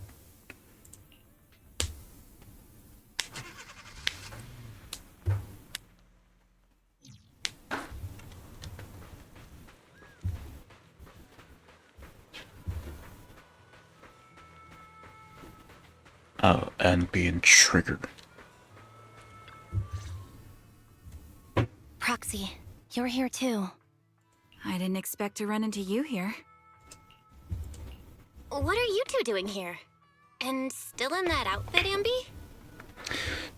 Oh, and being triggered. Proxy, you're here too. I didn't expect to run into you here. What are you two doing here? And still in that outfit, Ambi?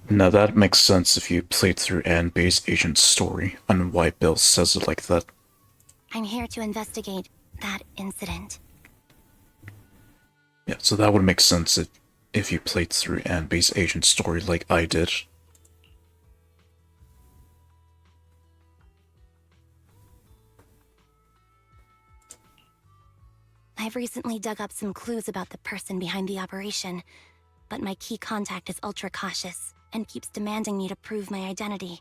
Now that makes sense if you played through Anbe's agent story and why Bill says it like that. I'm here to investigate that incident. Yeah, so that would make sense if you played through Anbe's agent story like I did. I've recently dug up some clues about the person behind the operation, but my key contact is ultra cautious and keeps demanding me to prove my identity.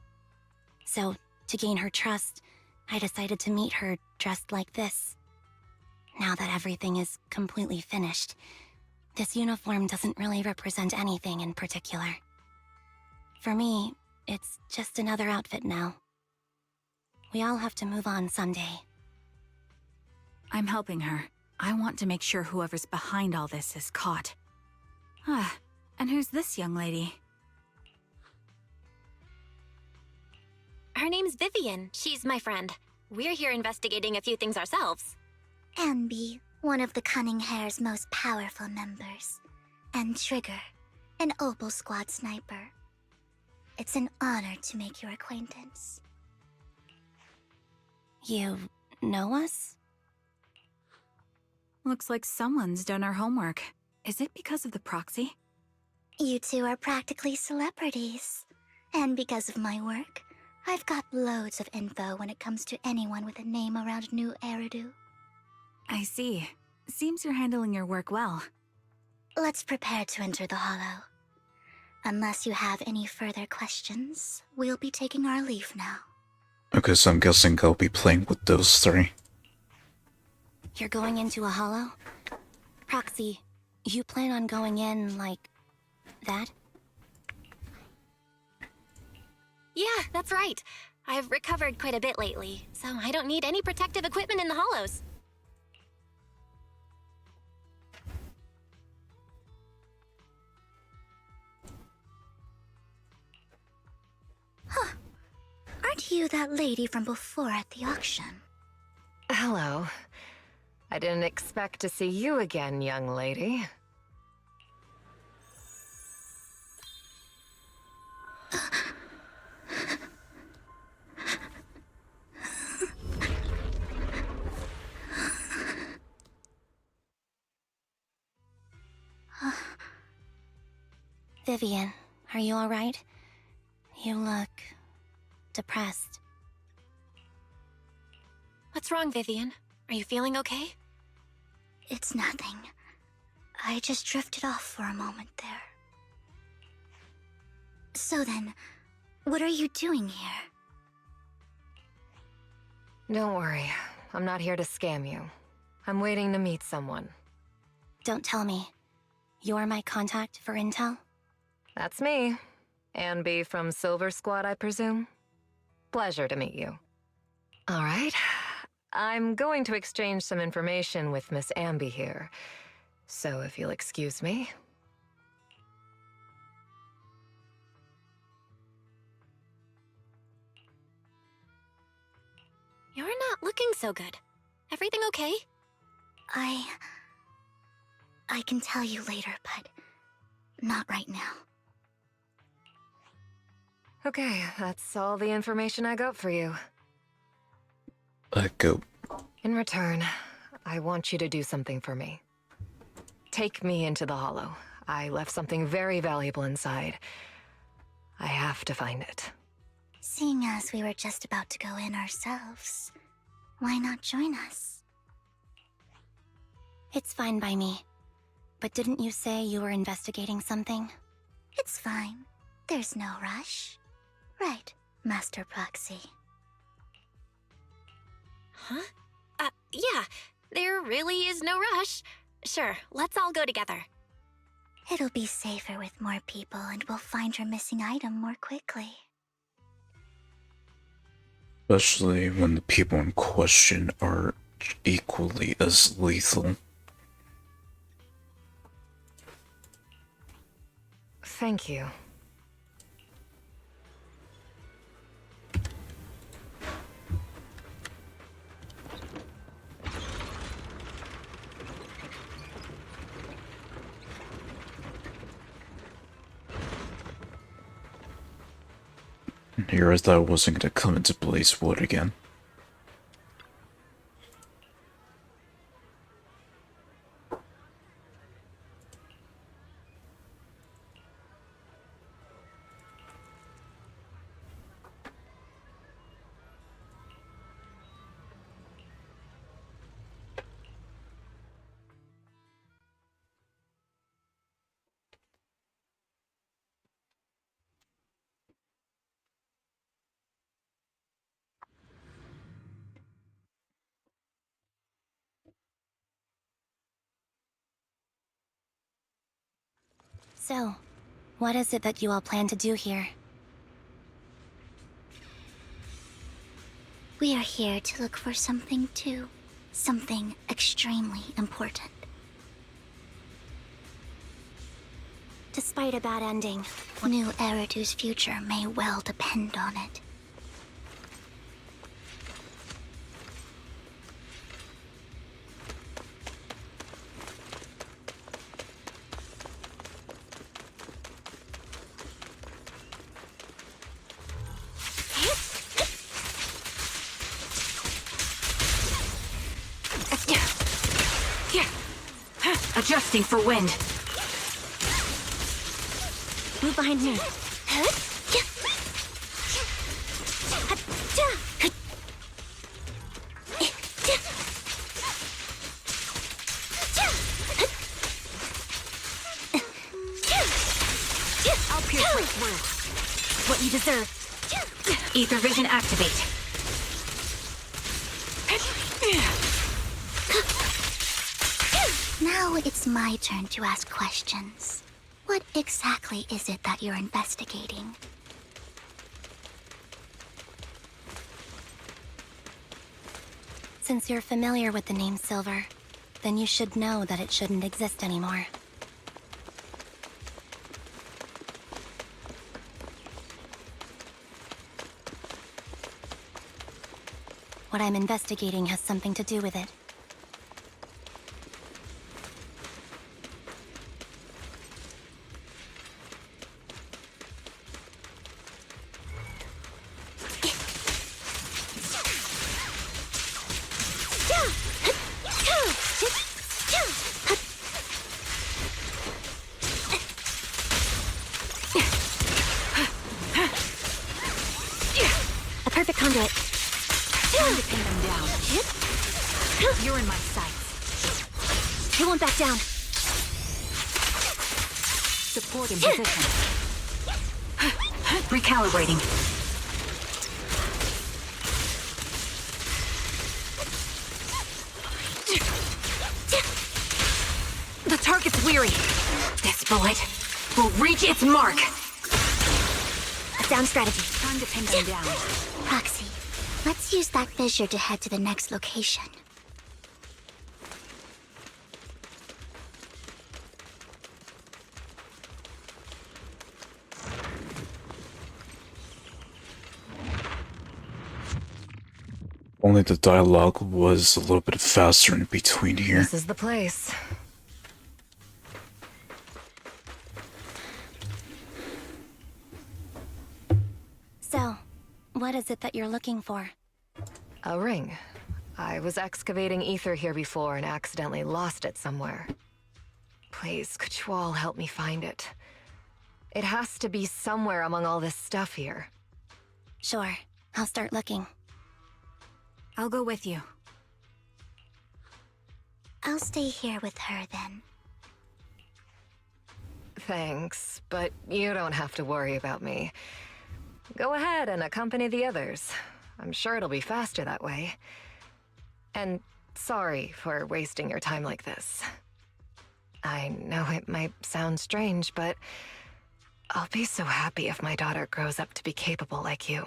So, to gain her trust, I decided to meet her dressed like this. Now that everything is completely finished, this uniform doesn't really represent anything in particular. For me, it's just another outfit now. We all have to move on someday. I'm helping her. I want to make sure whoever's behind all this is caught. Ah, and who's this young lady? Her name's Vivian. She's my friend. We're here investigating a few things ourselves. Ambi, one of the Cunning Hair's most powerful members. And Trigger, an Opal Squad sniper. It's an honor to make your acquaintance. You know us? Looks like someone's done our homework. Is it because of the proxy? You two are practically celebrities. And because of my work, I've got loads of info when it comes to anyone with a name around New Eridu. I see. Seems you're handling your work well. Let's prepare to enter the Hollow. Unless you have any further questions, we'll be taking our leave now. Okay, so I'm guessing I'll be playing with those three. You're going into a hollow? Proxy, you plan on going in like that? Yeah, that's right. I've recovered quite a bit lately, so I don't need any protective equipment in the hollows. Huh. Aren't you that lady from before at the auction? Hello. I didn't expect to see you again, young lady. Vivian, are you alright? You look depressed. What's wrong, Vivian? Are you feeling okay? It's nothing. I just drifted off for a moment there. So then, what are you doing here? Don't worry. I'm not here to scam you. I'm waiting to meet someone. Don't tell me. You're my contact for intel? That's me. Anbi from Silver Squad, I presume? Pleasure to meet you. All right. I'm going to exchange some information with Miss Ambi here. So if you'll excuse me. You're not looking so good. Everything okay? I can tell you later, but not right now. Okay, that's all the information I got for you. Go. In return, I want you to do something for me. Take me into the Hollow. I left something very valuable inside. I have to find it. Seeing as we were just about to go in ourselves, why not join us? It's fine by me. But didn't you say you were investigating something? It's fine. There's no rush. Right, Master Proxy. Huh? Yeah. There really is no rush. Sure, let's all go together. It'll be safer with more people, and we'll find your missing item more quickly. Especially when the people in question are equally as lethal. Thank you. Here I thought I wasn't gonna come into Blazewood again. So, what is it that you all plan to do here? We are here to look for something too. Something extremely important. Despite a bad ending, New Eridu's future may well depend on it. Adjusting for wind. Move behind me. I'll pierce right through. What you deserve. Ether vision activate. Now it's my turn to ask questions. What exactly is it that you're investigating? Since you're familiar with the name Silver, then you should know that it shouldn't exist anymore. What I'm investigating has something to do with it. A perfect conduit. Time to pin them down. You're in my sights. You won't back down. Support in position. Recalibrating. The target's weary. This bullet will reach its mark. A sound strategy. Time to pin them down. Roxy, let's use that fissure to head to the next location. Only the dialogue was a little bit faster in between here. This is the place. So, what is it that you're looking for? A ring. I was excavating ether here before and accidentally lost it somewhere. Please, could you all help me find it? It has to be somewhere among all this stuff here. Sure, I'll start looking. I'll go with you. I'll stay here with her then. Thanks, but you don't have to worry about me. Go ahead and accompany the others. I'm sure it'll be faster that way. And sorry for wasting your time like this. I know it might sound strange, but I'll be so happy if my daughter grows up to be capable like you.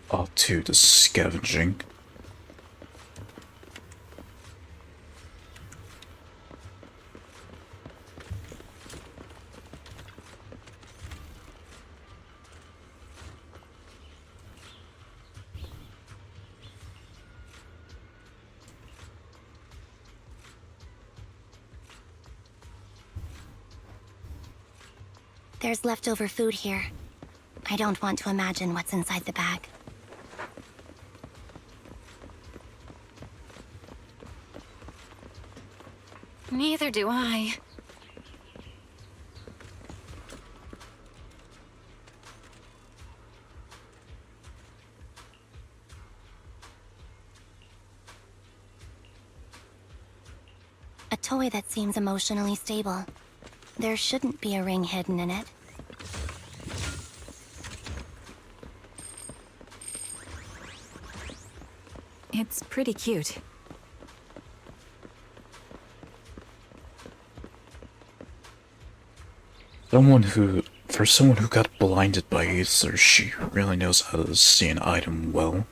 Off to the scavenging. There's leftover food here. I don't want to imagine what's inside the bag. Neither do I. A toy that seems emotionally stable. There shouldn't be a ring hidden in it. It's pretty cute. For someone who got blinded by Aether, she really knows how to see an item well.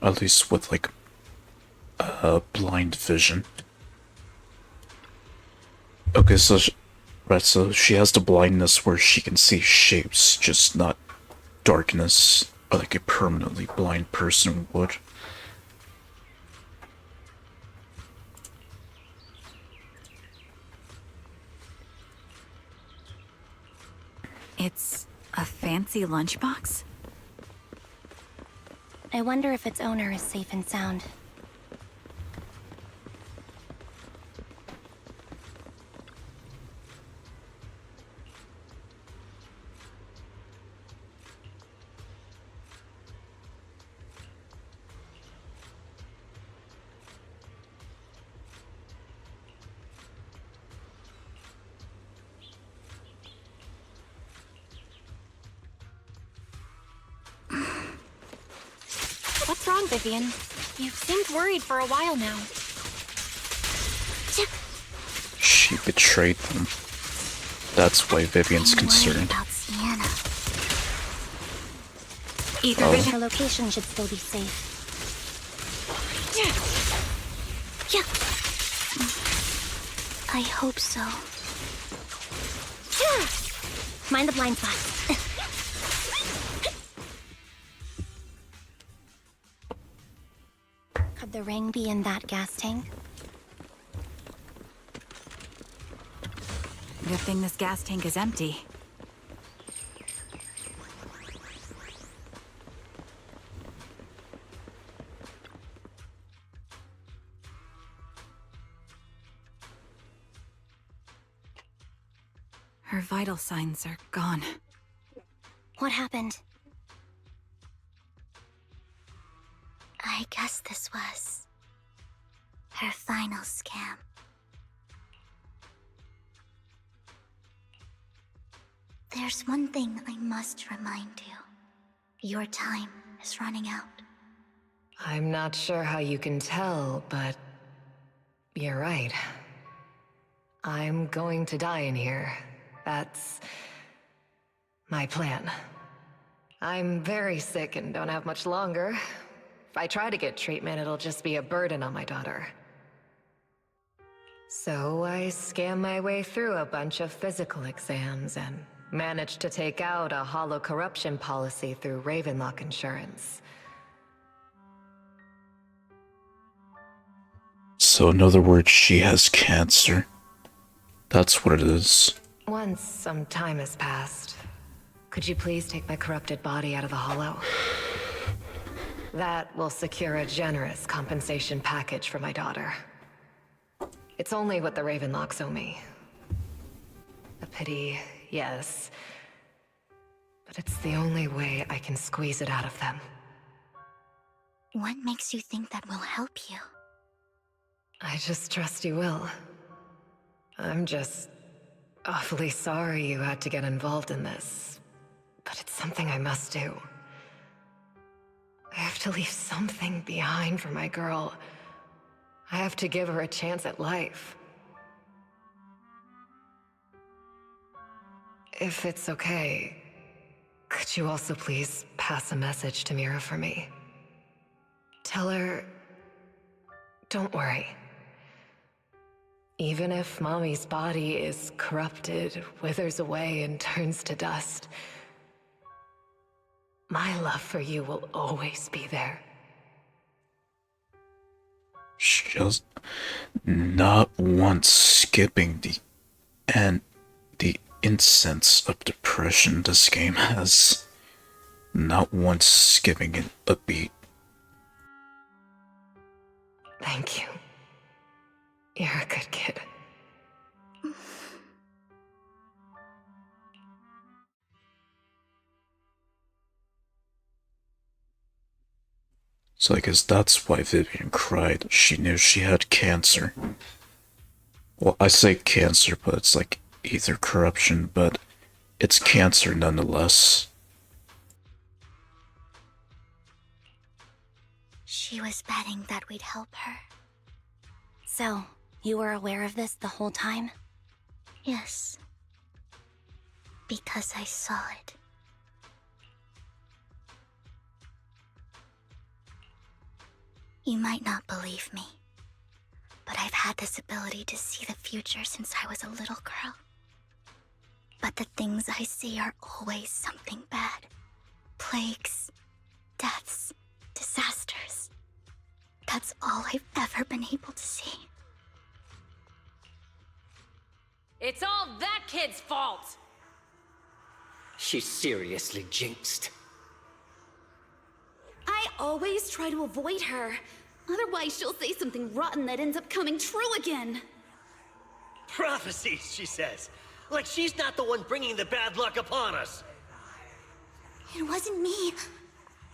At least with, like, blind vision. Okay, so so she has the blindness where she can see shapes, just not darkness, like a permanently blind person would. It's a fancy lunchbox? I wonder if its owner is safe and sound. What's wrong, Vivian? You've seemed worried for a while now. She betrayed them. That's why Vivian's concerned. Either way, her location should still be safe. I hope so. Mind the blind spot. Could the ring be in that gas tank? Good thing this gas tank is empty. Her vital signs are gone. What happened? I guess this was her final scam. There's one thing I must remind you. Your time is running out. I'm not sure how you can tell, but you're right. I'm going to die in here. That's my plan. I'm very sick and don't have much longer. If I try to get treatment, it'll just be a burden on my daughter. So I scam my way through a bunch of physical exams and managed to take out a hollow corruption policy through Ravenlock Insurance. So in other words, she has cancer. That's what it is. Once some time has passed, could you please take my corrupted body out of the hollow? That will secure a generous compensation package for my daughter. It's only what the Ravenlocks owe me. A pity, yes. But it's the only way I can squeeze it out of them. What makes you think that will help you? I just trust you will. I'm just awfully sorry you had to get involved in this. But it's something I must do. I have to leave something behind for my girl. I have to give her a chance at life. If it's okay, could you also please pass a message to Mira for me? Tell her, don't worry. Even if Mommy's body is corrupted, withers away, and turns to dust, my love for you will always be there. Just not once skipping the incense of depression this game has. Not once skipping it a beat. Thank you. You're a good kid. So I guess that's why Vivian cried. She knew she had cancer. Well, I say cancer, but it's like either corruption, but it's cancer nonetheless. She was betting that we'd help her. So, you were aware of this the whole time? Yes. Because I saw it. You might not believe me, but I've had this ability to see the future since I was a little girl. But the things I see are always something bad. Plagues, deaths, disasters. That's all I've ever been able to see. It's all that kid's fault! She's seriously jinxed. I always try to avoid her. Otherwise, she'll say something rotten that ends up coming true again. Prophecies, she says. Like she's not the one bringing the bad luck upon us. It wasn't me.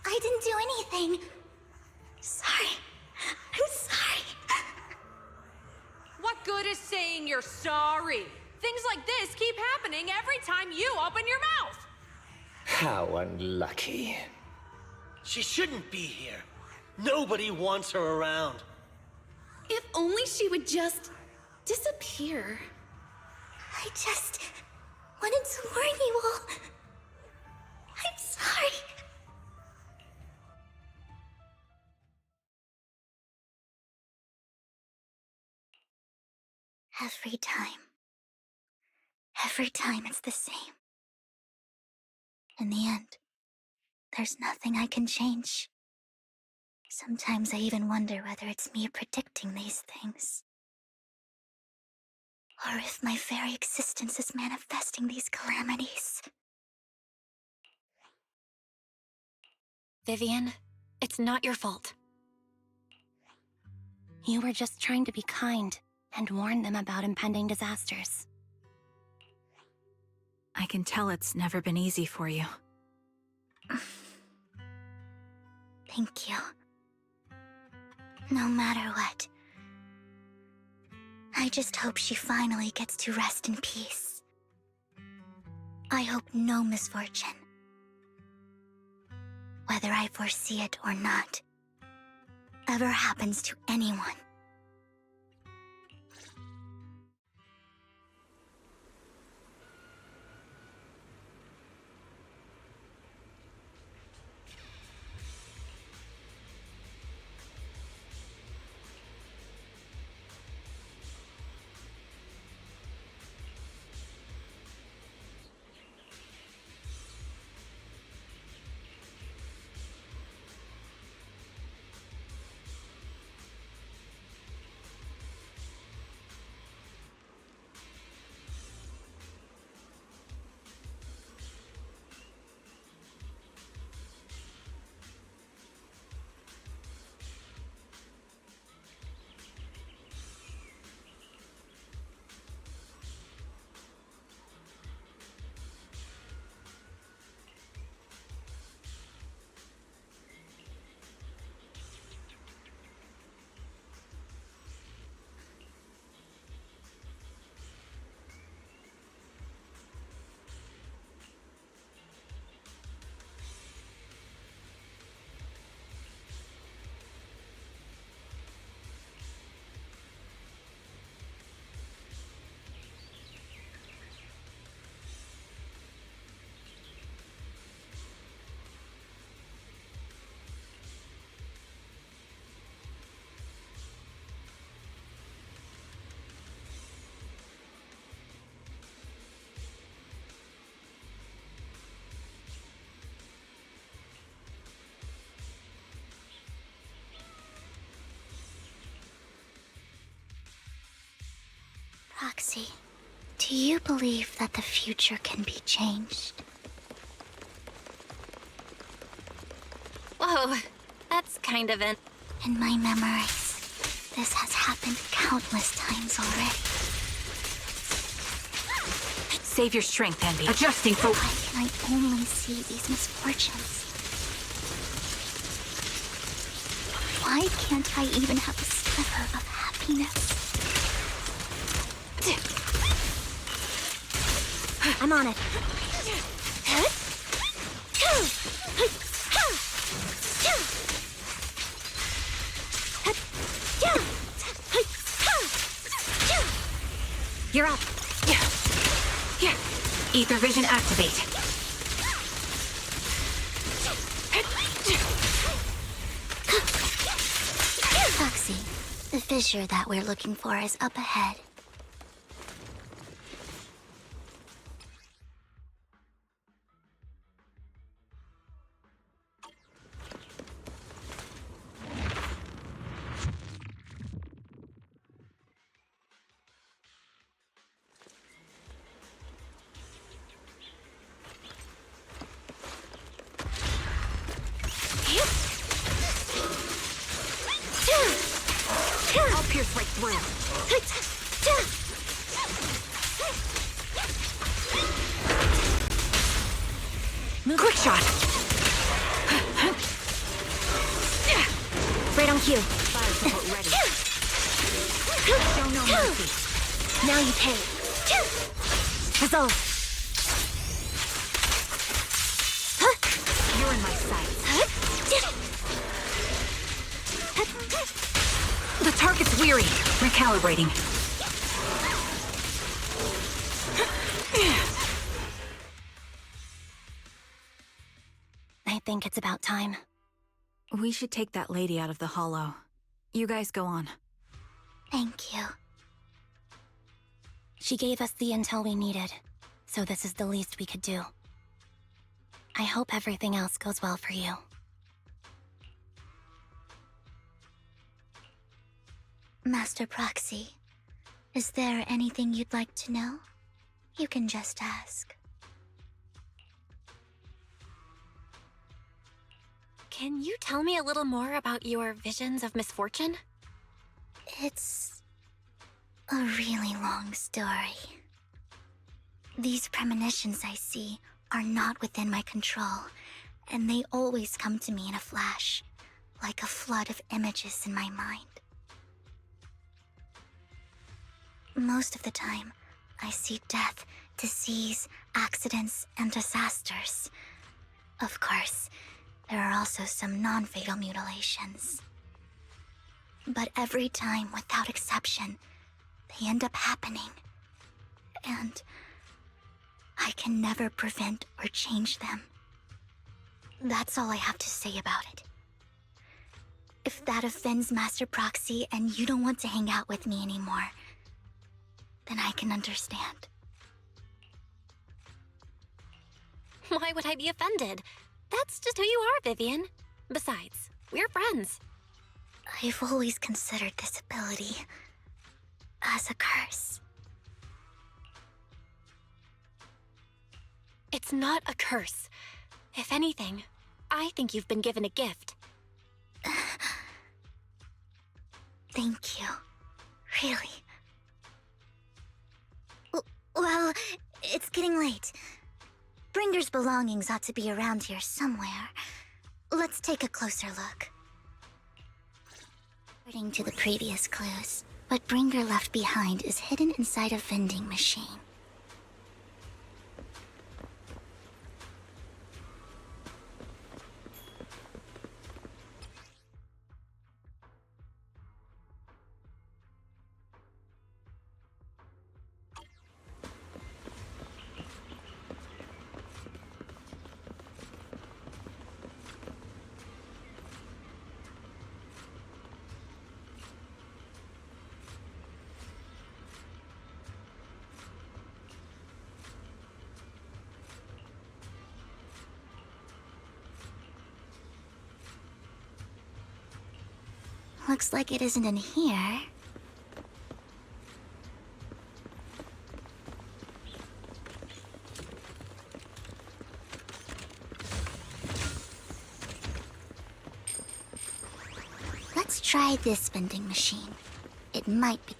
I didn't do anything. Sorry. I'm sorry. What good is saying you're sorry? Things like this keep happening every time you open your mouth! How unlucky. She shouldn't be here. Nobody wants her around. If only she would just disappear. I just wanted to warn you all. I'm sorry. Every time it's the same. In the end, there's nothing I can change. Sometimes I even wonder whether it's me predicting these things. Or if my very existence is manifesting these calamities. Vivian, it's not your fault. You were just trying to be kind and warn them about impending disasters. I can tell it's never been easy for you. Thank you. No matter what, I just hope she finally gets to rest in peace. I hope no misfortune, whether I foresee it or not, ever happens to anyone. Roxy, do you believe that the future can be changed? Whoa, that's kind of an... In my memories, this has happened countless times already. Save your strength, Envy. Adjusting for... Why can I only see these misfortunes? Why can't I even have a sliver of happiness? I'm on it. You're up. Yeah. Ether vision activate. Roxy, the fissure that we're looking for is up ahead. I'll pierce right through. Quick shot! Right on cue. Fire support ready. Show no mercy. Now you pay. Resolve. You're in my sights. The target's weary. Recalibrating. I think it's about time. We should take that lady out of the hollow. You guys go on. Thank you. She gave us the intel we needed, so this is the least we could do. I hope everything else goes well for you. Master Proxy, is there anything you'd like to know? You can just ask. Can you tell me a little more about your visions of misfortune? It's a really long story. These premonitions I see are not within my control, and they always come to me in a flash, like a flood of images in my mind. Most of the time, I see death, disease, accidents, and disasters. Of course, there are also some non-fatal mutilations. But every time, without exception, they end up happening. And I can never prevent or change them. That's all I have to say about it. If that offends Master Proxy and you don't want to hang out with me anymore, then I can understand. Why would I be offended? That's just who you are, Vivian. Besides, we're friends. I've always considered this ability as a curse. It's not a curse. If anything, I think you've been given a gift. Thank you. Really. Well, it's getting late. Bringer's belongings ought to be around here somewhere. Let's take a closer look. According to the previous clues, what Bringer left behind is hidden inside a vending machine. Looks like it isn't in here. Let's try this vending machine. It might be...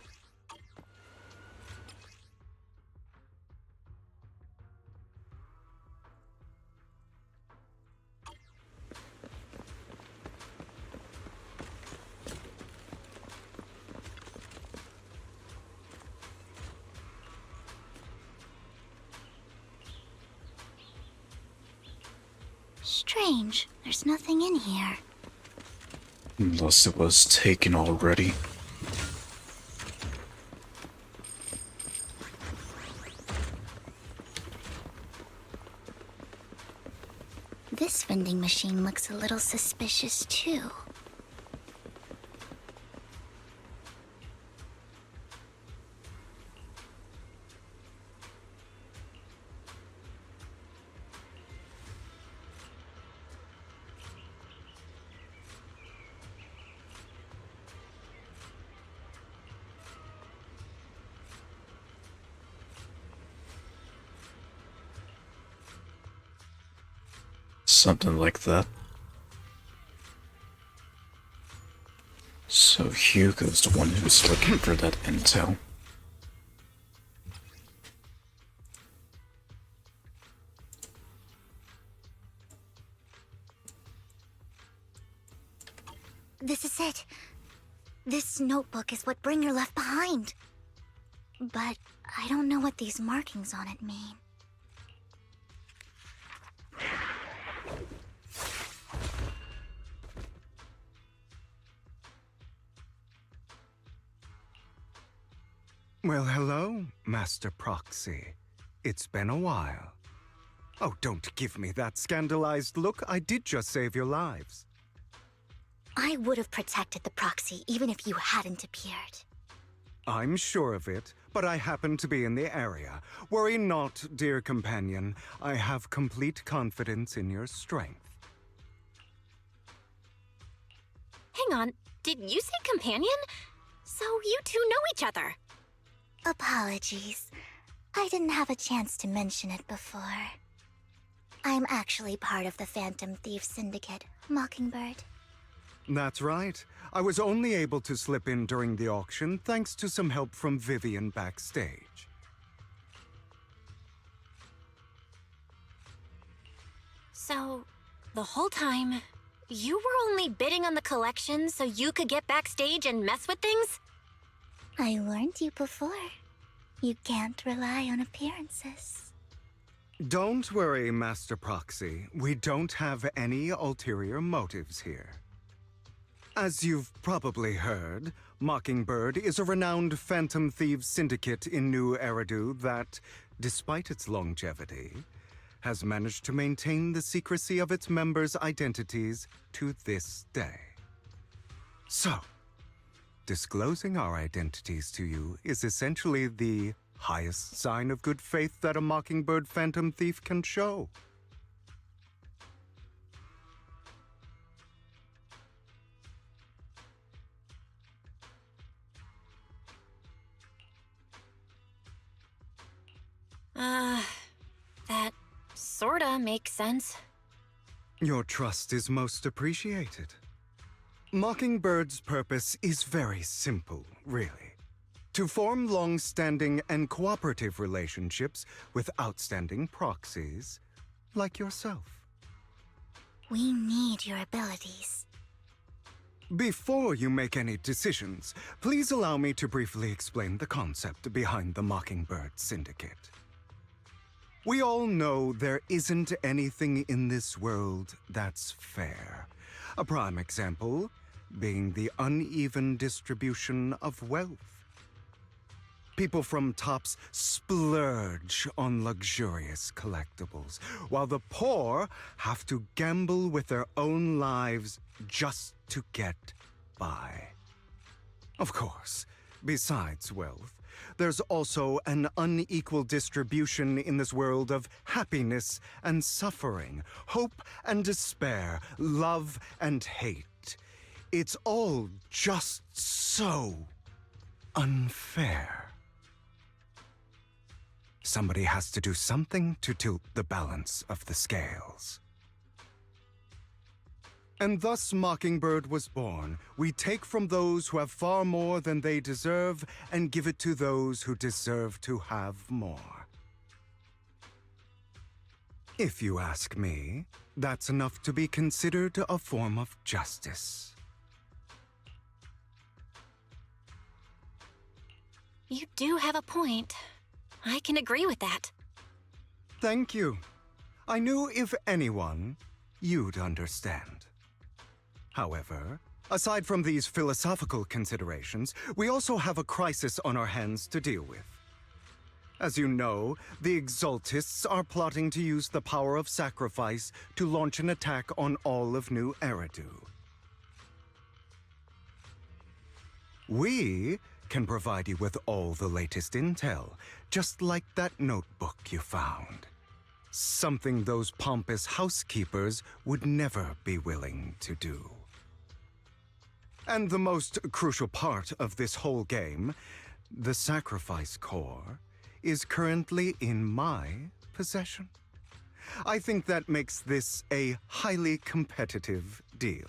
Strange, there's nothing in here. Unless it was taken already. This vending machine looks a little suspicious too. Something like that. So Hugo's the one who's looking for that intel. This is it. This notebook is what Bringer left behind. But I don't know what these markings on it mean. Well, hello, Master Proxy. It's been a while. Oh, don't give me that scandalized look. I did just save your lives. I would have protected the Proxy even if you hadn't appeared. I'm sure of it, but I happen to be in the area. Worry not, dear companion. I have complete confidence in your strength. Hang on, did you say companion? So you two know each other. Apologies. I didn't have a chance to mention it before. I'm actually part of the Phantom Thief Syndicate, Mockingbird. That's right. I was only able to slip in during the auction thanks to some help from Vivian backstage. So, the whole time, you were only bidding on the collection so you could get backstage and mess with things? I warned you before. You can't rely on appearances. Don't worry, Master Proxy. We don't have any ulterior motives here. As you've probably heard, Mockingbird is a renowned Phantom Thieves syndicate in New Eridu that, despite its longevity, has managed to maintain the secrecy of its members' identities to this day. So, disclosing our identities to you is essentially the highest sign of good faith that a Mockingbird Phantom Thief can show. That sorta makes sense. Your trust is most appreciated. Mockingbird's purpose is very simple, really. To form long-standing and cooperative relationships with outstanding proxies like yourself. We need your abilities. Before you make any decisions, please allow me to briefly explain the concept behind the Mockingbird Syndicate. We all know there isn't anything in this world that's fair. A prime example being the uneven distribution of wealth. People from tops splurge on luxurious collectibles, while the poor have to gamble with their own lives just to get by. Of course, besides wealth, there's also an unequal distribution in this world of happiness and suffering, hope and despair, love and hate. It's all just so unfair. Somebody has to do something to tilt the balance of the scales. And thus Mockingbird was born. We take from those who have far more than they deserve and give it to those who deserve to have more. If you ask me, that's enough to be considered a form of justice. You do have a point. I can agree with that. Thank you. I knew if anyone, you'd understand. However, aside from these philosophical considerations, we also have a crisis on our hands to deal with. As you know, the Exaltists are plotting to use the power of sacrifice to launch an attack on all of New Eridu. We can provide you with all the latest intel, just like that notebook you found. Something those pompous housekeepers would never be willing to do. And the most crucial part of this whole game, the sacrifice core, is currently in my possession. I think that makes this a highly competitive deal.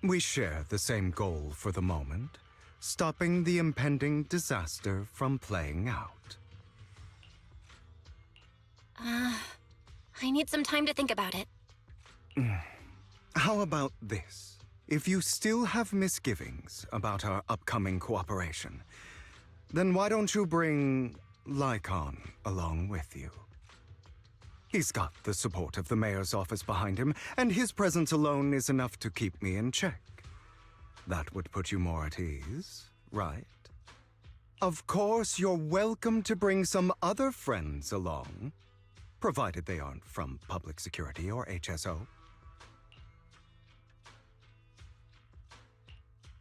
We share the same goal for the moment, stopping the impending disaster from playing out. I need some time to think about it. How about this? If you still have misgivings about our upcoming cooperation, then why don't you bring Lycon along with you? He's got the support of the mayor's office behind him, and his presence alone is enough to keep me in check. That would put you more at ease, right? Of course, you're welcome to bring some other friends along, provided they aren't from public security or HSO.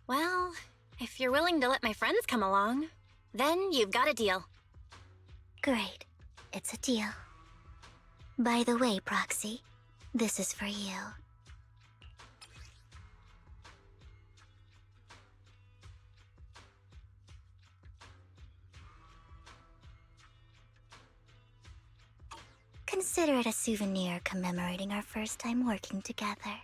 Well, if you're willing to let my friends come along, then you've got a deal. Great. It's a deal. By the way, Proxy, this is for you. Consider it a souvenir commemorating our first time working together.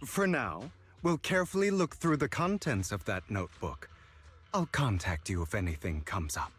For now, we'll carefully look through the contents of that notebook. I'll contact you if anything comes up.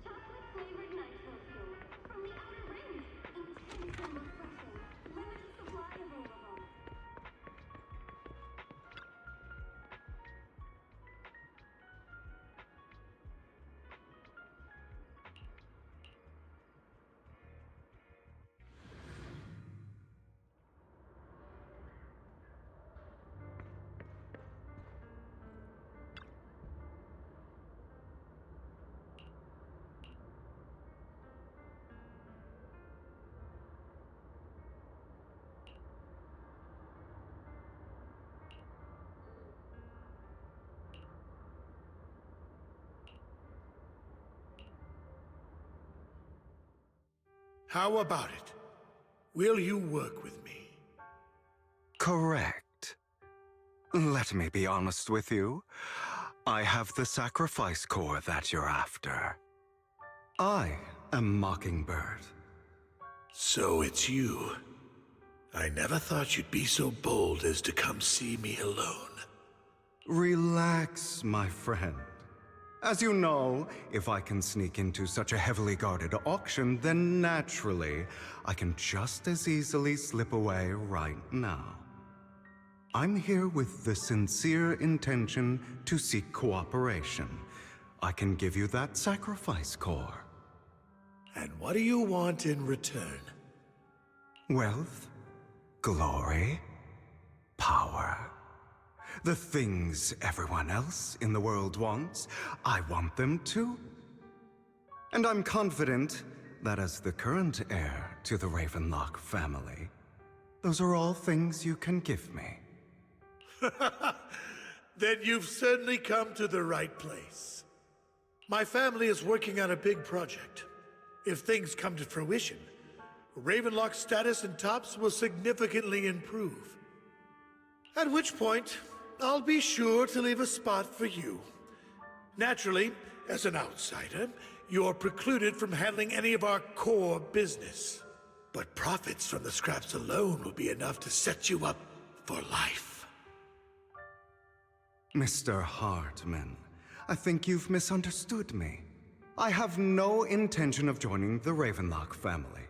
Chocolate-flavored nitro fuel from the outer ring. Intense and refreshing. Limited supply available. How about it? Will you work with me? Correct. Let me be honest with you. I have the sacrifice core that you're after. I am Mockingbird. So it's you. I never thought you'd be so bold as to come see me alone. Relax, my friend. As you know, if I can sneak into such a heavily guarded auction, then naturally, I can just as easily slip away right now. I'm here with the sincere intention to seek cooperation. I can give you that sacrifice core. And what do you want in return? Wealth, glory, power. The things everyone else in the world wants, I want them too. And I'm confident that as the current heir to the Ravenlock family, those are all things you can give me. Then you've certainly come to the right place. My family is working on a big project. If things come to fruition, Ravenlock's status in Tops will significantly improve. At which point, I'll be sure to leave a spot for you. Naturally, as an outsider, you're precluded from handling any of our core business. But profits from the scraps alone will be enough to set you up for life. Mr. Hartman, I think you've misunderstood me. I have no intention of joining the Ravenlock family.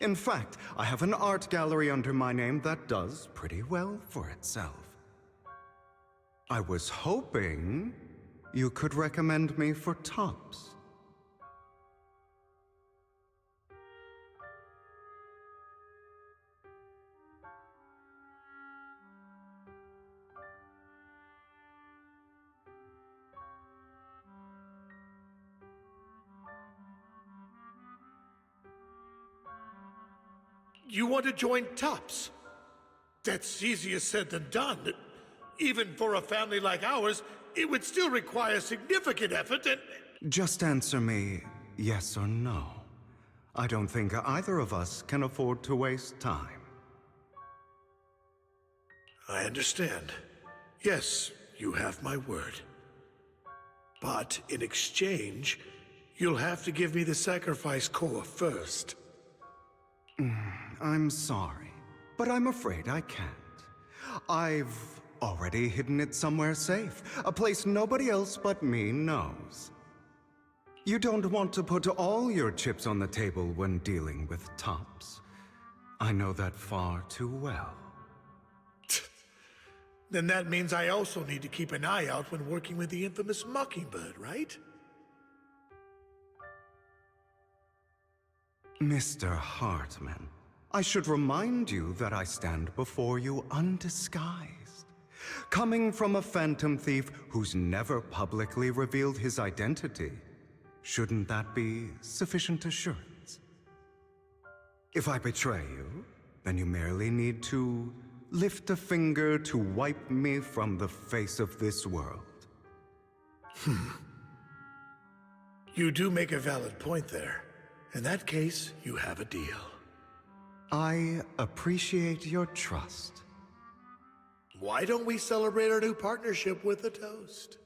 In fact, I have an art gallery under my name that does pretty well for itself. I was hoping you could recommend me for Tops. You want to join Tops? That's easier said than done. Even for a family like ours, it would still require significant effort and... Just answer me yes or no. I don't think either of us can afford to waste time. I understand. Yes, you have my word. But in exchange, you'll have to give me the sacrifice core first. I'm sorry, but I'm afraid I can't. I've already hidden it somewhere safe, a place nobody else but me knows. You don't want to put all your chips on the table when dealing with Tops. I know that far too well. Then that means I also need to keep an eye out when working with the infamous Mockingbird, right? Mr. Hartman, I should remind you that I stand before you undisguised. Coming from a phantom thief who's never publicly revealed his identity, shouldn't that be sufficient assurance? If I betray you, then you merely need to lift a finger to wipe me from the face of this world. You do make a valid point there. In that case, you have a deal. I appreciate your trust. Why don't we celebrate our new partnership with a toast?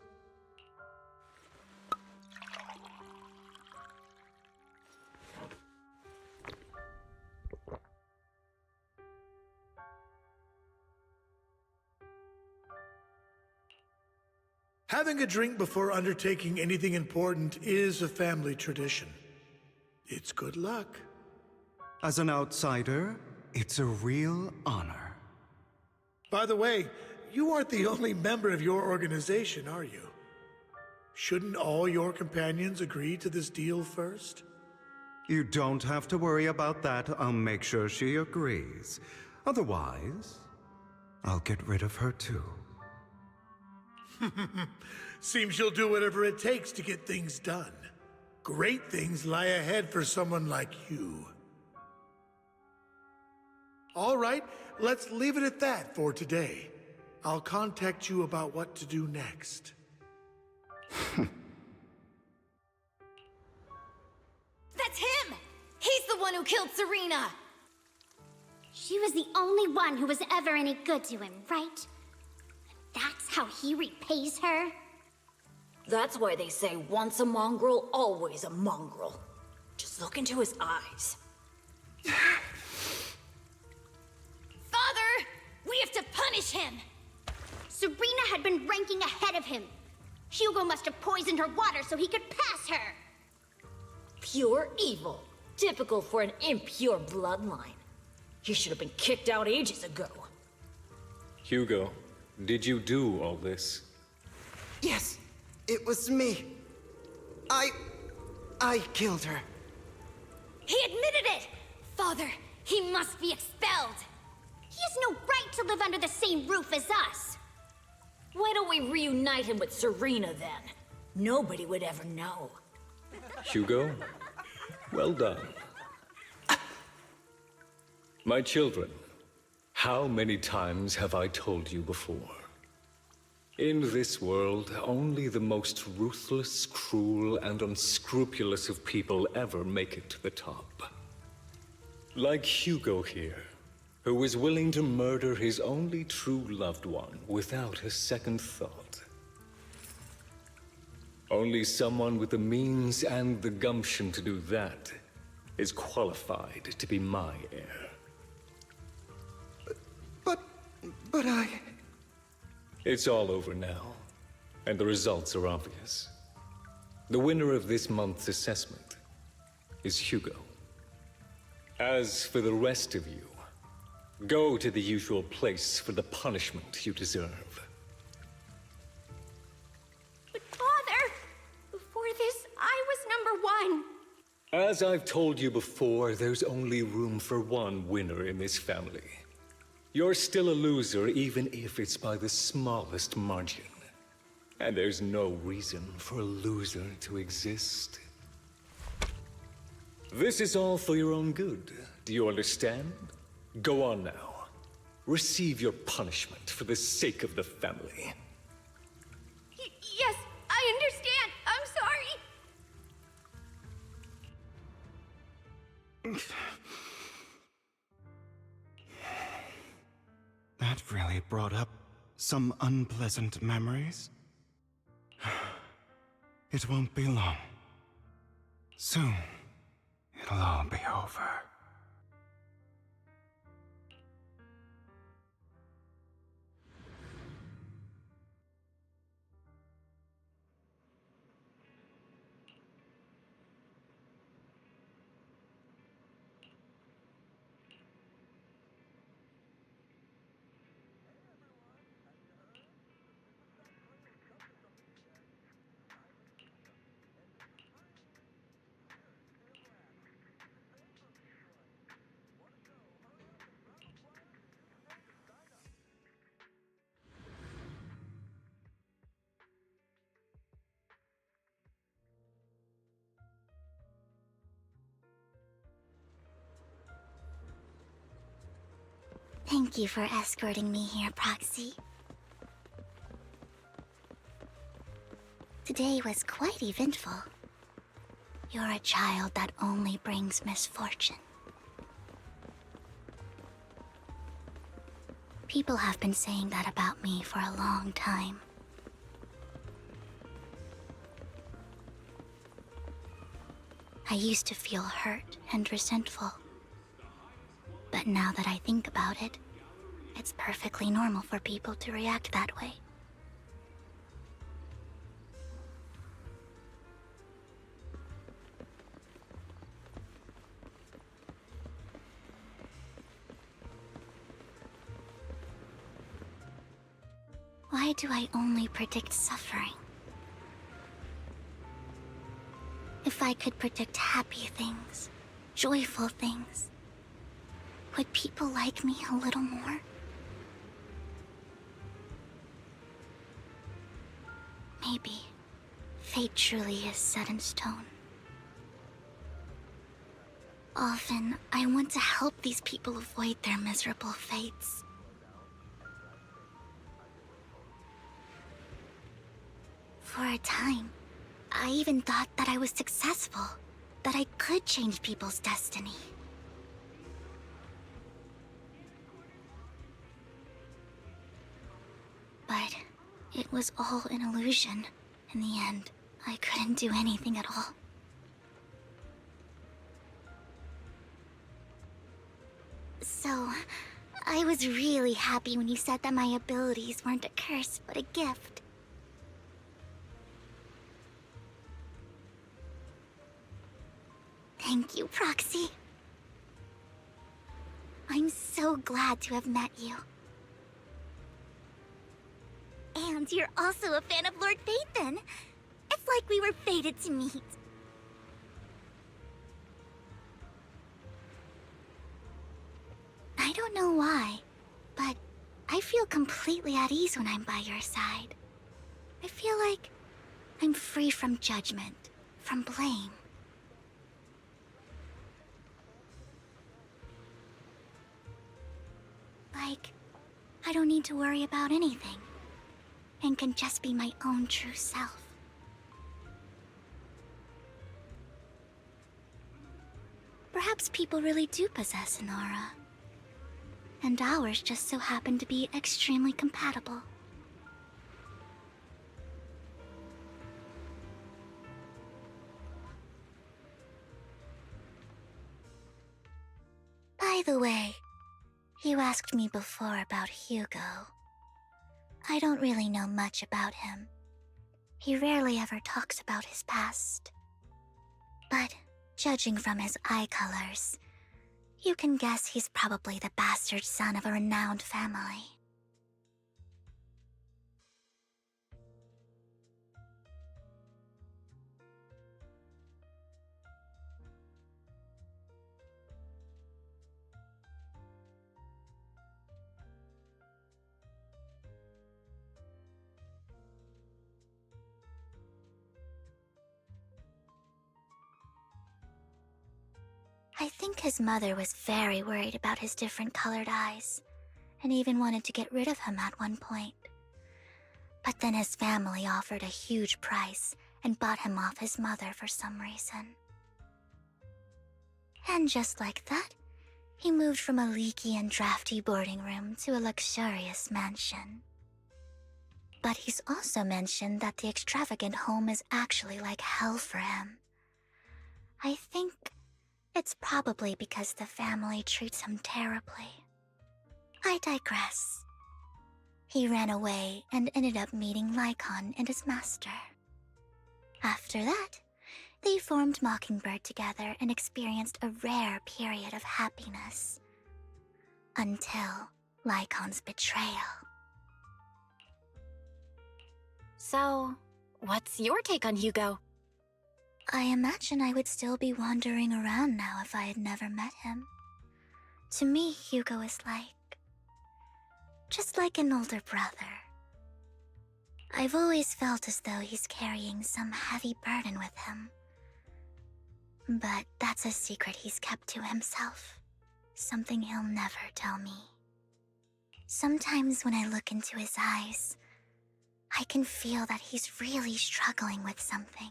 Having a drink before undertaking anything important is a family tradition. It's good luck. As an outsider, it's a real honor. By the way, you aren't the only member of your organization, are you? Shouldn't all your companions agree to this deal first? You don't have to worry about that. I'll make sure she agrees. Otherwise, I'll get rid of her too. Seems you'll do whatever it takes to get things done. Great things lie ahead for someone like you. All right, let's leave it at that for today. I'll contact you about what to do next. That's him! He's the one who killed Serena! She was the only one who was ever any good to him, right? That's how he repays her? That's why they say once a mongrel, always a mongrel. Just look into his eyes. Father! We have to punish him! Serena had been ranking ahead of him. Hugo must have poisoned her water so he could pass her. Pure evil. Typical for an impure bloodline. He should have been kicked out ages ago. Hugo, did you do all this? Yes, it was me. I killed her. He admitted it! Father, he must be expelled. He has no right to live under the same roof as us. Why don't we reunite him with Serena then? Nobody would ever know. Hugo, well done. My children, how many times have I told you before? In this world, only the most ruthless, cruel, and unscrupulous of people ever make it to the top. Like Hugo here, who was willing to murder his only true loved one without a second thought. Only someone with the means and the gumption to do that is qualified to be my heir. But I... It's all over now, and the results are obvious. The winner of this month's assessment is Hugo. As for the rest of you, go to the usual place for the punishment you deserve. But Father, before this, I was number one. As I've told you before, there's only room for one winner in this family. You're still a loser, even if it's by the smallest margin. And there's no reason for a loser to exist. This is all for your own good. Do you understand? Go on now. Receive your punishment for the sake of the family. Yes, I understand. I'm sorry. That really brought up some unpleasant memories. It won't be long. Soon, it'll all be over. Thank you for escorting me here, Proxy. Today was quite eventful. You're a child that only brings misfortune. People have been saying that about me for a long time. I used to feel hurt and resentful. But now that I think about it, it's perfectly normal for people to react that way. Why do I only predict suffering? If I could predict happy things, joyful things, would people like me a little more? Maybe fate truly is set in stone. Often, I want to help these people avoid their miserable fates. For a time, I even thought that I was successful, that I could change people's destiny. But it was all an illusion. In the end, I couldn't do anything at all. So, I was really happy when you said that my abilities weren't a curse, but a gift. Thank you, Proxy. I'm so glad to have met you. And you're also a fan of Lord Phaethon. It's like we were fated to meet. I don't know why, but I feel completely at ease when I'm by your side. I feel like I'm free from judgment, from blame. Like, I don't need to worry about anything, and can just be my own true self. Perhaps people really do possess an aura, and ours just so happen to be extremely compatible. By the way, you asked me before about Hugo. I don't really know much about him. He rarely ever talks about his past. But judging from his eye colors, you can guess he's probably the bastard son of a renowned family. I think his mother was very worried about his different colored eyes, and even wanted to get rid of him at one point. But then his family offered a huge price and bought him off his mother for some reason. And just like that, he moved from a leaky and drafty boarding room to a luxurious mansion. But he's also mentioned that the extravagant home is actually like hell for him. I think it's probably because the family treats him terribly. I digress. He ran away and ended up meeting Lycon and his master. After that, they formed Mockingbird together and experienced a rare period of happiness. Until Lycon's betrayal. So, what's your take on Hugo? I imagine I would still be wandering around now if I had never met him. To me, Hugo is just like an older brother. I've always felt as though he's carrying some heavy burden with him. But that's a secret he's kept to himself. Something he'll never tell me. Sometimes when I look into his eyes, I can feel that he's really struggling with something.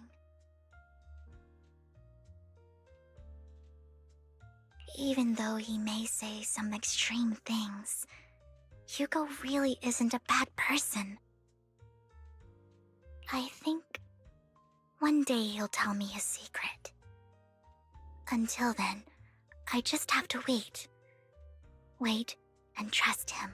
Even though he may say some extreme things, Hugo really isn't a bad person. I think one day he'll tell me his secret. Until then, I just have to wait. Wait and trust him.